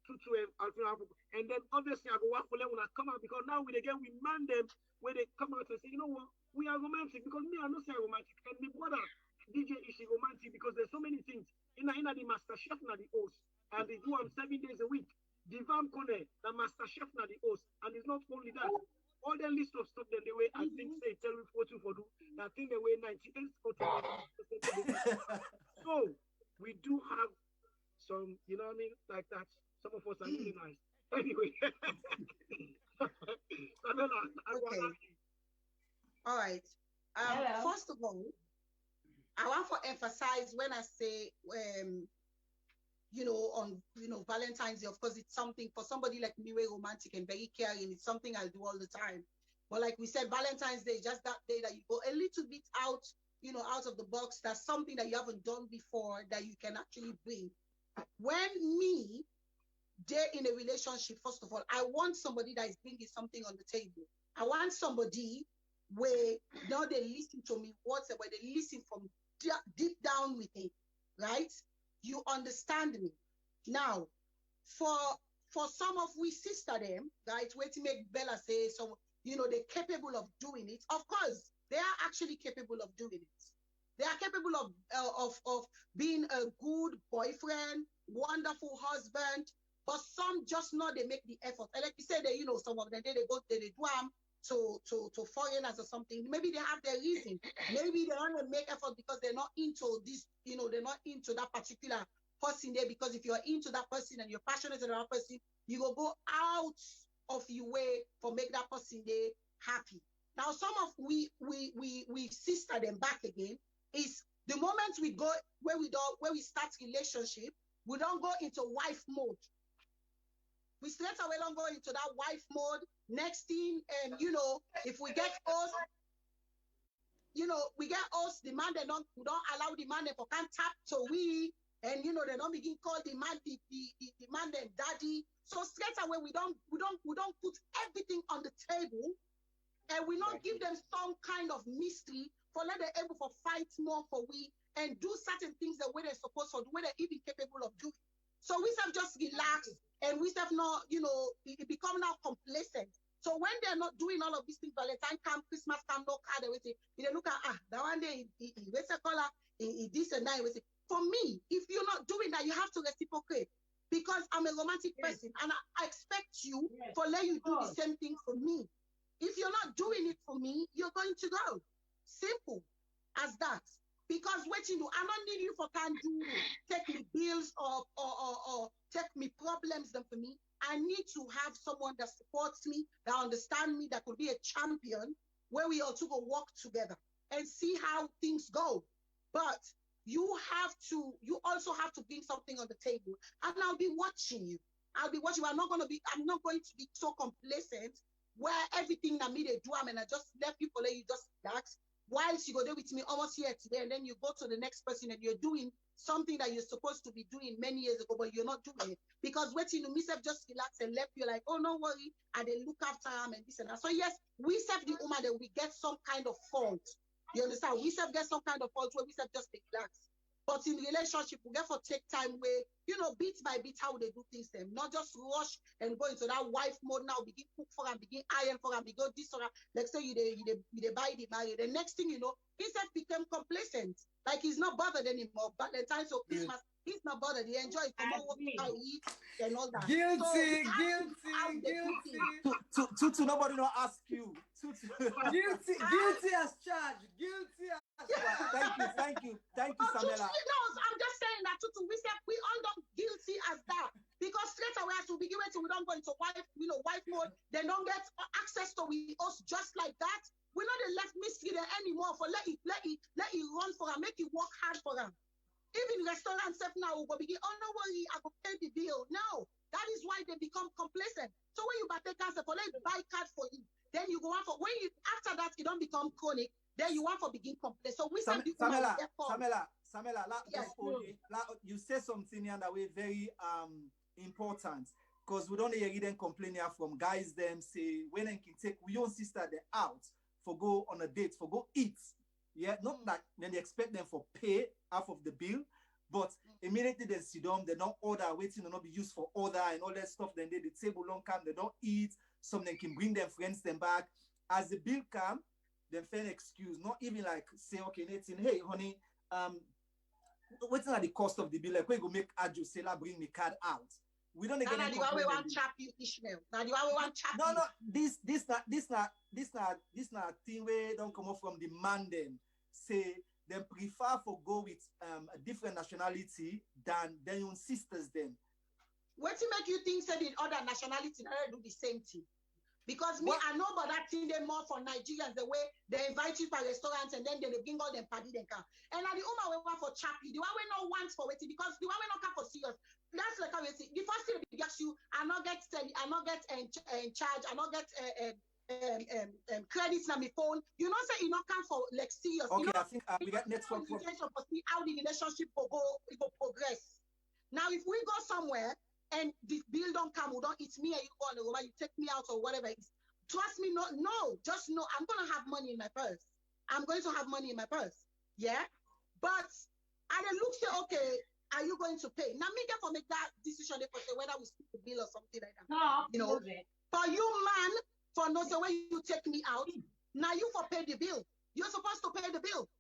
Tutu and Alphina, and then obviously I go work for them when I come out, because now we man them when they come out and say, you know what, we are romantic, because me I not say romantic, and my brother DJ is romantic because there's so many things. In the master chef na the host, and they do 7 days a week. Devamb Konneh, the master chef na the host, and it's not only that. All the list of stuff that they way, I think say tell me what for do. I think they weigh 98 or 20%. So we do have some, you know what I mean, like that. Some of us are really nice. Anyway. Okay. All right. First of all, I want to emphasize when I say, on Valentine's Day, of course, it's something for somebody like me, very romantic and very caring. It's something I do all the time. But like we said, Valentine's Day is just that day that you go a little bit out, out of the box. That's something that you haven't done before that you can actually bring. When they're in a relationship, first of all, I want somebody that is bringing something on the table. I want somebody where now they listen to me, where they listen from deep down with me, right? You understand me. Now, for some of we sister them, right, where to make Bella say, so, they're capable of doing it. Of course, they are actually capable of doing it. They are capable of being a good boyfriend, wonderful husband, but some just know they make the effort. And like you said, some of them, they go, they do to foreigners or something. Maybe they have their reason. Maybe they want to make effort because they're not into this, they're not into that particular person there. Because if you're into that person and you're passionate about that person, you will go out of your way for make that person there happy. Now, some of we sister them back again is the moment we go where we start relationship, we don't go into wife mode. We straight away don't go into that wife mode. Next thing, if we get us, we get us, the man, we don't allow the man for can't tap to we, and they don't begin call the man the man then daddy. So straight away we don't put everything on the table, and we don't give them some kind of mystery for let them able to fight more for we and do certain things the way they're supposed to do, where they're even capable of doing. So we have just relaxed, and we have not, it become now when they're not doing all of these things, Valentine camp, Christmas camp, no card, everything, they look at, that one day, what's a color, this and that, for me, if you're not doing that, you have to reciprocate. Because I'm a romantic person and I expect you for let you do the same thing for me. If you're not doing it for me, you're going to go. Simple as that. Because what you do, I don't need you for can do take me bills or take me problems them for me. I need to have someone that supports me, that understands me, that could be a champion, where we all two go work together and see how things go. But you also have to bring something on the table. And I'll be watching you. I'm not going to be so complacent where everything that me they do, I mean, I just left you for let you just relax. Whilst you go there with me almost here today, and then you go to the next person and you're doing something that you're supposed to be doing many years ago, but you're not doing it. Because waiting to me just relax and left you like, oh, no worry, and they look after him and this and that. So yes, we serve the woman that we get some kind of fault. You understand? We self get some kind of fault where we self just relax. But in relationship, we get for take time where, bit by bit, how they do things them. Not just rush and go into that wife mode now, begin cook for them, begin iron for them, begin this or that. Like say you buy the married. The next thing you know, he self became complacent. Like he's not bothered anymore. Valentine's or Christmas, he's not bothered. He enjoys come on, what I eat and all that. Guilty. Tutu, nobody don't ask you. Guilty as charged. Thank you, Samuella. No, I'm just saying that Tutu, we all don't guilty as that. Because straight away as we begin to we don't go into wife mode, they don't get access to us just like that. We're not the left mystery there anymore for let it run for them, make it work hard for them. Even restaurants now will begin, oh no worry, I will pay the bill. No, that is why they become complacent. So when you buy cancer for let buy card for you, then you go on for after that you don't become chronic. Then you want to begin complete. So we said Samuella, you say something here that way very important because we don't hear them complain here from guys them say when they can take we own sister they out for go on a date for go eat. Yeah, not that then they expect them for pay half of the bill, but immediately they sit down, they don't order, waiting to not be used for order and all that stuff. Then the table long come, they don't eat. Some them can bring them friends them back. As the bill come, then fair excuse, not even like say, okay, Nathan, hey, honey, what's not the cost of the bill? Like, we go make Adjo say, bring me card out. We don't get any. Now we want chap you, Ishmael. Now we want chap you. No, this not thing where don't come up from the man then. Say, them prefer for go with a different nationality than their own sisters then. What to make you think say the other nationality do the same thing? Because me, I know about that thing they more for Nigerians, the way they invite you for restaurants and then they bring all them party they come. And now the woman we want for chappy, the one we not want for waiting because the one we not come for serious. That's like how we see. The first thing they get you, I not get charge, I not get credits on my phone. You know, say you not come for like serious. Okay, I think we got network for see how the relationship will progress. Now, if we go somewhere and the bill don't come, we don't eat me and you go on the road, you take me out or whatever it is. Trust me, just know I'm gonna have money in my purse. I'm going to have money in my purse. Yeah? But I then look say, okay, are you going to pay? Now me get for make that decision for say whether we split the bill or something like that. No, you know. For you, man, for no say when you take me out, now you for pay the bill. You're supposed to pay the bill.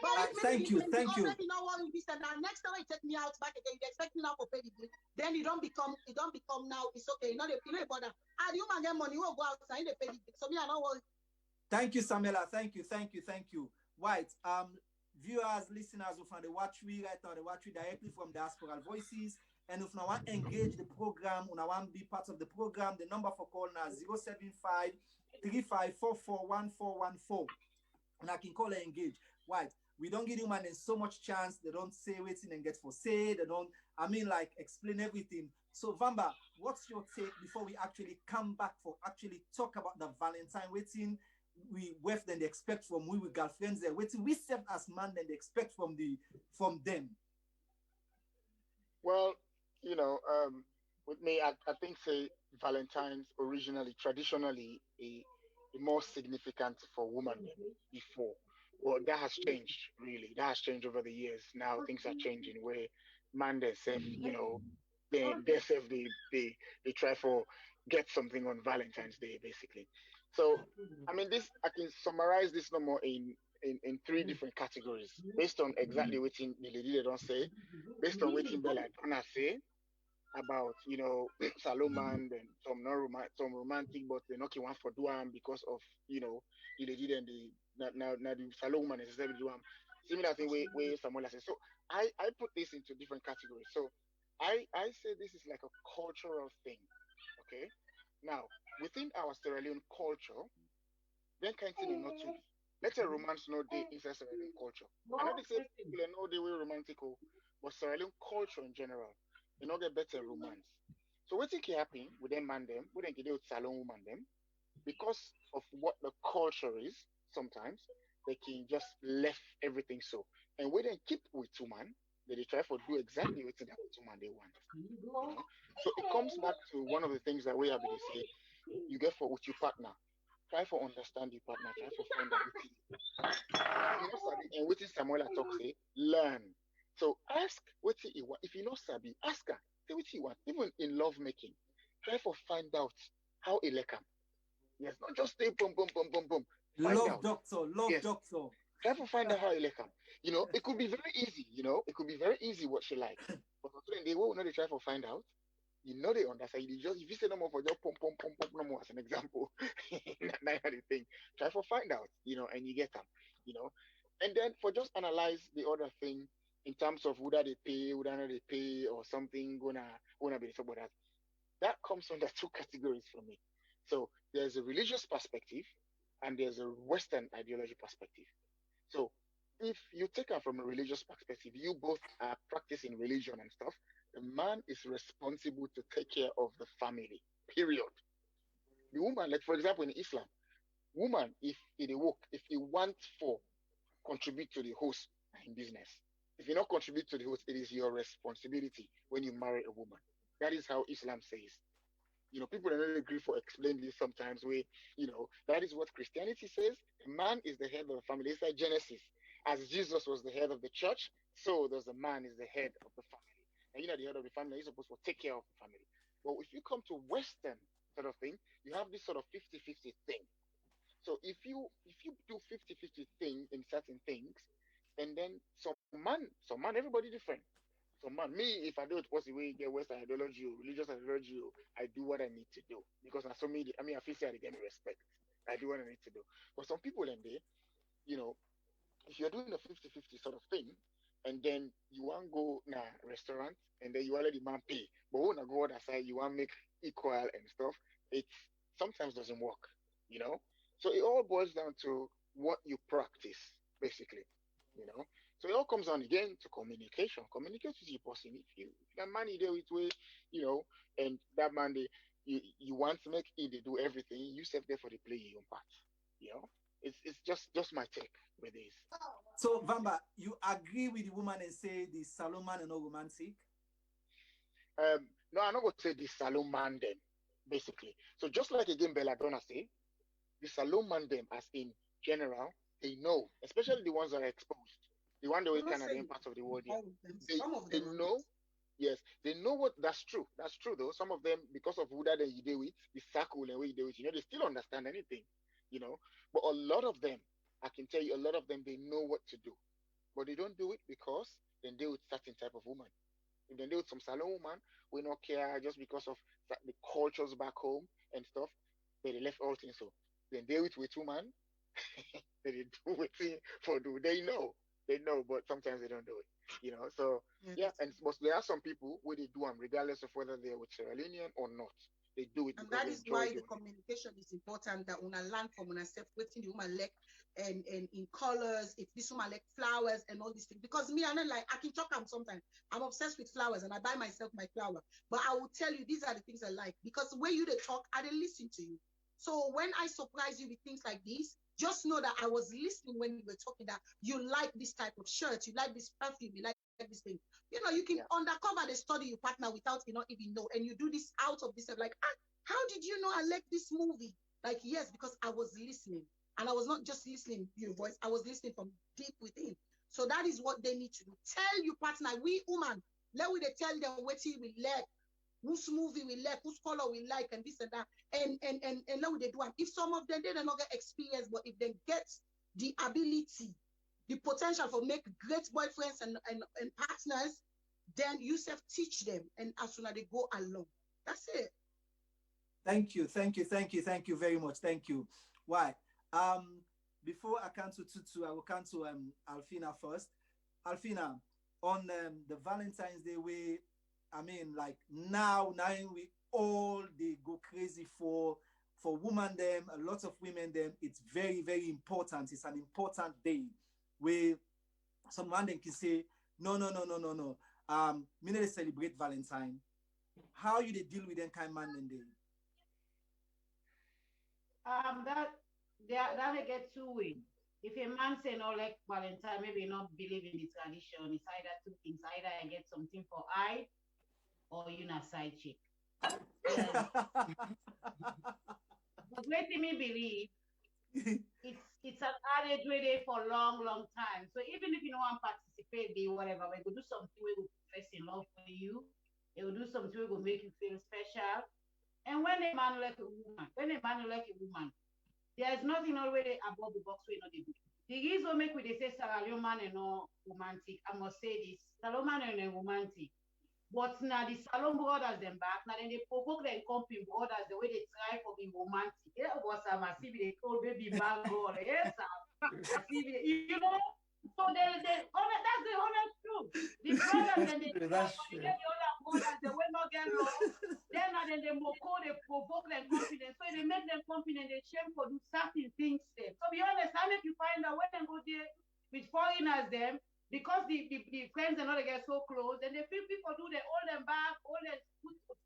But thank you. Already know what this and now next time you take me out back again, you expect me now for pay the bill. Then it don't become now. It's okay. Not a bother. And you man get money, you will go outside and pay the bill. So me I don't worry. Thank you, Samuella. Thank you. White. Viewers, listeners who from the watch we right now, they watch we directly from Diasporal Voices. And if you want to engage the program, you want to be part of the program, the number for call now 075 35441414. And I can call and engage. White. We don't give human so much chance. They don't say waiting and get for say. They don't, explain everything. So, Vamba, what's your take before we actually come back for actually talk about the Valentine waiting? We wife than they expect from we with girlfriends there. Waiting, we serve as man than they expect from them. Well, with me, I think say Valentine's originally, traditionally, a more significant for women before. Well, that has changed, really. That has changed over the years. Now things are changing where man themselves, they try for get something on Valentine's Day, basically. So, I mean, this I can summarize this no more in three different categories based on exactly what the lady they don't say, based on what Bella Donna say about Salomon and some romantic, but they're not one for Duam because of the lady and the now the Salomon is Duam. Similar thing where Samuella says. So I put this into different categories. So I say this is like a cultural thing. Okay. Now, within our Sierra Leone culture, then kind of not to be. Let's say romance no day inside Sierra Leone culture. I know they say people are no day way romantical, but Sierra Leone culture in general, they not get better romance. So what can happen with them man them, we don't get with salon woman them, because of what the culture is, sometimes they can just left everything so. And we then keep with two man, they try for do exactly what that two man they want. So it comes back to one of the things that we have been say, you get for with your partner. Try for understand your partner, try for find out what you know sabi, and what is Samuela talk say, learn. So ask what you want. If you know sabi, ask her, say what you want. Even in love making, try for find out how it like am. Yes, not just stay boom, boom, boom, boom, boom. Find out. Love doctor. Try to find out how it like am. It could be very easy, it could be very easy what she like. But they will not try to find out. They understand. You just if you say no more for just pump, pump, pump, pump, no more as an example. That's the thing. Try for find out, and you get them, And then for just analyze the other thing in terms of whether they pay, whether not they pay, or something gonna be so about that. That comes under two categories for me. So there's a religious perspective and there's a Western ideology perspective. So if you take it from a religious perspective, you both are practicing religion and stuff. The man is responsible to take care of the family. Period. The woman, like for example in Islam, woman, if it work, if you want for contribute to the host in business, if you not contribute to the host, it is your responsibility when you marry a woman. That is how Islam says. People don't agree for explain this sometimes where, that is what Christianity says. A man is the head of the family. It's like Genesis. As Jesus was the head of the church, so does a man is the head of the family. And the head of the family, you're supposed to take care of the family. But if you come to Western sort of thing, you have this sort of 50-50 thing. So if you do 50-50 thing in certain things, and then some man, everybody different. So man, me, if I do it possibly get Western ideology or religious ideology, I do what I need to do. Because I feel say I get me respect. I do what I need to do. But some people in there, if you're doing a 50-50 sort of thing, and then you want to go in a restaurant, and then you already man pay, but when I go other side, you want to make equal and stuff, it sometimes doesn't work, So it all boils down to what you practice, basically, So it all comes down again to communication. Communicate with your person. If you that man there with way, and that man you want to make it they do everything, you step there for the play your own part. It's just my take with this. So Vamba, you agree with the woman and say the Salomon are not romantic? No, I'm not going to say the Salomon them, basically. So just like again Belladonna say, the Salomon them as in general, they know, especially the ones that are exposed. The one that we kind of in parts of the world. Yeah. They know, yes, they know what that's true. That's true though. Some of them, because of who that you deal with, the circle and where you deal with, they still understand anything, But a lot of them, I can tell you, a lot of them they know what to do, but they don't do it because they deal with certain type of woman. If they deal with some salon woman, we don't care just because of the cultures back home and stuff. They left all things so. Then deal with woman. They do it for do. They know, but sometimes they don't do it. So but there are some people where they do them regardless of whether they're with Sierra Leonean or not. They do it, and that is why the communication is important. That when I learn from when I waiting the woman like and in colors, if this woman like flowers and all these things. Because me, I'm not like I can talk them sometimes. I'm obsessed with flowers and I buy myself my flower. But I will tell you these are the things I like because when you talk, I didn't listen to you. So when I surprise you with things like this, just know that I was listening when you were talking that you like this type of shirt, you like this perfume, you like this thing. You can undercover the study your partner without even know, and you do this out of this like, how did you know I like this movie? Like, yes, because I was listening, and I was not just listening to your voice, I was listening from deep within. So that is what they need to do. Tell your partner, we woman, let we they tell them what we like. whose movie we like, whose color we like, and this and that. And now they do. If some of them, they don't get experience, but if they get the ability, the potential for make great boyfriends and partners, then you self teach them, and as soon as they go along, that's it. Thank you very much. Thank you. Why? Before I come to Tutu, I will come to Alphina first. Alphina, on the Valentine's Day, I mean, like now we all they go crazy for women them, a lot of women them. It's very, very important. It's an important day where someone then can say, no. Me not celebrate Valentine. How you they deal with them kind man then day? That they get two ways. If a man say no like Valentine, maybe not believe in the tradition, it's either two things. Either I get something for I or you not side chick. But wait me believe it's an added day for long time. So even if you don't want to participate, they whatever, we will do something we will express in love for you. It will do something we will make you feel special. And when a man like a woman, there's nothing already above the box we know they do. The reason make we they say Sarah man and no romantic. I must say this, Sarah man and romantic. But now the Salon brothers them back, now then they provoke them company brothers the way they try for being romantic. Yeah, was a massive they call baby bango. Yes, you know. So that's the honest truth. The brothers and they That's true. the other brothers they will not get low. Then they moko, they provoke them confidence. So they make them confident, they shame for do certain things there. So be honest, I make you find out when they go there with foreigners them. Because the friends are not get so close, and the people do they hold them back, hold them,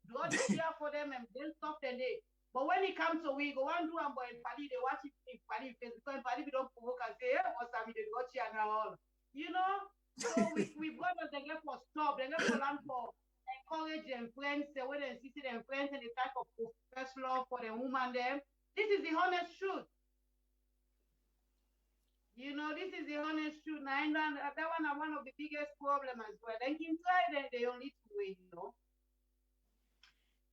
do all the cheer for them, and then stuff then they. But when it comes to we go and do and boy in Paddy, they watch it in Paddy face because in Paddy we don't provoke and say, hey, what's that? They watch here now all. You know? So we brothers they get for stop, they get for land for encourage them friends, they when they see them friends and the type of profess love for the woman them. This is the honest truth. You know, this is the honest truth. Now, and that one of the biggest problems as well. They can try that they only two ways, you know.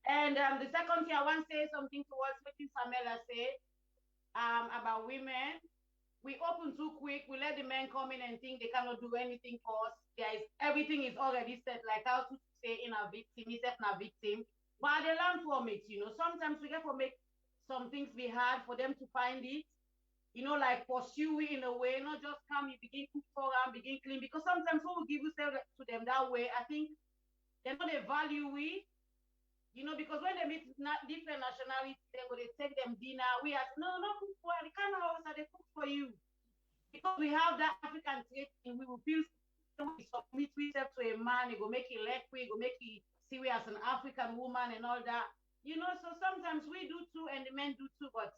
And the second thing I want to say something towards what Samuella said about women. We open too quick. We let the men come in and think they cannot do anything for us. Guys, everything is already set. Like how to say in a victim, is not a victim. But they learn from it, you know. Sometimes we get to make some things be hard for them to find it. You know, like pursue it in a way, not just come, you begin cook for them, begin clean. Because sometimes when we give yourself to them that way, I think they know they value it. You know, because when they meet different nationalities, they go, they take them dinner. We ask, no, cook for the kind of house that they cook for you. Because we have that African trait, and we will feel we submit ourselves to a man, it will make it like we go make it see we as an African woman and all that. You know, so sometimes we do too, and the men do too, but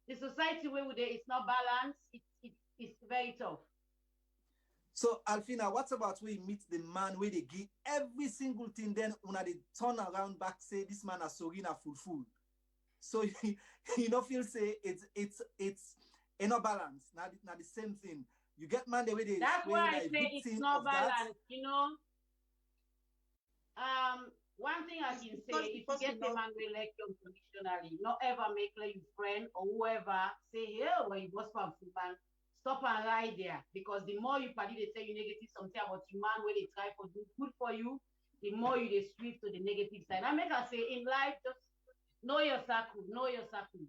the society where it's not balanced, it's very tough. So Alphina, what about we meet the man where they give every single thing, then when they turn around back, say this man has Sorina full. So you know feel say it's not balance, not the same thing. You get man the way they that's why I say it's not balanced, you know. One thing I can say, if you get a man will like you unconditionally, not ever make like your friend or whoever say, hey, when you boss for man, stop and ride there. Because the more you party, they tell you negative something about your man where they try to do good for you, the more you they sweep to the negative side. I make her say in life, just know your circle.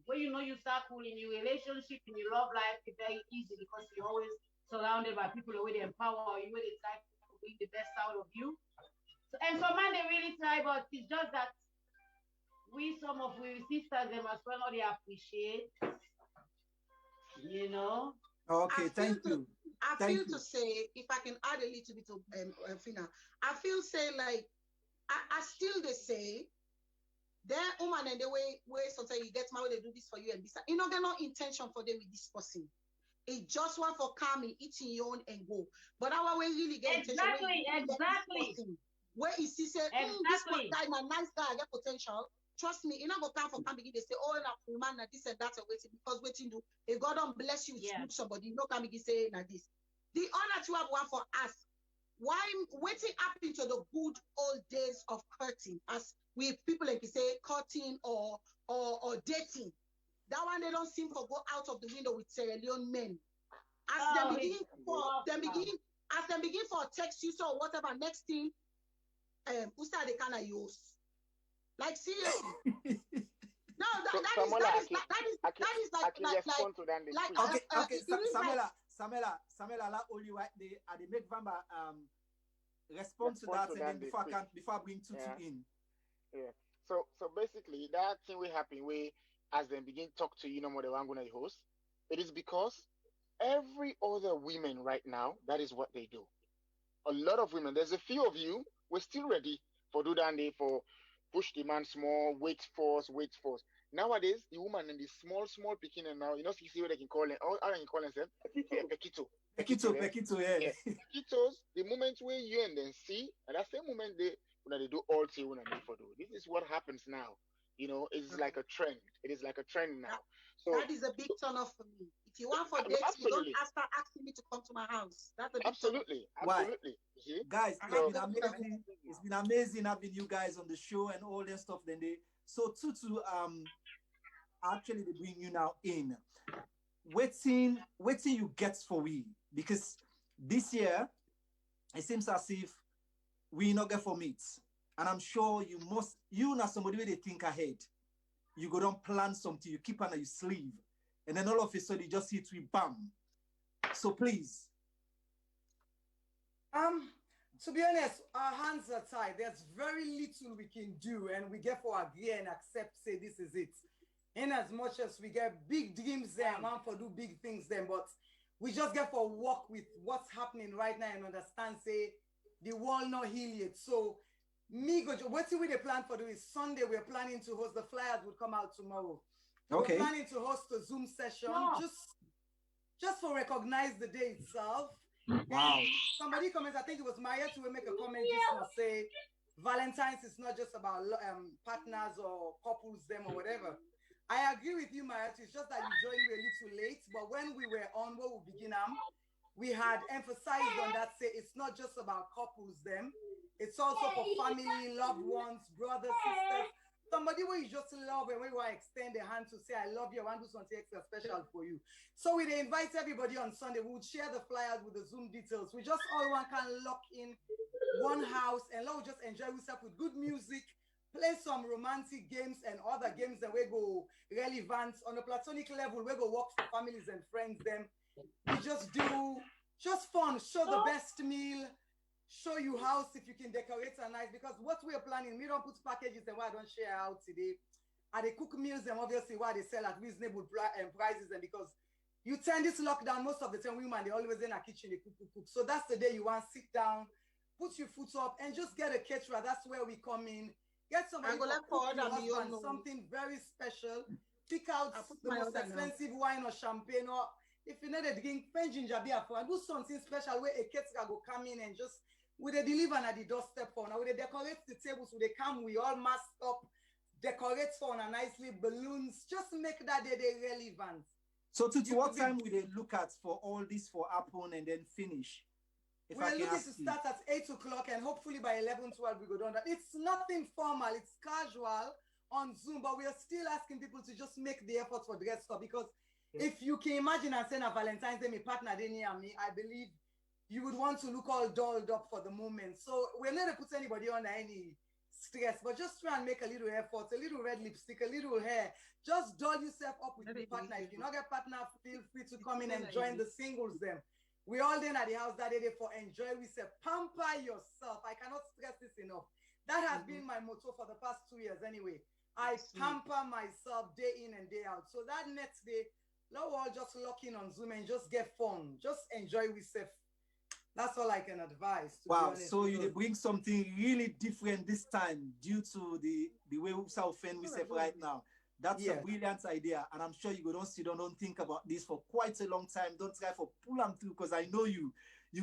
When you know your circle in your relationship, in your love life, it's very easy because you're always surrounded by people where they empower you, where they try to bring the best out of you. So, and some man they really try, but it's just that some of we sisters them as well, they appreciate, you know. Okay, thank you. I feel to say, if I can add a little bit of Alphina, I feel say like I still they say their woman and the way sometimes you get married, they do this for you and this. You know, they're not intention for them with this person. It just want for coming, eating your own and go. But our way really get exactly. Where is he say, this guy, a nice guy, I get potential. Trust me, you not go come for come begin. They say, oh, na man, na this and that, waiting because waiting do. If God don't bless you, with somebody, you know, come begin say na this. The honor to have one for us. Why waiting up into the good old days of courting, as with people like you say courting or dating. That one they don't seem to go out of the window with Sierra Leone men. As them begin for text you or whatever next thing, who start they kind of use. Like seriously. No, that is Samuella, allow all you right there. I make Vamba respond to that and then before I bring Tutu in. Yeah. So basically that thing will happen where as they begin talk to you no more the one gonna host. It is because every other women right now, that is what they do. A lot of women, there's a few of you, we're still ready for do that day for push demand small, wait force. Nowadays, the woman in the small picking and now, you know, see what they can call it. How they can call themselves? Pekito, yeah. Pekitos, the moment where you and then see, at that same moment they do all things when they for do. This is what happens now. You know, it's like a trend. It is like a trend now. So that is a big turn off for me. If you want for dates, you don't start asking me to come to my house. That's a big absolutely. See? Guys, it's been amazing having you guys on the show and all that stuff. So Tutu, actually they bring you now in. Waiting you get for we, because this year it seems as if we not get for meet. And I'm sure you not somebody where they think ahead. You go down plan something, you keep under your sleeve, and then all of a sudden you just hit we bam. So please. To be honest, our hands are tied. There's very little we can do, and we get for agree and accept, say this is it. In as much as we get big dreams there, man, for do big things then, but we just get for work with what's happening right now and understand, say, the world not heal yet. So, what we plan for do is Sunday, we're planning to host, the flyers would come out tomorrow. Okay. We're planning to host a Zoom session, just for recognize the day itself. Wow. Somebody comments, I think it was Maya to make a comment just now, say, Valentine's is not just about partners or couples, them or whatever. I agree with you, Maya. It's just that you joined me a little late, but when we were on where we begin, we had emphasized on that, say, it's not just about couples, them. It's also for family, loved ones, brothers, sisters. Somebody where you just love and where you want to extend a hand to say, I love you, I want to do something extra special for you. So we invite everybody on Sunday. We would share the flyers with the Zoom details. We just all one can lock in one house and let us just enjoy ourselves with good music, play some romantic games and other games that we go relevant on a platonic level. We go work for families and friends. Them we just do just fun, show the best meal, show you house if you can decorate a nice, because what we are planning, we don't put packages and why I don't share out today. And they cook meals and obviously why they sell at reasonable prices, and because you turn this lockdown, most of the time women they always in a kitchen, they cook. So that's the day you want to sit down, put your foot up and just get a caterer. That's where we come in. Get somebody something very special. Pick out the most expensive wine or champagne, or if you need a drink, pen ginger beer for, and do something special where a caterer go come in and just with a deliver at the doorstep for. Now we decorate the tables, we come, we all masked up, decorate for and nicely balloons, just make that day relevant. So to what time will they look at for all this for happen and then finish? We're looking to start at 8 o'clock and hopefully by 11, 12 we go down. It's nothing formal, it's casual on Zoom, but we are still asking people to just make the effort for dress up, because if you can imagine and saying a Valentine's Day, my partner didn't near me, I believe you would want to look all dolled up for the moment. So we're not going to put anybody under any stress, but just try and make a little effort, a little red lipstick, a little hair. Just doll yourself up with your partner. If you not get partner, feel free to come in and join the singles them. We all then at the house that day for enjoy. We say pamper yourself. I cannot stress this enough. That has been my motto for the past 2 years anyway. I pamper myself day in and day out. So that next day, let's all just lock in on Zoom and just get fun. Just enjoy yourself. That's all I can advise. Wow, so you bring something really different this time due to the way we offend we right now. That's a brilliant idea, and I'm sure you don't sit down, don't think about this for quite a long time. Don't try for pull them through, because I know you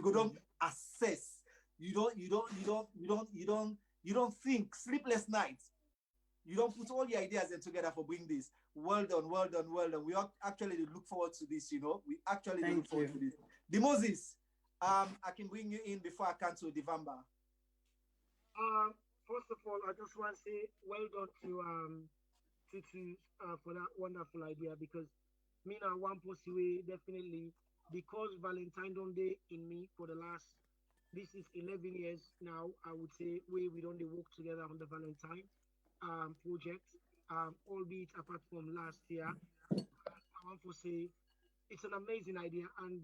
go don't assess. You don't think sleepless nights. You don't put all the ideas in together for bring this. Well done. We actually look forward to this. We actually look forward to this. The Moses. I can bring you in before I cancel Devamb. first of all, I just want to say well done to Tutu for that wonderful idea because me now one way definitely because Valentine don't day in me for the last this is 11 years now. I would say we don't work together on the Valentine project. Albeit apart from last year, I want to say it's an amazing idea and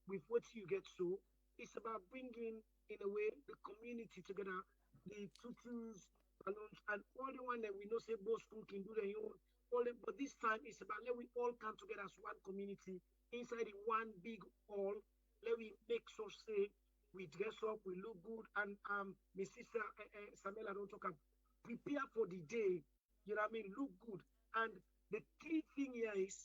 with what you get so it's about bringing in a way the community together, the tutus, balloons, and all the one that we know say both school can do their own. But this time it's about let we all come together as one community inside the one big hall. Let we make sure say we dress up, we look good, and my sister Samuella don't talk about prepare for the day. You know what I mean? Look good. And the key thing here is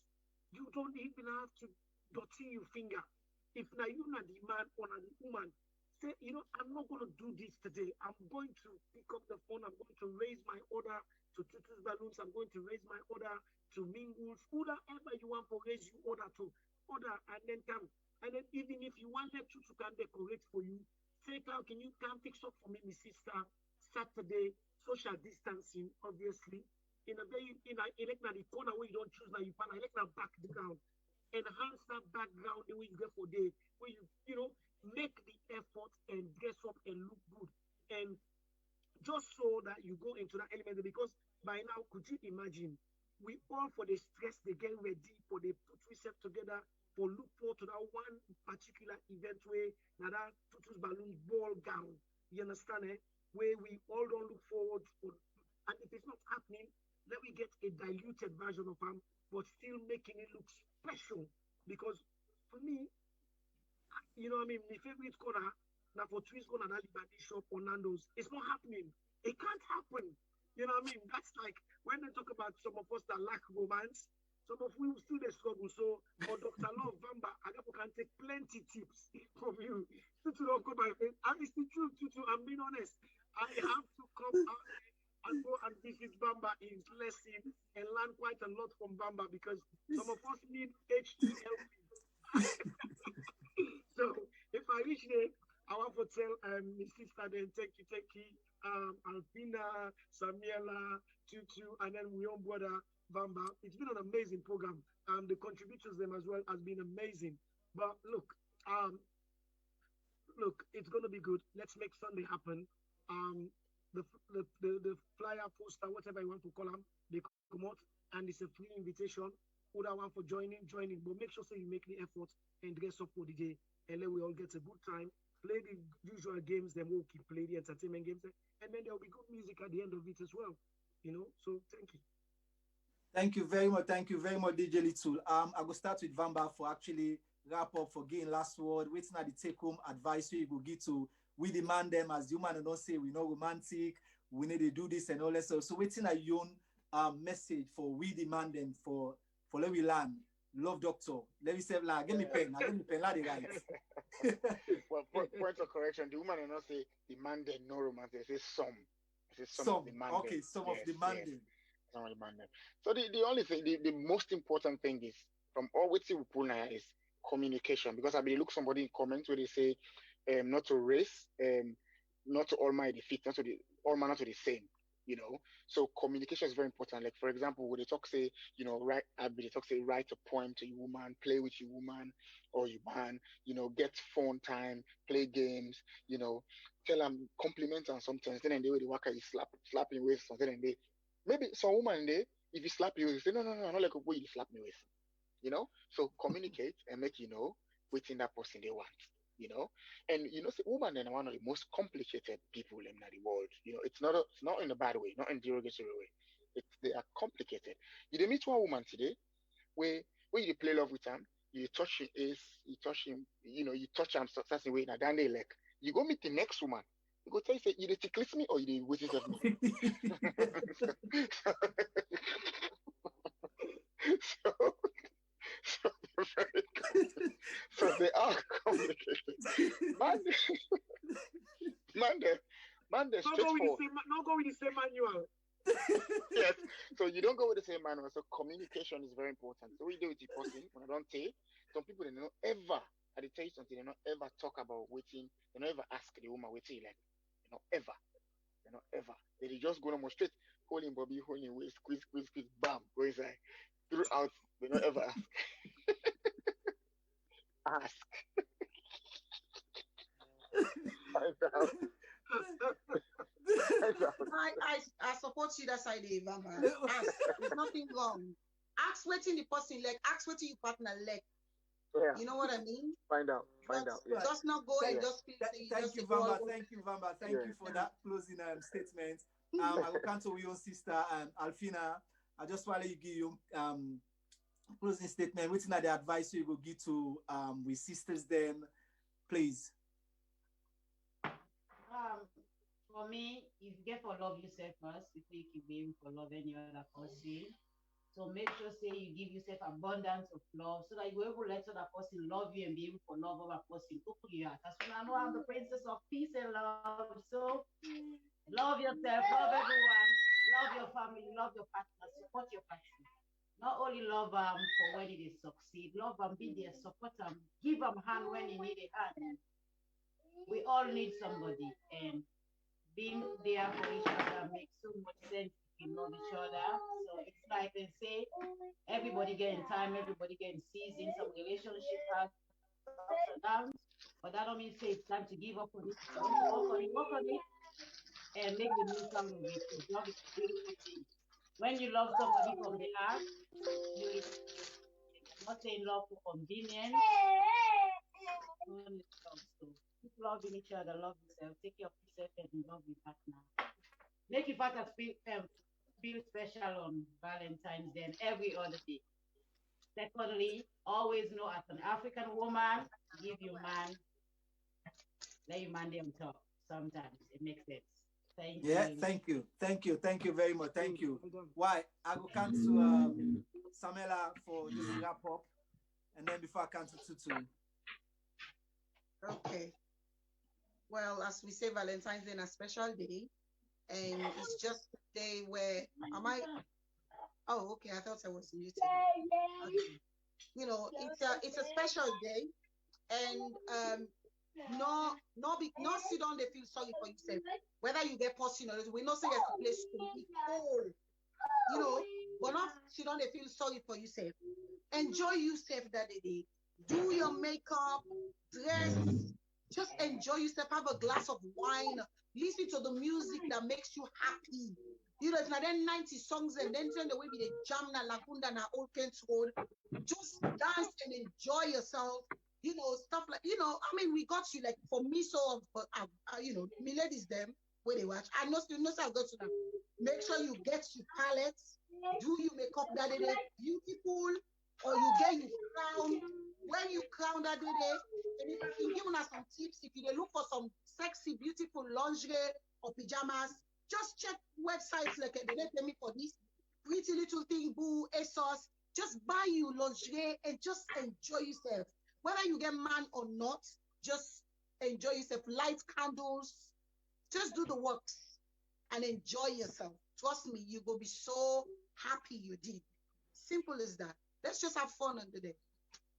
you don't even have to dirty your finger. If now you're not the man or not the woman, say, you know, I'm not going to do this today. I'm going to pick up the phone. I'm going to raise my order to Tutu's Balloons. I'm going to raise my order to Mingles. Whatever you want to raise your order to. Order and then come. And then even if you want that Tutu can decorate for you, say, how can you come fix up for me, my sister, Saturday, social distancing, obviously. In a very, like the corner where you don't choose now, you find like that background. Enhance that background the way you get for day, where you know, make the effort and dress up and look good. And just so that you go into that element, because by now, could you imagine, we all for the stress, they get ready, for they put ourselves together, for look forward to that one particular event where now that Tutu's balloon ball gown, you understand, where we all don't look forward for, and if it's not happening, let me get a diluted version of them, but still making it look special. Because for me, you know what I mean, my favorite corner, now for Twins corner, that Libani shop or Nando's, it's not happening. It can't happen. You know what I mean? That's like when they talk about some of us that lack romance, some of we still they struggle. So for Dr. Love Vamba, I can take plenty tips from you. Tutu don't come by face. And it's the truth, Tutu, I'm being honest. I have to come out and go and visit Bamba in lesson and learn quite a lot from Bamba because some of us need HELP. So if I reach there, I want to tell my sister then thank you, Alphina, Samuella, Tutu, and then we own brother Bamba. It's been an amazing program. The contributors them as well has been amazing. But look, it's gonna be good. Let's make Sunday happen. The flyer poster, whatever you want to call them, they come out and it's a free invitation. Who that one for joining, but make sure so you make the effort and dress up for the day and then we all get a good time. Play the usual games, then we'll keep play the entertainment games, and then there'll be good music at the end of it as well. You know, so thank you. Thank you very much, DJ Little. I will start with Vamba for actually wrap up for getting last word. Waiting at the take home advice you go get to. We demand them as human and don't say we know romantic, we need to do this and all that. So waiting at your own message for we demand them for let me learn. Love doctor. Let me say la give me pen. I give me pen, la the right. Well, point of correction, the woman will not say demanded no romance, they say some. They say some of demanded. Okay, some of demanding. Yes. Some of demanded. So the only thing, the most important thing is from all we see we pull now is communication. Because I mean look somebody in comments where they say not to race, not to all my defeat, not to the all manner to the same. You know, so communication is very important. Like for example, when they talk say, you know, write a poem to your woman, play with your woman or your man, you know, get phone time, play games, you know, tell them compliment them sometimes. Then they will work you slapping with something and they maybe some woman they if you slap you say no, I don't like a way you slap me with. You know, so communicate and make you know within that person they want. You know, and you know, women are one of the most complicated people in the world. You know, it's not in a bad way, not in a derogatory way. They are complicated. You meet one woman today, where when you play love with him, you touch him, you know, you touch him certain way. Now then they like, you go meet the next woman. You go tell you say, you tickle me or you waiting of me. So they are complicated. Man, they're straightforward. Not go with the same manual. Yes. So you don't go with the same manual. So communication is very important. So we do with the person. When I don't say, some people they don't ever. I tell you something. They don't ever talk about waiting. They don't ever ask the woman waiting like, you know, ever. They not ever. They just go on straight, holding Bobby, holding waist, squeeze, squeeze, squeeze, bam, go inside. Throughout, they not ever ask. Ask. Find out. I support you that side, Devamb. Ask. There's nothing wrong. Ask waiting the person like, ask waiting your partner like. Yeah. You know what I mean? Find out. Just not go and just feel Thank you, Vamba. Thank you, Vamba. Thank you for that closing statement. I will come to your sister Alphina. I just want to give you closing statement. What's the advice you will give to we sisters them, please? For me, if you get for love yourself first, before you can be able to love any other person. So make sure say you give yourself abundance of love so that you will able to let other person love you and be able to love other person. Open your heart. As I know I'm the princess of peace and love. So love yourself, love everyone, love your family, love your partner, support your partner. Not only love them for when they succeed, love them, be there, support them, give them hand when you need a hand. We all need somebody, and being there for each other makes so much sense. You know each other. So it's like they say, everybody getting time, everybody getting season. Some relationship has ups and downs, but that don't mean say it's time to give up on it. So work on it, and make the most out of it. Because love is a beautiful thing. When you love somebody from the heart, you I'm not saying love for convenience. So keep loving each other, love yourself, take care of yourself, and love your partner. Make your partner feel special on Valentine's Day and every other day. Secondly, always know as an African woman, give your man, let your man them talk. Sometimes it makes sense. Thank you. Thank you very much. Thank you. Why? I will come to Samuella for this wrap up, and then before I come to Tutu. Okay. Well, as we say, Valentine's Day is a special day. And it's just a day where oh, okay, I thought I was muted. Okay. You know, it's a special day, and no sit down they feel sorry for yourself. Whether you get person or not, we know say there's a place to be cold. You know, but not sit down they feel sorry for yourself. Enjoy yourself that day. Do your makeup, dress, just enjoy yourself, have a glass of wine. Listen to the music that makes you happy. You know, it's not then 90 songs and then turn the way with the jam na lakunda na old Kent's Road. Just dance and enjoy yourself. You know, stuff like, you know, I mean, we got you like for me, so, you know, me ladies, them, where they watch. I know, I'll go to them. Make sure you get your palettes, do your makeup that day, beautiful, or you get your crown. When you crown that day, and if I can give us some tips, if you look for some sexy, beautiful lingerie or pajamas, just check websites like they pay me for this. Pretty Little Thing, Boo, ASOS. Just buy you lingerie and just enjoy yourself. Whether you get man or not, just enjoy yourself. Light candles, just do the works and enjoy yourself. Trust me, you will be so happy you did. Simple as that. Let's just have fun on the day.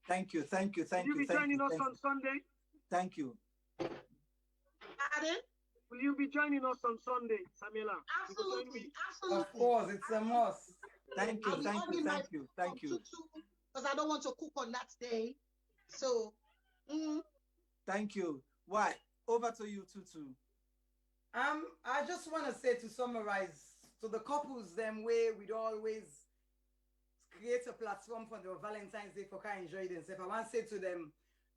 Thank you. Will you be joining us on Sunday? Thank you. Pardon? Will you be joining us on Sunday, Samuella? Absolutely. Of course, it's a must. Thank you. Because I don't want to cook on that day. So, Thank you. Why? Over to you, Tutu. I just want to say, to summarize, to the couples them way we'd always create a platform for the Valentine's Day for can enjoy themselves. I want to say to them,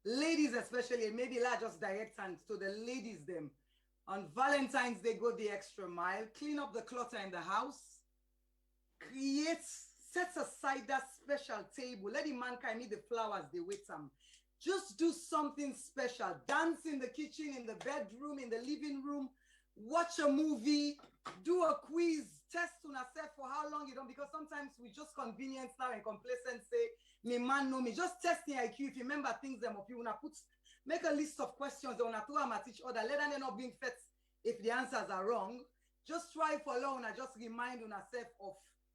ladies especially, and maybe not just direct hands to the ladies them. On Valentine's Day, go the extra mile, clean up the clutter in the house, set aside that special table, let the mankind meet the flowers they wait them. Just do something special. Dance in the kitchen, in the bedroom, in the living room, watch a movie, do a quiz, test on yourself for how long you don't, because sometimes we just convenience now and complacent say, me man know me. Just testing IQ. If you remember things them of you wanna make a list of questions that wanna throw them at each other, let them not being fed if the answers are wrong. Just try for long and just remind yourself of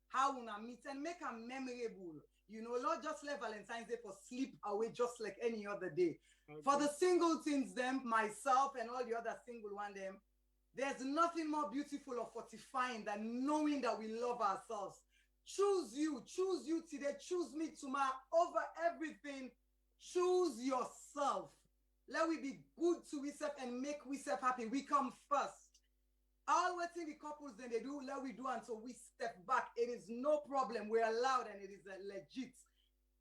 how una meet and make them memorable. You know, not just let Valentine's Day for sleep away just like any other day. Okay. For the single teens, them, myself and all the other single one them, There's nothing more beautiful or fortifying than knowing that we love ourselves. Choose you today, choose me tomorrow over everything. Choose yourself. Let we be good to ourselves and make ourselves happy. We come first. All what the couples then they do, let we do until we step back. It is no problem. We're allowed and it is legit.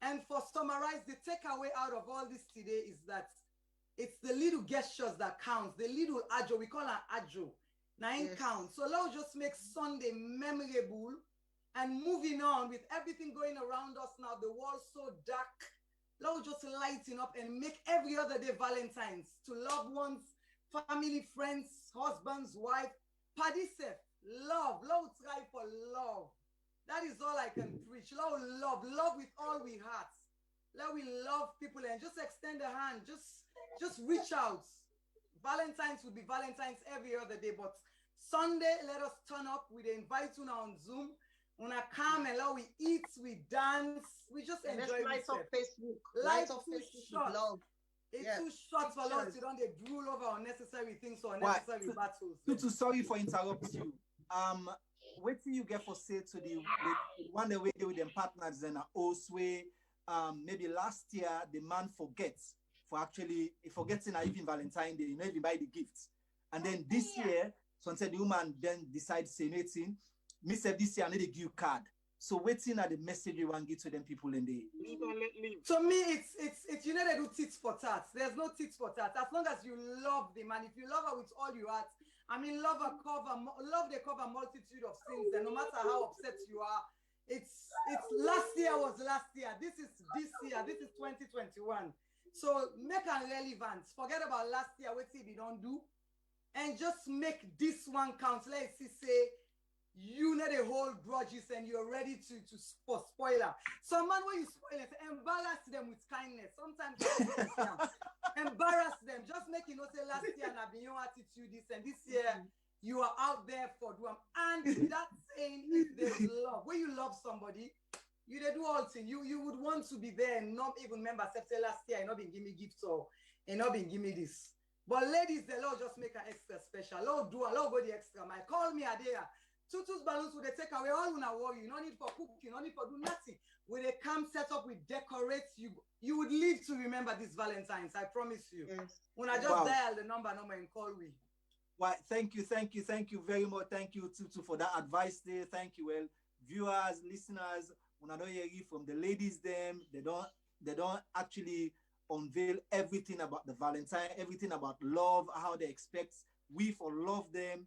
And for summarize, the takeaway out of all this today is that it's the little gestures that counts, the little ajo, we call it ajo. Now it counts. So let's just make Sunday memorable and moving on with everything going around us now, the world so dark. Let's just lighten up and make every other day Valentine's to loved ones, family, friends, husbands, wife. Paddy said, love, try for love. That is all I can preach. Love with all we heart. Let we love people and just extend a hand, just reach out. Valentine's would be Valentine's every other day, but Sunday, let us turn up. We invite you now on Zoom. When I come and we eat, we dance, we just enjoy. Lights up Facebook. Lights up Facebook short. love. It's too short for us to don't they drool over unnecessary things or Why? unnecessary battles. Tutu, sorry for interrupting you. What do you get for say to the one the way they with them partners and also maybe last year the man forgets for actually forgetting even Valentine Day, you know, even buy the gifts. And then this year, so said the woman then decides say nothing. Me said this year I need to give you card. So waiting at the message you want to give to them people in the to me it's you know they do tits for tats. There's no tits for tats. As long as you love the man, if you love her with all your heart, I mean love they cover multitude of sins, and no matter how upset you are, it's last year was last year. This is this year, this is 2021. So make a relevant. Forget about last year, what we don't do, and just make this one count. Let's see, say you know they hold grudges and you're ready to spoil them. Some man when you spoil it, embarrass them with kindness. Sometimes embarrass them. Just make you know say last year and I've been your attitude this and this year you are out there for them. And that saying if there's love, when you love somebody, you they do all things. You would want to be there and not even remember except say last year and not been give me gifts or and not been give me this. But ladies, the Lord just make an extra special. Lord do a Lord go the extra mile. Call me a day. Tutu's balloons would they take away all una worry. No need for cooking, no need for do nothing. When they come set up, we decorate you. You would live to remember this Valentine's. I promise you. Yes. When I just dial the number and call we. Why? Thank you very much. Thank you Tutu for that advice there. Thank you. Well, viewers, listeners, when I don't hear you from the ladies, them they don't actually unveil everything about the Valentine, everything about love, how they expect we for love them.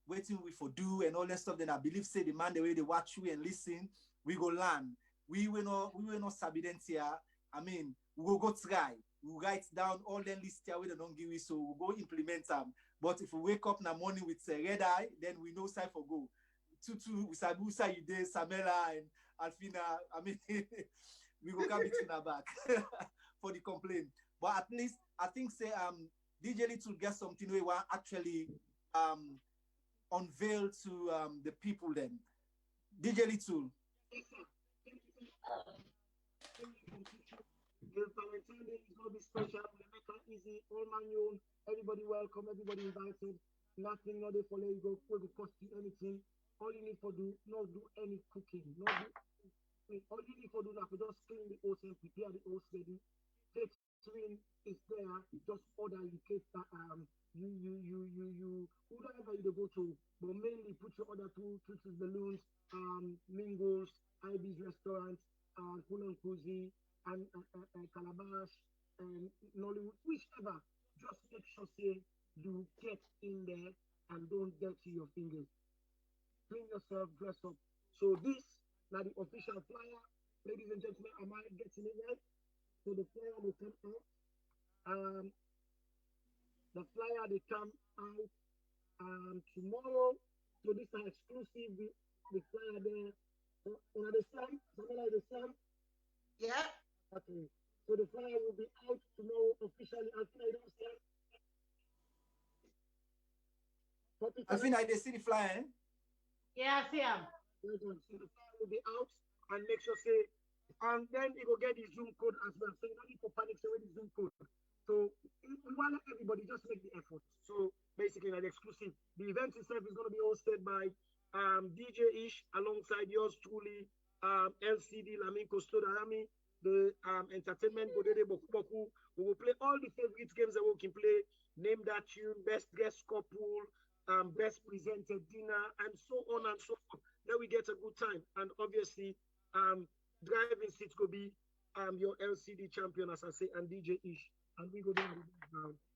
Waiting we for do and all that stuff. Then I believe say the man the way they watch you and listen, we go learn. We will not sabident here. I mean, we will go try. We will write down all them lists here we don't give you, so we'll go implement them. But if we wake up in the morning with a red eye, then we know side for go. Tutu, Sabusa, you did Samuella and Alphina. I mean, we go come between our back for the complaint. But at least I think say DJ Little get something we want actually unveil to the people then. DJ Little. The Valentine Day is going to be special. We make it easy. All manual. Everybody welcome. Everybody invited. Nothing, no they follow you go. Will cost you anything. All you need to do, not do any cooking. All you need to do now, just clean the house and prepare the house ready. Catering is there. Just order in case that whoever you go to, but mainly put your order to Tutu's Balloons, Mingles, IB's restaurant, Kunan Kuzi, and Calabash, and Nollywood, whichever. Just make sure say you get in there and don't dirty your fingers. Clean yourself, dress up. So this now the official flyer, ladies and gentlemen. Am I getting it right? So the flyer will come out. The flyer they come out tomorrow. So this is exclusive. The flyer there. On the sun, something like the sun. Yeah. Okay. So the flyer will be out tomorrow officially. Alphina, they see the flyer. Eh? Yeah, I see him. So the flyer will be out and make sure say, and then you will get the Zoom code as well. So you don't need to panic. So with the Zoom code. So we want everybody just make the effort. So basically, like exclusive. The event itself is going to be hosted by DJ Ish alongside yours truly, LCD Lamin Kostodarami, the entertainment Godede Boku Boku. We will play all the favorite games that we can play. Name that tune, best guest couple, best presented dinner, and so on and so forth. Then we get a good time. And obviously, driving seats will be your LCD champion, as I say, and DJ Ish. And we go down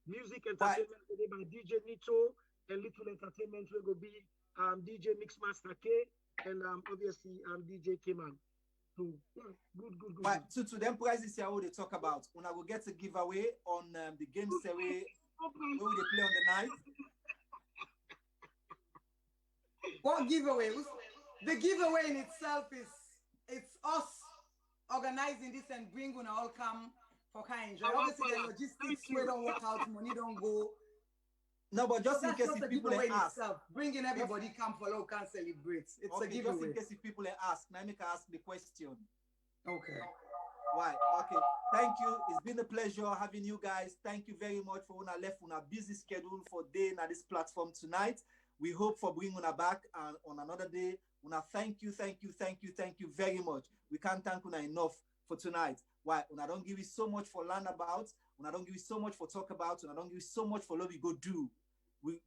music entertainment today by DJ Nito, and Little Entertainment will be DJ Mixmaster K, and obviously DJ K-Man. So yeah, good. Right, to them prizes here, what they talk about. When I will get a giveaway on the games where they play on the night. What giveaway? The giveaway in itself is it's us organizing this and bringing all come for kind. Obviously, the logistics we don't work out, money don't go. No, but just in case if people ask, bringing everybody come follow, can celebrate. It's okay, a giveaway. Just in case if people ask, now I make ask the question. Okay. Right. Okay. Thank you. It's been a pleasure having you guys. Thank you very much for when I left on a busy schedule for day on this platform tonight. We hope for bringing her back on another day. Una thank you very much. We can't thank una enough for tonight. Why? Una don't give you so much for learn about. Una don't give you so much for talk about. Una don't give you so much for what we go do. We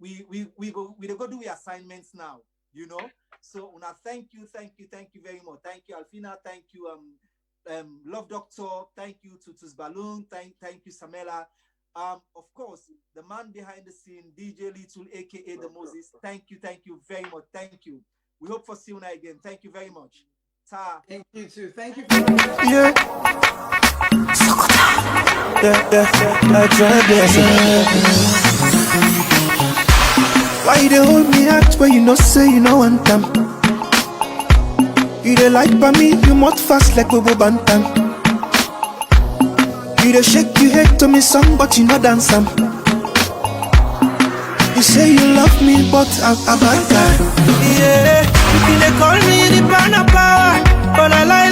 go do the assignments now. You know. So una thank you very much. Thank you Alphina. Thank you Love Doctor. Thank you Tutu's Balloon. Thank you Samuella. Of course, the man behind the scene, DJ Little, aka the Moses. Thank you very much. Thank you. We hope for seeing you again. Thank you very much. Ta. Thank you too. Thank you. Yeah. Why they hold me out where you know say you know one time? You dey like by me, you must fast like Bobo Bantam. You dey shake your head to me song, but you no dance am. You say you love me, but I'm a bad guy. Yeah, you dey call me the banana power, but I lie.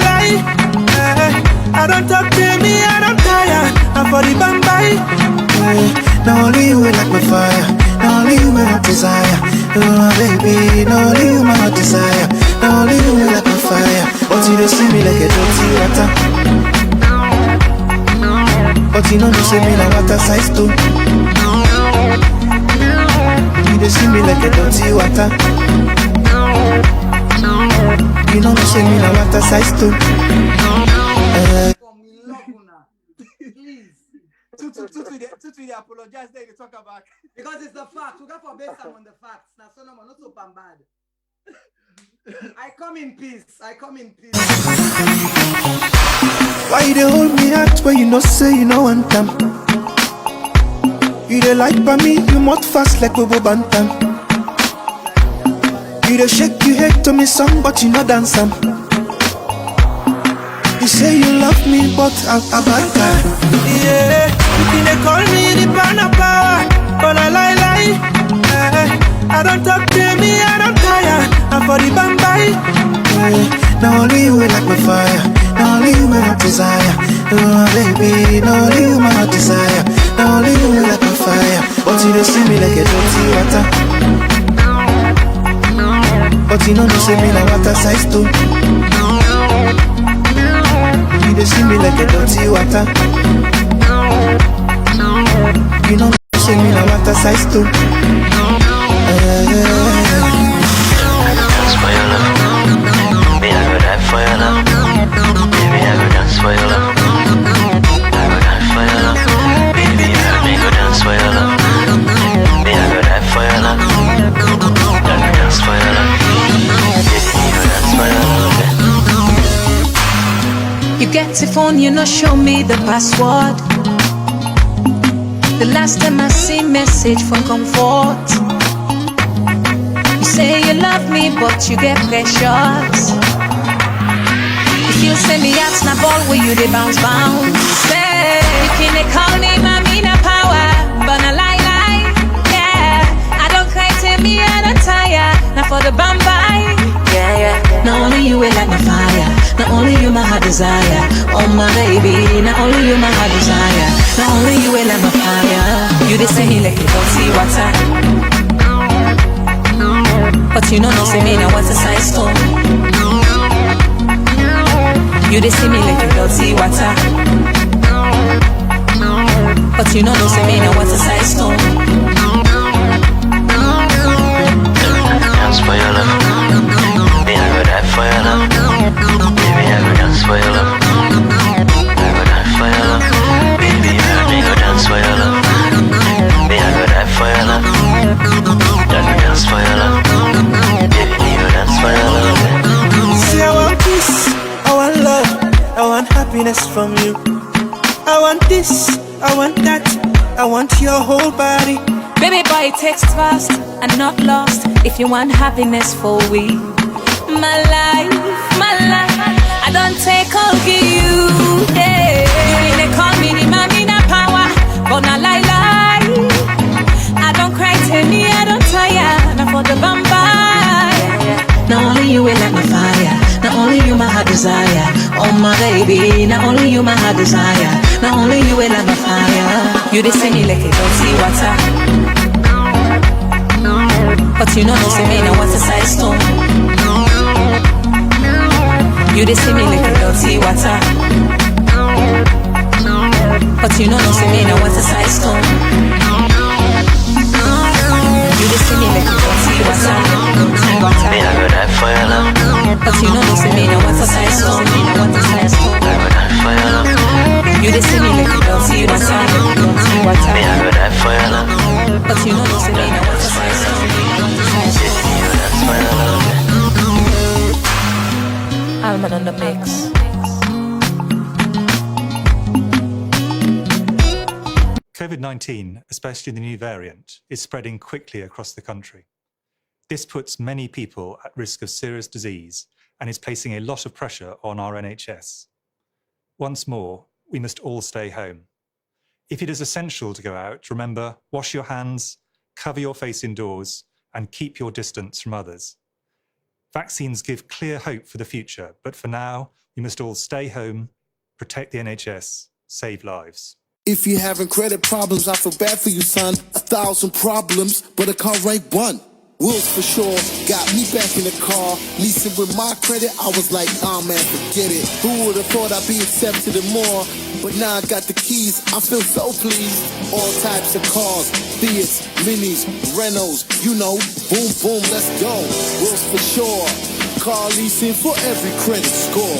I don't talk to me, I don't tire. I'm for the bambai. Now only you like my fire. Now only you my desire. Oh baby, now only you my desire. Now only you like my fire. But you don't see me like a dirty water. But you know you see me like water size too. You don't see me like a dirty water. You know you see me like water size too. Please. Tutu, they apologize. They talk about because it's the fact. We got for based on the facts. Now, so no, not so bad. I come in peace. Why they hold me out where you know say you know one time? You dey like by me, you must fast like Bobo Bantam. You dey shake your head to me song, but you no dance am. You say you love me, but I'm a bad guy. Yeah, you dey call me the banana power, but I lie. I don't talk to me, I don't tire. I'm for the bambai. Now only you like my fire. Now only you my desire. Oh baby, now only you my desire. Now only you like my fire. But you don't see me like a dirty water. But you know you see me like water size too. You don't see me like a dirty water. You know you see me like water size too. Dance for your love. Me, I go die for your love. Baby, I go dance for your love. I go die for your love. Baby, me go dance for your love. Me, I go die for your love. I go dance for your love. Baby, me go dance for your love. You get the phone, you know, show me the password. The last time I see message from comfort. You say you love me, but you get precious. If you send me out, snap ball where you they bounce. Say, you can call me Mamina Power, but I lie. Yeah, I don't cry to me, I don't tire. Now for the bambai. Yeah. Not only you will light my fire. Not only you my heart desire. Oh my baby, not only you my heart desire. Not only you will light my fire. You dey say me like you don't see water, but you know no say me now what's a size stone. You dey see me like you don't see water, but you know no say me now what's a size stone. Dance for your love. Me I go die for your love. Baby I go dance for your love. I go die for your love. Baby me go dance for your love. Me I go die for your love. I go dance for your love. Baby me go dance for your love. See I want peace, I want love, I want happiness from you. I want this, I want that, I want your whole body. Baby boy, text fast and not lost. If you want happiness for we, my life, I don't take all of you. Hey, you they call me the mommy na power, but not lie. I don't cry to me, I don't tire, not for the vampire. Not only you will light my fire. Not only you my heart desire. Oh my baby, not only you my heart desire. Not only you will light my fire. You dey say me like you don't see water, but you know no say me now what's a size stone. You dey see me like you don't see water, but you know no say me now what's a size stone. You dey see me like you don't see water, Me I go die for your love. but you know no say me now what's a size stone. I go die for your love. You dey see me like you don't see water, Me I go die for your love. but you know no say me now what's a size stone. Baby me go dance for your love. Alman on the mix. COVID-19, especially the new variant, is spreading quickly across the country. This puts many people at risk of serious disease and is placing a lot of pressure on our NHS. Once more, we must all stay home. If it is essential to go out, remember, wash your hands, cover your face indoors, and keep your distance from others. Vaccines give clear hope for the future, but for now, we must all stay home, protect the NHS, save lives. If you're having credit problems, I feel bad for you, son. 1,000 problems, but a car rank 1. Wills for sure, got me back in the car. Leasing with my credit, I was like, man, forget it. Who would've thought I'd be accepted and more? But now I got the keys, I feel so pleased. All types of cars, Fiats, Minis, Renaults, you know, boom, boom, let's go. Wills for sure, car leasing for every credit score.